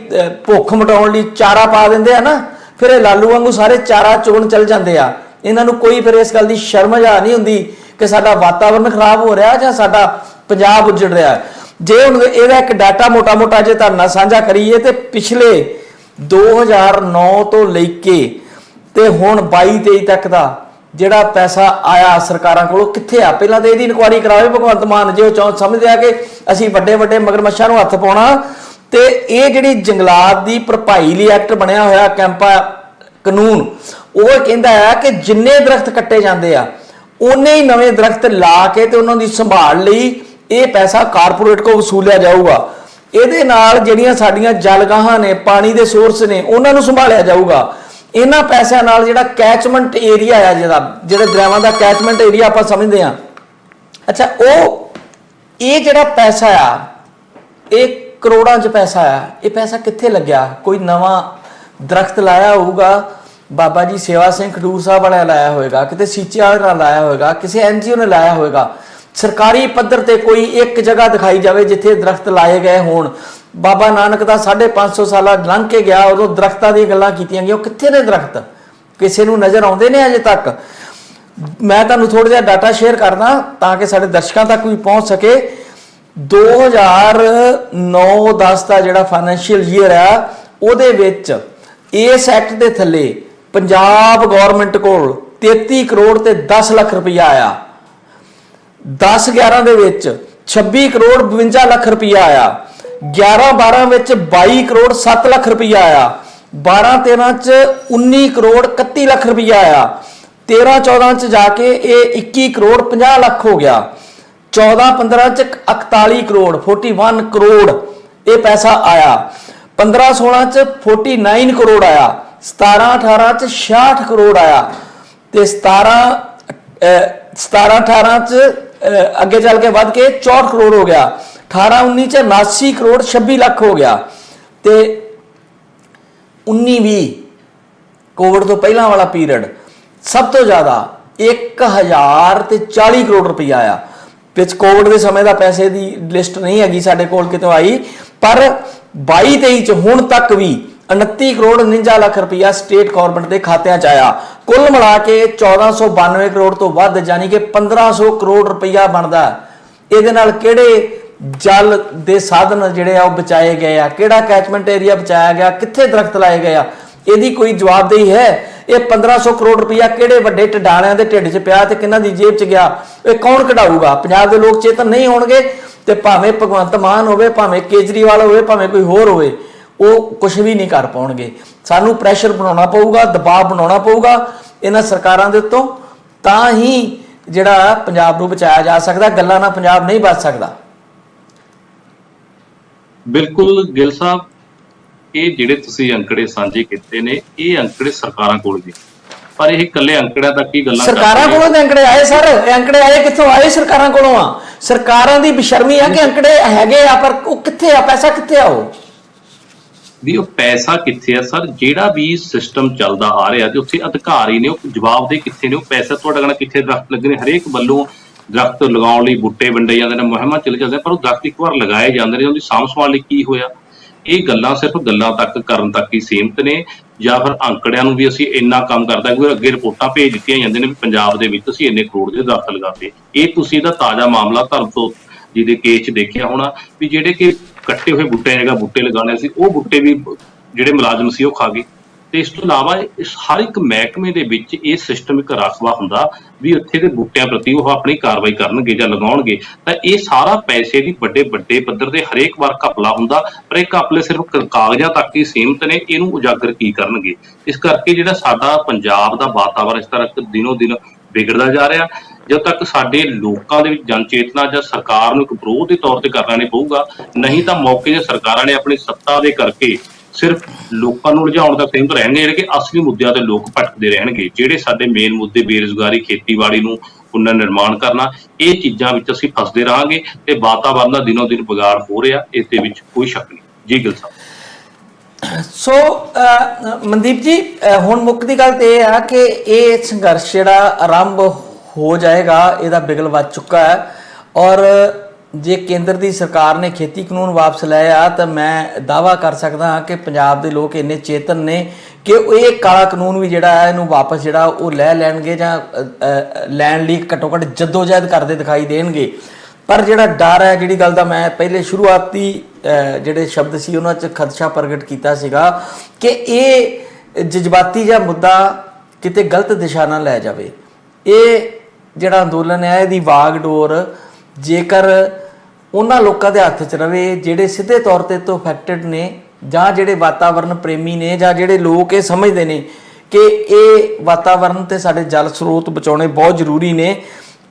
ਭੁੱਖ ਮਿਟਾਉਣ ਲਈ ਚਾਰਾ ਪਾ ਦਿੰਦੇ ਆ ਨਾ, ਫਿਰ ਇਹ ਲਾਲੂ ਵਾਂਗੂ ਸਾਰੇ ਚਾਰਾ ਚੋਣ ਚੱਲ ਜਾਂਦੇ ਆ। ਇਹਨਾਂ ਨੂੰ ਕੋਈ ਫਿਰ ਇਸ ਗੱਲ ਦੀ ਸ਼ਰਮ ਜਾ ਨਹੀਂ ਹੁੰਦੀ ਕਿ ਸਾਡਾ ਵਾਤਾਵਰਨ ਖਰਾਬ ਹੋ ਰਿਹਾ ਜਾਂ ਸਾਡਾ ਪੰਜਾਬ ਉੱਜੜ ਰਿਹਾ। ਜੇ ਹੁਣ ਇਹਦਾ ਇੱਕ ਡਾਟਾ ਮੋਟਾ ਜੇ ਤੁਹਾਡੇ ਨਾਲ ਸਾਂਝਾ ਕਰੀਏ ਤੇ ਪਿਛਲੇ 2009 ਤੋਂ ਲੈ ਕੇ ਤੇ ਹੁਣ 22-23 ਤੱਕ ਦਾ ਜਿਹੜਾ ਪੈਸਾ ਆਇਆ ਸਰਕਾਰਾਂ ਕੋਲੋਂ ਕਿੱਥੇ ਆ? ਪਹਿਲਾਂ ਤਾਂ ਇਹਦੀ ਇਨਕੁਆਇਰੀ ਕਰਾਵੇ ਭਗਵੰਤ ਮਾਨ, ਜੇ ਉਹ ਸਮਝਦੇ ਆ ਕਿ ਅਸੀਂ ਵੱਡੇ ਮਗਰਮੱਛਾਂ ਨੂੰ ਹੱਥ ਪਾਉਣਾ। ਤੇ ਇਹ ਜਿਹੜੀ ਜੰਗਲਾਤ ਦੀ ਭਰਪਾਈ ਲਈ ਐਕਟ ਬਣਿਆ ਹੋਇਆ ਕੈਂਪਾ ਕਾਨੂੰਨ, ਉਹ ਕਹਿੰਦਾ ਹੈ ਕਿ ਜਿੰਨੇ ਦਰਖਤ ਕੱਟੇ ਜਾਂਦੇ ਆ ਉਨੇ ਹੀ ਨਵੇਂ ਦਰਖਤ ਲਾ ਕੇ ਤੇ ਉਹਨਾਂ ਦੀ ਸੰਭਾਲ ਲਈ ਇਹ ਪੈਸਾ ਕਾਰਪੋਰੇਟ ਕੋਲ ਵਸੂਲਿਆ ਜਾਊਗਾ। ਇਹਦੇ ਨਾਲ ਜਿਹੜੀਆਂ ਸਾਡੀਆਂ ਜਲਗਾਹਾਂ ਨੇ, ਪਾਣੀ ਦੇ ਸੋਰਸ ਨੇ, ਉਹਨਾਂ ਨੂੰ ਸੰਭਾਲਿਆ ਜਾਊਗਾ। ਇਹਨਾਂ ਪੈਸਿਆਂ ਨਾਲ ਜਿਹੜਾ ਕੈਚਮੈਂਟ ਏਰੀਆ ਆ, ਜਿਹੜੇ ਦਰਿਆਵਾਂ ਦਾ ਕੈਚਮੈਂਟ ਏਰੀਆ ਆਪਾਂ ਸਮਝਦੇ ਆ, ਅੱਛਾ ਇਹ ਜਿਹੜਾ ਪੈਸਾ ਆ ਇਹ ਕਰੋੜਾਂ 'ਚ ਪੈਸਾ ਆ। ਇਹ ਪੈਸਾ ਕਿੱਥੇ ਲੱਗਿਆ? ਕੋਈ ਨਵਾਂ ਦਰਖਤ ਲਾਇਆ ਹੋਊਗਾ, ਬਾਬਾ ਜੀ ਸੇਵਾ ਸਿੰਘ ਖਡੂਰ ਸਾਹਿਬ ਵਾਲਿਆਂ ਲਾਇਆ ਹੋਏਗਾ, ਕਿਤੇ ਸੀਚੇ ਵਾਲੇ ਨਾਲ ਲਾਇਆ ਹੋਏਗਾ, ਕਿਸੇ NGO ਨੇ ਲਾਇਆ ਹੋਏਗਾ। ਸਰਕਾਰੀ ਪੱਧਰ ਤੇ ਕੋਈ ਇੱਕ ਜਗ੍ਹਾ ਦਿਖਾਈ ਜਾਵੇ ਜਿੱਥੇ ਦਰਖਤ ਲਾਏ ਗਏ ਹੋਣ। ਬਾਬਾ ਨਾਨਕ ਦਾ 550 ਸਾਲਾ ਲੰਘ ਕੇ ਗਿਆ, ਉਦੋਂ ਦਰਖਤਾਂ ਦੀਆਂ ਗੱਲਾਂ ਕੀਤੀਆਂ ਗਈਆਂ। ਉਹ ਕਿੱਥੇ ਨੇ ਦਰਖਤ? ਕਿਸੇ ਨੂੰ ਨਜ਼ਰ ਆਉਂਦੇ ਨੇ ਅਜੇ ਤੱਕ? ਮੈਂ ਤੁਹਾਨੂੰ ਥੋੜਾ ਜਿਹਾ ਡਾਟਾ ਸ਼ੇਅਰ ਕਰਦਾ ਤਾਂ ਕਿ ਸਾਡੇ ਦਰਸ਼ਕਾਂ ਤੱਕ ਵੀ ਪਹੁੰਚ ਸਕੇ। 2009-10 ਦਾ ਜਿਹੜਾ ਫਾਈਨੈਂਸ਼ੀਅਲ ਈਅਰ ਆ, ਉਹਦੇ ਵਿੱਚ ਇਸ ਐਕਟ ਦੇ ਥੱਲੇ ਪੰਜਾਬ ਗਵਰਨਮੈਂਟ ਕੋਲ 33 ਕਰੋੜ ਤੇ 10 ਲੱਖ ਰੁਪਈਆ ਆਇਆ। 10-11 ਦੇ ਵਿੱਚ 26 ਕਰੋੜ 52 ਲੱਖ ਰੁਪਈਆ ਆਇਆ। 11-12 ਵਿੱਚ 22 ਕਰੋੜ 7 ਲੱਖ ਰੁਪਈਆ ਆਇਆ। 12-13 ਚ 19 ਕਰੋੜ 31 ਲੱਖ ਰੁਪਈਆ ਆਇਆ। 13-14 ਚ ਜਾ ਕੇ ਇਹ 21 ਕਰੋੜ 50 ਲੱਖ ਹੋ ਗਿਆ। 14-15 ਚ 41 ਕਰੋੜ 41 ਕਰੋੜ ਇਹ ਪੈਸਾ ਆਇਆ। 15-16 ਚ 49 ਕਰੋੜ ਆਇਆ। 17-18 ਚ 66 ਕਰੋੜ ਆਇਆ ਤੇ 17-18 ਚ ਅੱਗੇ ਚੱਲ ਕੇ ਵੱਧ ਕੇ 64 ਕਰੋੜ ਹੋ ਗਿਆ। 18-19 ਚ 79 ਕਰੋੜ 26 ਲੱਖ ਹੋ ਗਿਆ ਤੇ 19-20 ਕੋਵਿਡ ਤੋਂ ਪਹਿਲਾਂ ਵਾਲਾ ਪੀਰੀਅਡ ਸਭ ਤੋਂ ਜ਼ਿਆਦਾ 1040 ਕਰੋੜ ਰੁਪਈਆ ਆਇਆ। ਵਿੱਚ ਕੋਵਿਡ ਦੇ ਸਮੇਂ ਦਾ ਪੈਸੇ ਦੀ ਲਿਸਟ ਨਹੀਂ ਹੈਗੀ ਸਾਡੇ ਕੋਲ ਕਿਤੋਂ ਆਈ, ਪਰ 22-23 ਚ ਹੁਣ ਤੱਕ ਵੀ 29 ਕਰੋੜ 49 ਲੱਖ ਰੁਪਈਆ ਸਟੇਟ ਗਵਰਨਮੈਂਟ ਦੇ ਖਾਤਿਆਂ 'ਚ ਆਇਆ। ਕੁੱਲ ਮਿਲਾ ਕੇ 1492 ਕਰੋੜ ਤੋਂ ਵੱਧ, ਯਾਨੀ ਕਿ 1500 ਕਰੋੜ ਰੁਪਈਆ ਬਣਦਾ। ਇਹਦੇ ਨਾਲ ਕਿਹੜੇ ਜਲ ਦੇ ਸਾਧਨ ਜਿਹੜੇ ਆ ਉਹ ਬਚਾਏ ਗਏ ਆ, ਕਿਹੜਾ ਕੈਚਮੈਂਟ ਏਰੀਆ ਬਚਾਇਆ ਗਿਆ, ਕਿੱਥੇ ਦਰਖਤ ਲਾਏ ਗਏ ਆ, ਇਹਦੀ ਕੋਈ ਜਵਾਬਦੇਹੀ ਹੈ? ਇਹ 1500 ਕਰੋੜ ਰੁਪਈਆ ਕਿਹੜੇ ਵੱਡੇ ਟਡਾਣਿਆਂ ਦੇ ਢਿੱਡ 'ਚ ਪਿਆ ਤੇ ਕਿਹਨਾਂ ਦੀ ਜੇਬ 'ਚ ਗਿਆ? ਇਹ ਕੌਣ ਕਢਾਊਗਾ? ਪੰਜਾਬ ਦੇ ਲੋਕ ਚੇਤਨ ਨਹੀਂ ਹੋਣਗੇ ਤੇ ਭਾਵੇਂ ਭਗਵੰਤ ਮਾਨ ਹੋਵੇ, ਭਾਵੇਂ ਕੇਜਰੀਵਾਲ ਹੋਵੇ, ਭਾਵੇਂ ਕੋਈ ਹੋਰ ਹੋਵੇ, ਉਹ ਕੁਝ ਵੀ ਨਹੀਂ ਕਰ ਪਾਉਣਗੇ। ਸਾਨੂੰ ਪ੍ਰੈਸ਼ਰ ਬਣਾਉਣਾ ਪਊਗਾ, ਦਬਾਅ ਬਣਾਉਣਾ ਪਊਗਾ ਇਹਨਾਂ ਸਰਕਾਰਾਂ ਦੇ ਉੱਤੋਂ, ਤਾਂ ਹੀ ਜਿਹੜਾ ਪੰਜਾਬ ਨੂੰ ਬਚਾਇਆ ਜਾ ਸਕਦਾ। ਗੱਲਾਂ ਨਾਲ ਪੰਜਾਬ ਨਹੀਂ ਬਚ ਸਕਦਾ। ਬਿਲਕੁਲ ਗਿੱਲ ਸਾਹਿਬ, ਇਹ ਜਿਹੜੇ ਤੁਸੀਂ ਅੰਕੜੇ ਸਾਂਝੇ ਕੀਤੇ ਨੇ, ਇਹ ਅੰਕੜੇ ਸਰਕਾਰਾਂ ਕੋਲ ਨੇ, ਪਰ ਇਹ ਇਕੱਲੇ ਅੰਕੜਿਆਂ ਤੱਕ ਹੀ ਗੱਲਾਂ ਸਰਕਾਰਾਂ ਕੋਲੋਂ ਦੇ ਅੰਕੜੇ ਆਏ ਸਰ। ਇਹ ਅੰਕੜੇ ਆਏ ਕਿੱਥੋਂ? ਆਏ ਸਰਕਾਰਾਂ ਕੋਲੋਂ ਆ। ਸਰਕਾਰਾਂ ਦੀ ਬੇਸ਼ਰਮੀ ਆ ਕਿ ਅੰਕੜੇ ਹੈਗੇ ਆ ਪਰ ਉਹ ਕਿੱਥੇ ਆ? ਪੈਸਾ ਕਿੱਥੇ ਆ? ਉਹ ਪੈਸਾ ਕਿੱਥੇ ਆ ਸਰ? ਜਿਹੜਾ ਵੀ ਸਿਸਟਮ ਚੱਲਦਾ ਆ ਰਿਹਾ ਤੇ ਉੱਥੇ ਅਧਿਕਾਰੀ ਨੇ, ਉਹ ਜਵਾਬਦੇਹ ਕਿੱਥੇ ਨੇ? ਉਹ ਪੈਸਾ ਤੁਹਾਡਾ ਕਿੱਥੇ ਦਰਖਤ ਲੱਗਣੇ? ਹਰੇਕ ਵੱਲੋਂ ਦਰਖਤ ਲਗਾਉਣ ਲਈ ਬੂਟੇ ਵੰਡੇ ਜਾਂਦੇ ਨੇ, ਮੁਹਿੰਮਾਂ ਚੱਲ ਜਾਂਦੇ ਨੇ, ਪਰ ਉਹ ਦਰਖਤ ਇੱਕ ਵਾਰ ਲਗਾਏ ਜਾਂਦੇ ਨੇ, ਉਹਦੀ ਸਾਂਭ ਸੰਭਾਲ ਲਈ ਕੀ ਹੋਇਆ? ਇਹ ਗੱਲਾਂ ਸਿਰਫ ਗੱਲਾਂ ਤੱਕ ਕਰਨ ਤੱਕ ਹੀ ਸੀਮਿਤ ਨੇ, ਜਾਂ ਫਿਰ ਅੰਕੜਿਆਂ ਨੂੰ ਵੀ ਅਸੀਂ ਇੰਨਾ ਕੰਮ ਕਰਦਾ ਕਿ ਅੱਗੇ ਰਿਪੋਰਟਾਂ ਭੇਜ ਦਿੱਤੀਆਂ ਜਾਂਦੀਆਂ ਨੇ ਵੀ ਪੰਜਾਬ ਦੇ ਵਿੱਚ ਅਸੀਂ ਇੰਨੇ ਕਰੋੜ ਦੇ ਦਰਖਤ ਲਗਾਤੇ। ਇਹ ਤੁਸੀਂ ਇਹਦਾ ਤਾਜ਼ਾ ਮਾਮਲਾ ਧਰਮਸੋਤ ਜੀ ਦੇ ਕੇਸ 'ਚ ਦੇਖਿਆ ਹੋਣਾ ਵੀ ਜਿਹੜੇ ਕਿ ਕੱਟੇ ਹੋਏ ਬੂਟੇ ਜਗ੍ਹਾ ਬੂਟੇ ਲਗਾਉਣੇ ਸੀ, ਉਹ ਬੂਟੇ ਵੀ ਜਿਹੜੇ ਮੁਲਾਜ਼ਮ ਸੀ ਉਹ ਖਾ ਗਏ। ਤੇ ਇਸ ਤੋਂ ਇਲਾਵਾ ਹਰ ਇੱਕ ਮਹਿਕਮੇ ਦੇ ਵਿੱਚ ਇਹ ਸਿਸਟਮ ਇੱਕ ਰਾਖਵਾ ਹੁੰਦਾ ਵੀ ਉੱਥੇ ਦੇ ਬੂਟਿਆਂ ਪ੍ਰਤੀ ਉਹ ਆਪਣੀ ਕਾਰਵਾਈ ਕਰਨਗੇ ਜਾਂ ਲਗਾਉਣਗੇ। ਤਾਂ ਇਹ ਸਾਰਾ ਪੈਸੇ ਦੀ ਵੱਡੇ ਪੱਧਰ ਤੇ ਹਰੇਕ ਵਾਰ ਘਪਲਾ ਹੁੰਦਾ, ਪਰ ਇਹ ਘਪਲੇ ਸਿਰਫ ਕਾਗਜ਼ਾਂ ਤੱਕ ਹੀ ਸੀਮਿਤ ਨੇ, ਇਹਨੂੰ ਉਜਾਗਰ ਕੀ ਕਰਨਗੇ? ਇਸ ਕਰਕੇ ਜਿਹੜਾ ਸਾਡਾ ਪੰਜਾਬ ਦਾ ਵਾਤਾਵਰਨ ਇਸ ਤਰ੍ਹਾਂ ਦਿਨੋਂ ਦਿਨ ਵਿਗੜਦਾ ਜਾ ਰਿਹਾ। ਜਦ ਤੱਕ ਸਾਡੇ ਲੋਕਾਂ ਦੇ ਵਿੱਚ ਜਨ ਚੇਤਨਾ ਜਾਂ ਸਰਕਾਰ ਨੂੰ ਇੱਕ ਵਿਰੋਧ ਦੇ ਤੌਰ ਤੇ ਕਰਨਾ ਨਹੀਂ ਪਊਗਾ, ਨਹੀਂ ਤਾਂ ਮੌਕੇ ਦੀਆਂ ਸਰਕਾਰਾਂ ਨੇ ਆਪਣੀ ਸੱਤਾ ਦੇ ਕਰਕੇ ਸਿਰਫ ਲੋਕਾਂ ਨੂੰ ਲੁਝਾਉਣ ਦਾ ਸੀਮਿਤ ਰਹਿਣਗੇ, ਜਿਹੜੇ ਕਿ ਅਸਲੀ ਮੁੱਦਿਆਂ ਤੇ ਲੋਕ ਭਟਕਦੇ ਰਹਿਣਗੇ। ਜਿਹੜੇ ਸਾਡੇ ਮੇਨ ਮੁੱਦੇ ਬੇਰੁਜ਼ਗਾਰੀ, ਖੇਤੀਬਾੜੀ ਨੂੰ ਪੁਨਰ ਨਿਰਮਾਣ ਕਰਨਾ, ਇਹ ਚੀਜ਼ਾਂ ਵਿੱਚ ਅਸੀਂ ਫਸਦੇ ਰਹਾਂਗੇ ਤੇ ਵਾਤਾਵਰਨ ਦਾ ਦਿਨੋਂ ਦਿਨ ਵਿਗਾੜ ਹੋ ਰਿਹਾ, ਇਸ ਦੇ ਵਿੱਚ ਕੋਈ ਸ਼ੱਕ ਨਹੀਂ। ਜੀ ਗਿੱਲ ਸਾਹਿਬ। ਸੋ ਮਨਦੀਪ ਜੀ, ਹੁਣ ਮੁੱਖ ਦੀ ਗੱਲ ਤੇ ਇਹ ਆ ਕਿ ਇਹ ਸੰਘਰਸ਼ ਜਿਹੜਾ ਆਰੰਭ ਹੋ ਜਾਏਗਾ, ਇਹਦਾ ਬਿਗਲ ਵੱਜ ਚੁੱਕਾ ਹੈ। ਔਰ ਜੇ ਕੇਂਦਰ ਦੀ ਸਰਕਾਰ ਨੇ ਖੇਤੀ ਕਾਨੂੰਨ ਵਾਪਸ ਲਏ ਆ ਤਾਂ ਮੈਂ ਦਾਅਵਾ ਕਰ ਸਕਦਾ ਹਾਂ ਕਿ ਪੰਜਾਬ ਦੇ ਲੋਕ ਇੰਨੇ ਚੇਤਨ ਨੇ ਕਿ ਇਹ ਕਾਲਾ ਕਾਨੂੰਨ ਵੀ ਜਿਹੜਾ ਹੈ ਇਹਨੂੰ ਵਾਪਸ ਜਿਹੜਾ ਉਹ ਲੈ ਲੈਣਗੇ ਜਾਂ ਲੈਣ ਲਈ ਘੱਟੋ ਘੱਟ ਜਦੋਜਹਿਦ ਕਰਦੇ ਦਿਖਾਈ ਦੇਣਗੇ। ਪਰ ਜਿਹੜਾ ਡਰ ਹੈ, ਜਿਹੜੀ ਗੱਲ ਦਾ ਮੈਂ ਪਹਿਲੇ ਸ਼ੁਰੂਆਤੀ ਜਿਹੜੇ ਸ਼ਬਦ ਸੀ ਉਹਨਾਂ 'ਚ ਖਦਸ਼ਾ ਪ੍ਰਗਟ ਕੀਤਾ ਸੀਗਾ ਕਿ ਇਹ ਜਜ਼ਬਾਤੀ ਜਿਹਾ ਮੁੱਦਾ ਕਿਤੇ ਗਲਤ ਦਿਸ਼ਾ ਨਾ ਲੈ ਜਾਵੇ। ਇਹ ਜਿਹੜਾ ਅੰਦੋਲਨ ਹੈ ਇਹਦੀ ਵਾਗਡੋਰ ਜੇਕਰ ਉਹਨਾਂ ਲੋਕਾਂ ਦੇ ਹੱਥ 'ਚ ਰਵੇ ਜਿਹੜੇ ਸਿੱਧੇ ਤੌਰ 'ਤੇ ਤੋਂ ਅਫੈਕਟਡ ਨੇ, ਜਾਂ ਜਿਹੜੇ ਵਾਤਾਵਰਨ ਪ੍ਰੇਮੀ ਨੇ, ਜਾਂ ਜਿਹੜੇ ਲੋਕ ਇਹ ਸਮਝਦੇ ਨੇ ਕਿ ਇਹ ਵਾਤਾਵਰਨ ਤੇ ਸਾਡੇ ਜਲ ਸਰੋਤ ਬਚਾਉਣੇ ਬਹੁਤ ਜ਼ਰੂਰੀ ਨੇ,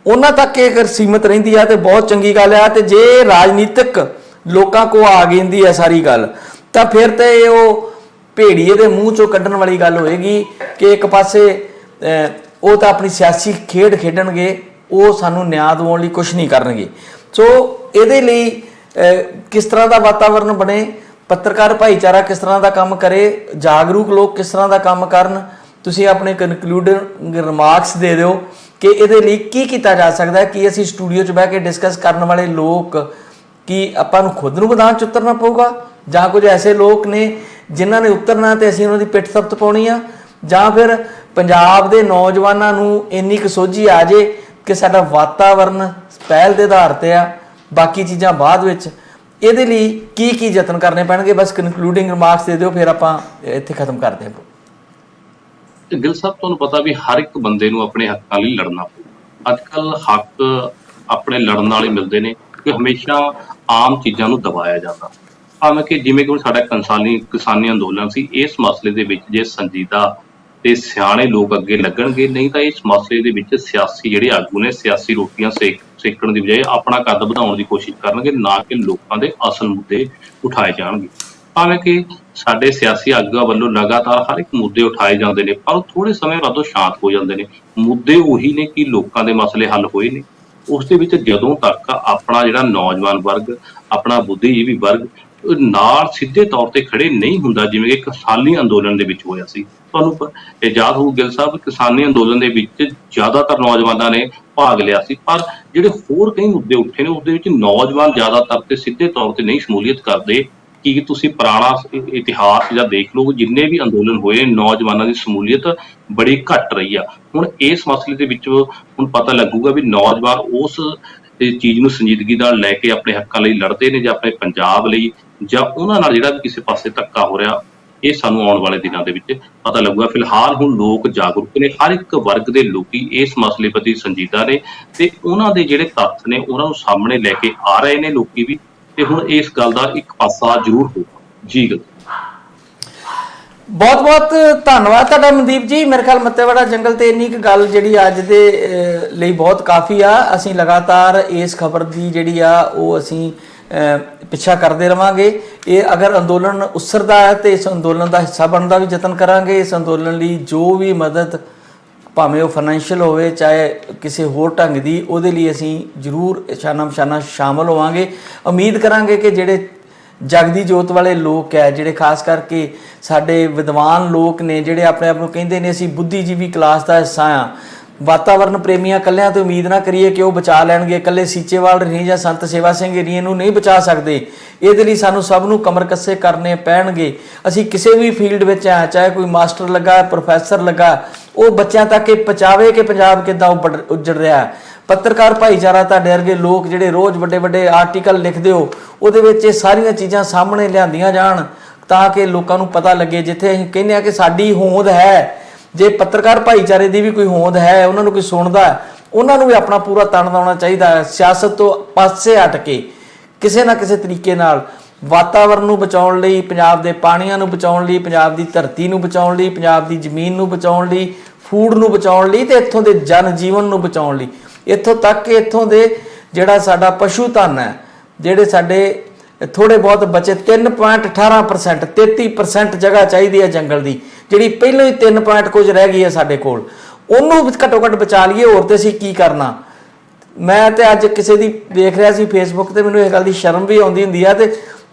ਉਹਨਾਂ ਤੱਕ ਇਹ ਅਗਰ ਸੀਮਤ ਰਹਿੰਦੀ ਆ ਤੇ ਬਹੁਤ ਚੰਗੀ ਗੱਲ ਆ। ਤੇ ਜੇ ਰਾਜਨੀਤਿਕ ਲੋਕਾਂ ਕੋ ਆ ਗਈ ਹੈ ਸਾਰੀ ਗੱਲ, ਤਾਂ ਫਿਰ ਤੇ ਉਹ ਭੇੜੀਏ ਦੇ ਮੂੰਹ 'ਚੋਂ ਕੱਢਣ ਵਾਲੀ ਗੱਲ ਹੋਏਗੀ ਕਿ ਇੱਕ ਪਾਸੇ ਉਹ ਤਾਂ ਆਪਣੀ ਸਿਆਸੀ ਖੇਡ ਖੇਡਣਗੇ, ਉਹ ਸਾਨੂੰ ਨਿਆਂ ਦਿਵਾਉਣ ਲਈ ਕੁਛ ਨਹੀਂ ਕਰਨਗੇ। ਸੋ ਇਹਦੇ ਲਈ ਕਿਸ ਤਰ੍ਹਾਂ ਦਾ ਵਾਤਾਵਰਨ ਬਣੇ, ਪੱਤਰਕਾਰ ਭਾਈਚਾਰਾ ਕਿਸ ਤਰ੍ਹਾਂ ਦਾ ਕੰਮ ਕਰੇ, ਜਾਗਰੂਕ ਲੋਕ ਕਿਸ ਤਰ੍ਹਾਂ ਦਾ ਕੰਮ ਕਰਨ, ਤੁਸੀਂ ਆਪਣੇ ਕਨਕਲੂਡਿੰਗ ਰਿਮਾਰਕਸ ਦੇ ਦਿਓ ਕਿ ਇਹਦੇ ਲਈ ਕੀ ਕੀਤਾ ਜਾ ਸਕਦਾ ਹੈ। ਕੀ ਅਸੀਂ ਸਟੂਡੀਓ 'ਚ ਬਹਿ ਕੇ ਡਿਸਕਸ ਕਰਨ ਵਾਲੇ ਲੋਕ, ਕੀ ਆਪਾਂ ਨੂੰ ਖੁਦ ਨੂੰ ਮੈਦਾਨ 'ਚ ਉਤਰਨਾ ਪਊਗਾ, ਜਾਂ ਕੁਝ ਐਸੇ ਲੋਕ ਨੇ ਜਿਨ੍ਹਾਂ ਨੇ ਉਤਰਨਾ ਤੇ ਅਸੀਂ ਉਹਨਾਂ ਦੀ ਪਿੱਠ ਥਪਤ ਪਾਉਣੀ ਆ, ਜਾਂ ਫਿਰ ਪੰਜਾਬ ਦੇ ਨੌਜਵਾਨਾਂ ਨੂੰ ਇੰਨੀ ਕੁ ਸੋਝੀ ਆ ਜੇ ਕਿ ਸਾਡਾ ਵਾਤਾਵਰਨ ਪਹਿਲ ਦੇ ਆਧਾਰ ਤੇ ਆ, ਬਾਕੀ ਚੀਜ਼ਾਂ ਬਾਅਦ ਵਿੱਚ। ਇਹਦੇ ਲਈ ਕੀ ਯਤਨ ਕਰਨੇ ਪੈਣਗੇ? ਬਸ ਕਨਕਲੂਡਿੰਗ ਰਿਮਾਰਕਸ ਦੇ ਦਿਓ, ਫਿਰ ਆਪਾਂ ਇੱਥੇ ਖਤਮ ਕਰਦੇ ਹਾਂ। ਗਿੱਲ ਸਾਹਿਬ, ਤੁਹਾਨੂੰ ਪਤਾ ਵੀ ਹਰ ਇੱਕ ਬੰਦੇ ਨੂੰ ਆਪਣੇ ਹੱਕਾਂ ਲਈ ਲੜਨਾ ਪਊ। ਅੱਜ ਕੱਲ੍ਹ ਹੱਕ ਆਪਣੇ ਲੜਨ ਨਾਲ ਹੀ ਮਿਲਦੇ ਨੇ, ਕਿ ਹਮੇਸ਼ਾ ਆਮ ਚੀਜ਼ਾਂ ਨੂੰ ਦਬਾਇਆ ਜਾਂਦਾ। ਭਾਵੇਂ ਕਿ ਜਿਵੇਂ ਕਿ ਸਾਡਾ ਕਿਸਾਨੀ ਅੰਦੋਲਨ ਸੀ, ਇਸ ਮਸਲੇ ਦੇ ਵਿੱਚ ਜੇ ਸੰਜੀਦਾ ਤੇ ਸਿਆਣੇ ਲੋਕ ਅੱਗੇ ਲੱਗਣਗੇ, ਨਹੀਂ ਤਾਂ ਇਸ ਮਸਲੇ ਦੇ ਵਿੱਚ ਸਿਆਸੀ ਜਿਹੜੇ ਆਗੂ ਨੇ ਸਿਆਸੀ ਰੋਟੀਆਂ ਸੇਕਣ ਦੀ ਬਜਾਏ ਆਪਣਾ ਕੱਦ ਵਧਾਉਣ ਦੀ ਕੋਸ਼ਿਸ਼ ਕਰਨਗੇ, ਨਾ ਕਿ ਲੋਕਾਂ ਦੇ ਅਸਲ ਮੁੱਦੇ ਉਠਾਏ ਜਾਣਗੇ। ਭਾਵੇਂ ਕਿ ਸਾਡੇ ਸਿਆਸੀ ਆਗੂਆਂ ਵੱਲੋਂ ਲਗਾਤਾਰ ਹਰ ਇੱਕ ਮੁੱਦੇ ਉਠਾਏ ਜਾਂਦੇ ਨੇ, ਪਰ ਥੋੜੇ ਸਮੇਂ ਬਾਅਦ ਸ਼ਾਂਤ ਹੋ ਜਾਂਦੇ ਨੇ। ਮੁੱਦੇ ਉਹੀ ਨੇ ਕਿ ਲੋਕਾਂ ਦੇ ਮਸਲੇ ਹੱਲ ਹੋਏ ਨੇ। ਉਸ ਦੇ ਵਿੱਚ ਜਦੋਂ ਤੱਕ ਆਪਣਾ ਜਿਹੜਾ ਨੌਜਵਾਨ ਵਰਗ, ਆਪਣਾ ਬੁੱਧੀਜੀਵੀ ਵਰਗ ਨਾਲ ਸਿੱਧੇ ਤੌਰ ਤੇ ਖੜੇ ਨਹੀਂ ਹੁੰਦਾ, ਜਿਵੇਂ ਕਿ ਕਿਸਾਨੀ ਅੰਦੋਲਨ ਦੇ ਵਿੱਚ ਹੋਇਆ ਸੀ। ਤੁਹਾਨੂੰ ਯਾਦ ਹੋਊ ਗਿੱਲ ਸਾਹਿਬ, ਕਿਸਾਨੀ ਅੰਦੋਲਨ ਦੇ ਵਿੱਚ ਜ਼ਿਆਦਾਤਰ ਨੌਜਵਾਨਾਂ ਨੇ ਭਾਗ ਲਿਆ ਸੀ, ਪਰ ਜਿਹੜੇ ਹੋਰ ਕਈ ਮੁੱਦੇ ਉੱਠੇ ਨੇ ਉਹਦੇ ਵਿੱਚ ਨੌਜਵਾਨ ਜ਼ਿਆਦਾਤਰ ਤੇ ਸਿੱਧੇ ਤੌਰ ਤੇ ਨਹੀਂ ਸ਼ਮੂਲੀਅਤ ਕਰਦੇ। ਕਿ ਤੁਸੀਂ ਪੁਰਾਣਾ ਇਤਿਹਾਸ ਜਾਂ ਦੇਖ ਲਓ, ਜਿੰਨੇ ਵੀ ਅੰਦੋਲਨ ਹੋਏ, ਨੌਜਵਾਨਾਂ ਦੀ ਸ਼ਮੂਲੀਅਤ ਬੜੀ ਘੱਟ ਰਹੀ ਆ। ਹੁਣ ਇਸ ਮਸਲੇ ਦੇ ਵਿੱਚ ਹੁਣ ਪਤਾ ਲੱਗੂਗਾ ਵੀ ਨੌਜਵਾਨ ਉਸ ਚੀਜ਼ ਨੂੰ ਸੰਜੀਦਗੀ ਨਾਲ ਲੈ ਕੇ ਆਪਣੇ ਹੱਕਾਂ ਲਈ ਲੜਦੇ ਨੇ, ਜਾਂ ਆਪਣੇ ਪੰਜਾਬ ਲਈ, ਜਾਂ ਉਹਨਾਂ ਨਾਲ ਜਿਹੜਾ ਵੀ ਕਿਸੇ ਪਾਸੇ ਧੱਕਾ ਹੋ ਰਿਹਾ, ਇਹ ਸਾਨੂੰ ਆਉਣ ਵਾਲੇ ਦਿਨਾਂ ਦੇ ਵਿੱਚ ਪਤਾ ਲੱਗੂਗਾ। ਫਿਲਹਾਲ ਹੁਣ ਲੋਕ ਜਾਗਰੂਕ ਨੇ, ਹਰ ਇੱਕ ਵਰਗ ਦੇ ਲੋਕੀ ਇਸ ਮਸਲੇ ਪ੍ਰਤੀ ਸੰਜੀਦਾ ਨੇ, ਤੇ ਉਹਨਾਂ ਦੇ ਜਿਹੜੇ ਤੱਥ ਨੇ ਉਹਨਾਂ ਨੂੰ ਸਾਹਮਣੇ ਲੈ ਕੇ ਆ ਰਹੇ ਨੇ ਲੋਕੀ ਵੀ, ਤੇ ਹੁਣ ਇਸ ਗੱਲ ਦਾ ਇੱਕ ਪਾਸਾ ਜ਼ਰੂਰ ਹੋਊਗਾ। ਜੀ ਗੱਲ, ਬਹੁਤ ਬਹੁਤ ਧੰਨਵਾਦ ਤੁਹਾਡਾ ਮਨਦੀਪ ਜੀ। ਮੇਰੇ ਖਿਆਲ ਮੱਤੇਵਾੜਾ ਜੰਗਲ ਤੇ ਇੰਨੀ ਕੁ ਗੱਲ ਜਿਹੜੀ ਅੱਜ ਦੇ ਲਈ ਬਹੁਤ ਕਾਫੀ ਆ। ਅਸੀਂ ਲਗਾਤਾਰ ਇਸ ਖਬਰ ਦੀ ਜਿਹੜੀ ਆ ਉਹ ਅਸੀਂ ਪਿੱਛਾ ਕਰਦੇ ਰਵਾਂਗੇ। ਇਹ ਅਗਰ ਅੰਦੋਲਨ ਉਸਰਦਾ ਹੈ ਤੇ ਇਸ ਅੰਦੋਲਨ ਦਾ ਹਿੱਸਾ ਬਣਨ ਦਾ ਵੀ ਯਤਨ ਕਰਾਂਗੇ। ਇਸ ਅੰਦੋਲਨ ਲਈ ਜੋ ਵੀ ਮਦਦ, ਭਾਵੇਂ ਉਹ ਫਾਈਨੈਂਸ਼ੀਅਲ ਹੋਵੇ ਚਾਹੇ ਕਿਸੇ ਹੋਰ ਢੰਗ ਦੀ, ਉਹਦੇ ਲਈ ਅਸੀਂ ਜ਼ਰੂਰ ਸ਼ਾਨਾ ਸ਼ਾਮਲ ਹੋਵਾਂਗੇ। ਉਮੀਦ ਕਰਾਂਗੇ ਕਿ ਜਿਹੜੇ ਜਗਦੀ ਜੋਤ ਵਾਲੇ ਲੋਕ ਹੈ, ਜਿਹੜੇ ਖਾਸ ਕਰਕੇ ਸਾਡੇ ਵਿਦਵਾਨ ਲੋਕ ਨੇ, ਜਿਹੜੇ ਆਪਣੇ ਆਪ ਨੂੰ ਕਹਿੰਦੇ ਨੇ ਅਸੀਂ ਬੁੱਧੀਜੀਵੀ ਕਲਾਸ ਦਾ ਹਿੱਸਾ ਆ, ਵਾਤਾਵਰਨ ਪ੍ਰੇਮੀਆਂ ਕੱਲਿਆਂ ਤੋਂ ਉਮੀਦ ਨਾ ਕਰੀਏ ਕਿ ਉਹ ਬਚਾ ਲੈਣਗੇ। ਇਕੱਲੇ ਸੀਚੇਵਾਲ ਰੀਂ ਜਾਂ ਸੰਤ ਸੇਵਾ ਸਿੰਘ ਰੀਂ ਨੂੰ ਨਹੀਂ ਬਚਾ ਸਕਦੇ। ਇਹਦੇ ਲਈ ਸਾਨੂੰ ਸਭ ਨੂੰ ਕਮਰ ਕੱਸੇ ਕਰਨੇ ਪੈਣਗੇ। ਅਸੀਂ ਕਿਸੇ ਵੀ ਫੀਲਡ ਵਿੱਚ ਆ, ਚਾਹੇ ਕੋਈ ਮਾਸਟਰ ਲੱਗਾ, ਪ੍ਰੋਫੈਸਰ ਲੱਗਾ, ਉਹ ਬੱਚਿਆਂ ਤੱਕ ਇਹ ਪਹੁੰਚਾਵੇ ਕਿ ਪੰਜਾਬ ਕਿੱਦਾਂ ਉੱਜੜ ਰਿਹਾ। ਪੱਤਰਕਾਰ ਭਾਈਚਾਰਾ, ਤੁਹਾਡੇ ਵਰਗੇ ਲੋਕ ਜਿਹੜੇ ਰੋਜ਼ ਵੱਡੇ ਵੱਡੇ ਆਰਟੀਕਲ ਲਿਖਦੇ ਹੋ, ਉਹਦੇ ਵਿੱਚ ਇਹ ਸਾਰੀਆਂ ਚੀਜ਼ਾਂ ਸਾਹਮਣੇ ਲਿਆਂਦੀਆਂ ਜਾਣ ਤਾਂ ਕਿ ਲੋਕਾਂ ਨੂੰ ਪਤਾ ਲੱਗੇ। ਜਿੱਥੇ ਅਸੀਂ ਕਹਿੰਦੇ ਆ ਕਿ ਸਾਡੀ ਹੋਂਦ ਹੈ, ਜੇ ਪੱਤਰਕਾਰ ਭਾਈਚਾਰੇ ਦੀ ਵੀ ਕੋਈ ਹੋਂਦ ਹੈ, ਉਹਨਾਂ ਨੂੰ ਕੋਈ ਸੁਣਦਾ, ਉਹਨਾਂ ਨੂੰ ਵੀ ਆਪਣਾ ਪੂਰਾ ਤਣ ਲਾਉਣਾ ਚਾਹੀਦਾ ਹੈ। ਸਿਆਸਤ ਤੋਂ ਪਾਸੇ ਹਟ ਕੇ ਕਿਸੇ ਨਾ ਕਿਸੇ ਤਰੀਕੇ ਨਾਲ ਵਾਤਾਵਰਨ ਨੂੰ ਬਚਾਉਣ ਲਈ, ਪੰਜਾਬ ਦੇ ਪਾਣੀਆਂ ਨੂੰ ਬਚਾਉਣ ਲਈ, ਪੰਜਾਬ ਦੀ ਧਰਤੀ ਨੂੰ ਬਚਾਉਣ ਲਈ, ਪੰਜਾਬ ਦੀ ਜ਼ਮੀਨ ਨੂੰ ਬਚਾਉਣ ਲਈ, ਫੂਡ ਨੂੰ ਬਚਾਉਣ ਲਈ ਤੇ ਇੱਥੋਂ ਦੇ ਜਨ ਜੀਵਨ ਨੂੰ ਬਚਾਉਣ ਲਈ, ਇੱਥੋਂ ਤੱਕ ਕਿ ਇੱਥੋਂ ਦੇ ਜਿਹੜਾ ਸਾਡਾ ਪਸ਼ੂ ਧਨ ਹੈ, ਜਿਹੜੇ ਸਾਡੇ ਥੋੜੇ ਬਹੁਤ ਬਚੇ 3.18% 33% ਜਗ੍ਹਾ ਚਾਹੀਦੀ ਹੈ ਜੰਗਲ ਦੀ, ਜਿਹੜੀ ਪਹਿਲਾਂ ਹੀ 3 ਪੁਆਇੰਟ ਕੁਝ ਰਹਿ ਗਈ ਹੈ ਸਾਡੇ ਕੋਲ, ਉਹਨੂੰ ਘੱਟੋ ਘੱਟ ਬਚਾ ਲਈਏ। ਹੋਰ ਤੇ ਅਸੀਂ ਕੀ ਕਰਨਾ। ਮੈਂ ਤੇ ਅੱਜ ਕਿਸੇ ਦੀ ਦੇਖ ਰਿਹਾ ਸੀ ਫੇਸਬੁੱਕ ਤੇ, ਮੈਨੂੰ ਇਹ ਗੱਲ ਦੀ ਸ਼ਰਮ ਵੀ ਆਉਂਦੀ ਹੁੰਦੀ ਆ ਤੇ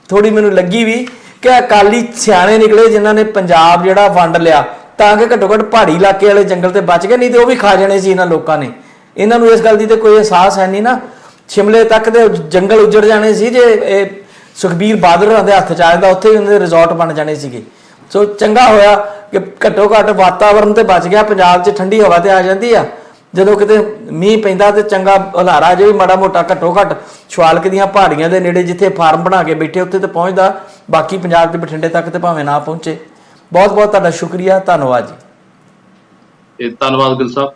ਥੋੜੀ ਮੈਨੂੰ ਲੱਗੀ ਵੀ ਕਿ ਅਕਾਲੀ ਸਿਆਣੇ ਨਿਕਲੇ ਜਿਨ੍ਹਾਂ ਨੇ ਪੰਜਾਬ ਜਿਹੜਾ ਵੰਡ ਲਿਆ ਤਾਂ ਕਿ ਘੱਟੋ ਘੱਟ ਪਹਾੜੀ ਇਲਾਕੇ ਵਾਲੇ ਜੰਗਲ ਤੇ ਬਚ ਗਏ, ਨਹੀਂ ਤੇ ਉਹ ਵੀ ਖਾ ਜਾਣੇ ਸੀ ਇਹਨਾਂ ਲੋਕਾਂ ਨੇ। ਇਹਨਾਂ ਨੂੰ ਇਸ ਗੱਲ ਦੀ ਤੇ ਕੋਈ ਅਹਿਸਾਸ ਹੈ ਨਹੀਂ ਨਾ। ਸ਼ਿਮਲੇ ਤੱਕ ਦੇ ਜੰਗਲ ਉੱਜੜ ਜਾਣੇ ਸੀ ਜੇ ਇਹ ਸੁਖਬੀਰ ਬਾਦਲ ਦੇ ਹੱਥ ਚ ਆ ਜਾਂਦਾ, ਉੱਥੇ ਹੀ ਉਹਨਾਂ ਦੇ ਰਿਜ਼ੋਰਟ ਬਣ ਜਾਣੇ ਸੀਗੇ। ਸੋ ਚੰਗਾ ਹੋਇਆ ਕਿ ਘੱਟੋ ਘੱਟ ਵਾਤਾਵਰਨ ਤੇ ਬਚ ਗਿਆ। ਪੰਜਾਬ 'ਚ ਠੰਡੀ ਹਵਾ ਤੇ ਆ ਜਾਂਦੀ ਆ, ਜਦੋਂ ਕਿਤੇ ਮੀਂਹ ਪੈਂਦਾ ਤੇ ਚੰਗਾ ਹਲਾਰਾ ਜੇ ਵੀ ਮਾੜਾ ਮੋਟਾ ਘੱਟੋ ਘੱਟ ਸ਼ਿਵਾਲਕ ਦੀਆਂ ਪਹਾੜੀਆਂ ਦੇ ਨੇੜੇ ਜਿੱਥੇ ਫਾਰਮ ਬਣਾ ਕੇ ਬੈਠੇ ਉੱਥੇ ਤੇ ਪਹੁੰਚਦਾ। ਬਾਕੀ ਪੰਜਾਬ ਦੇ ਬਠਿੰਡੇ ਤੱਕ ਤੇ ਭਾਵੇਂ ਨਾ ਪਹੁੰਚੇ। ਬਹੁਤ ਬਹੁਤ ਤੁਹਾਡਾ ਸ਼ੁਕਰੀਆ, ਧੰਨਵਾਦ ਜੀ। ਧੰਨਵਾਦ ਗਿੱਲ ਸਾਹਿਬ।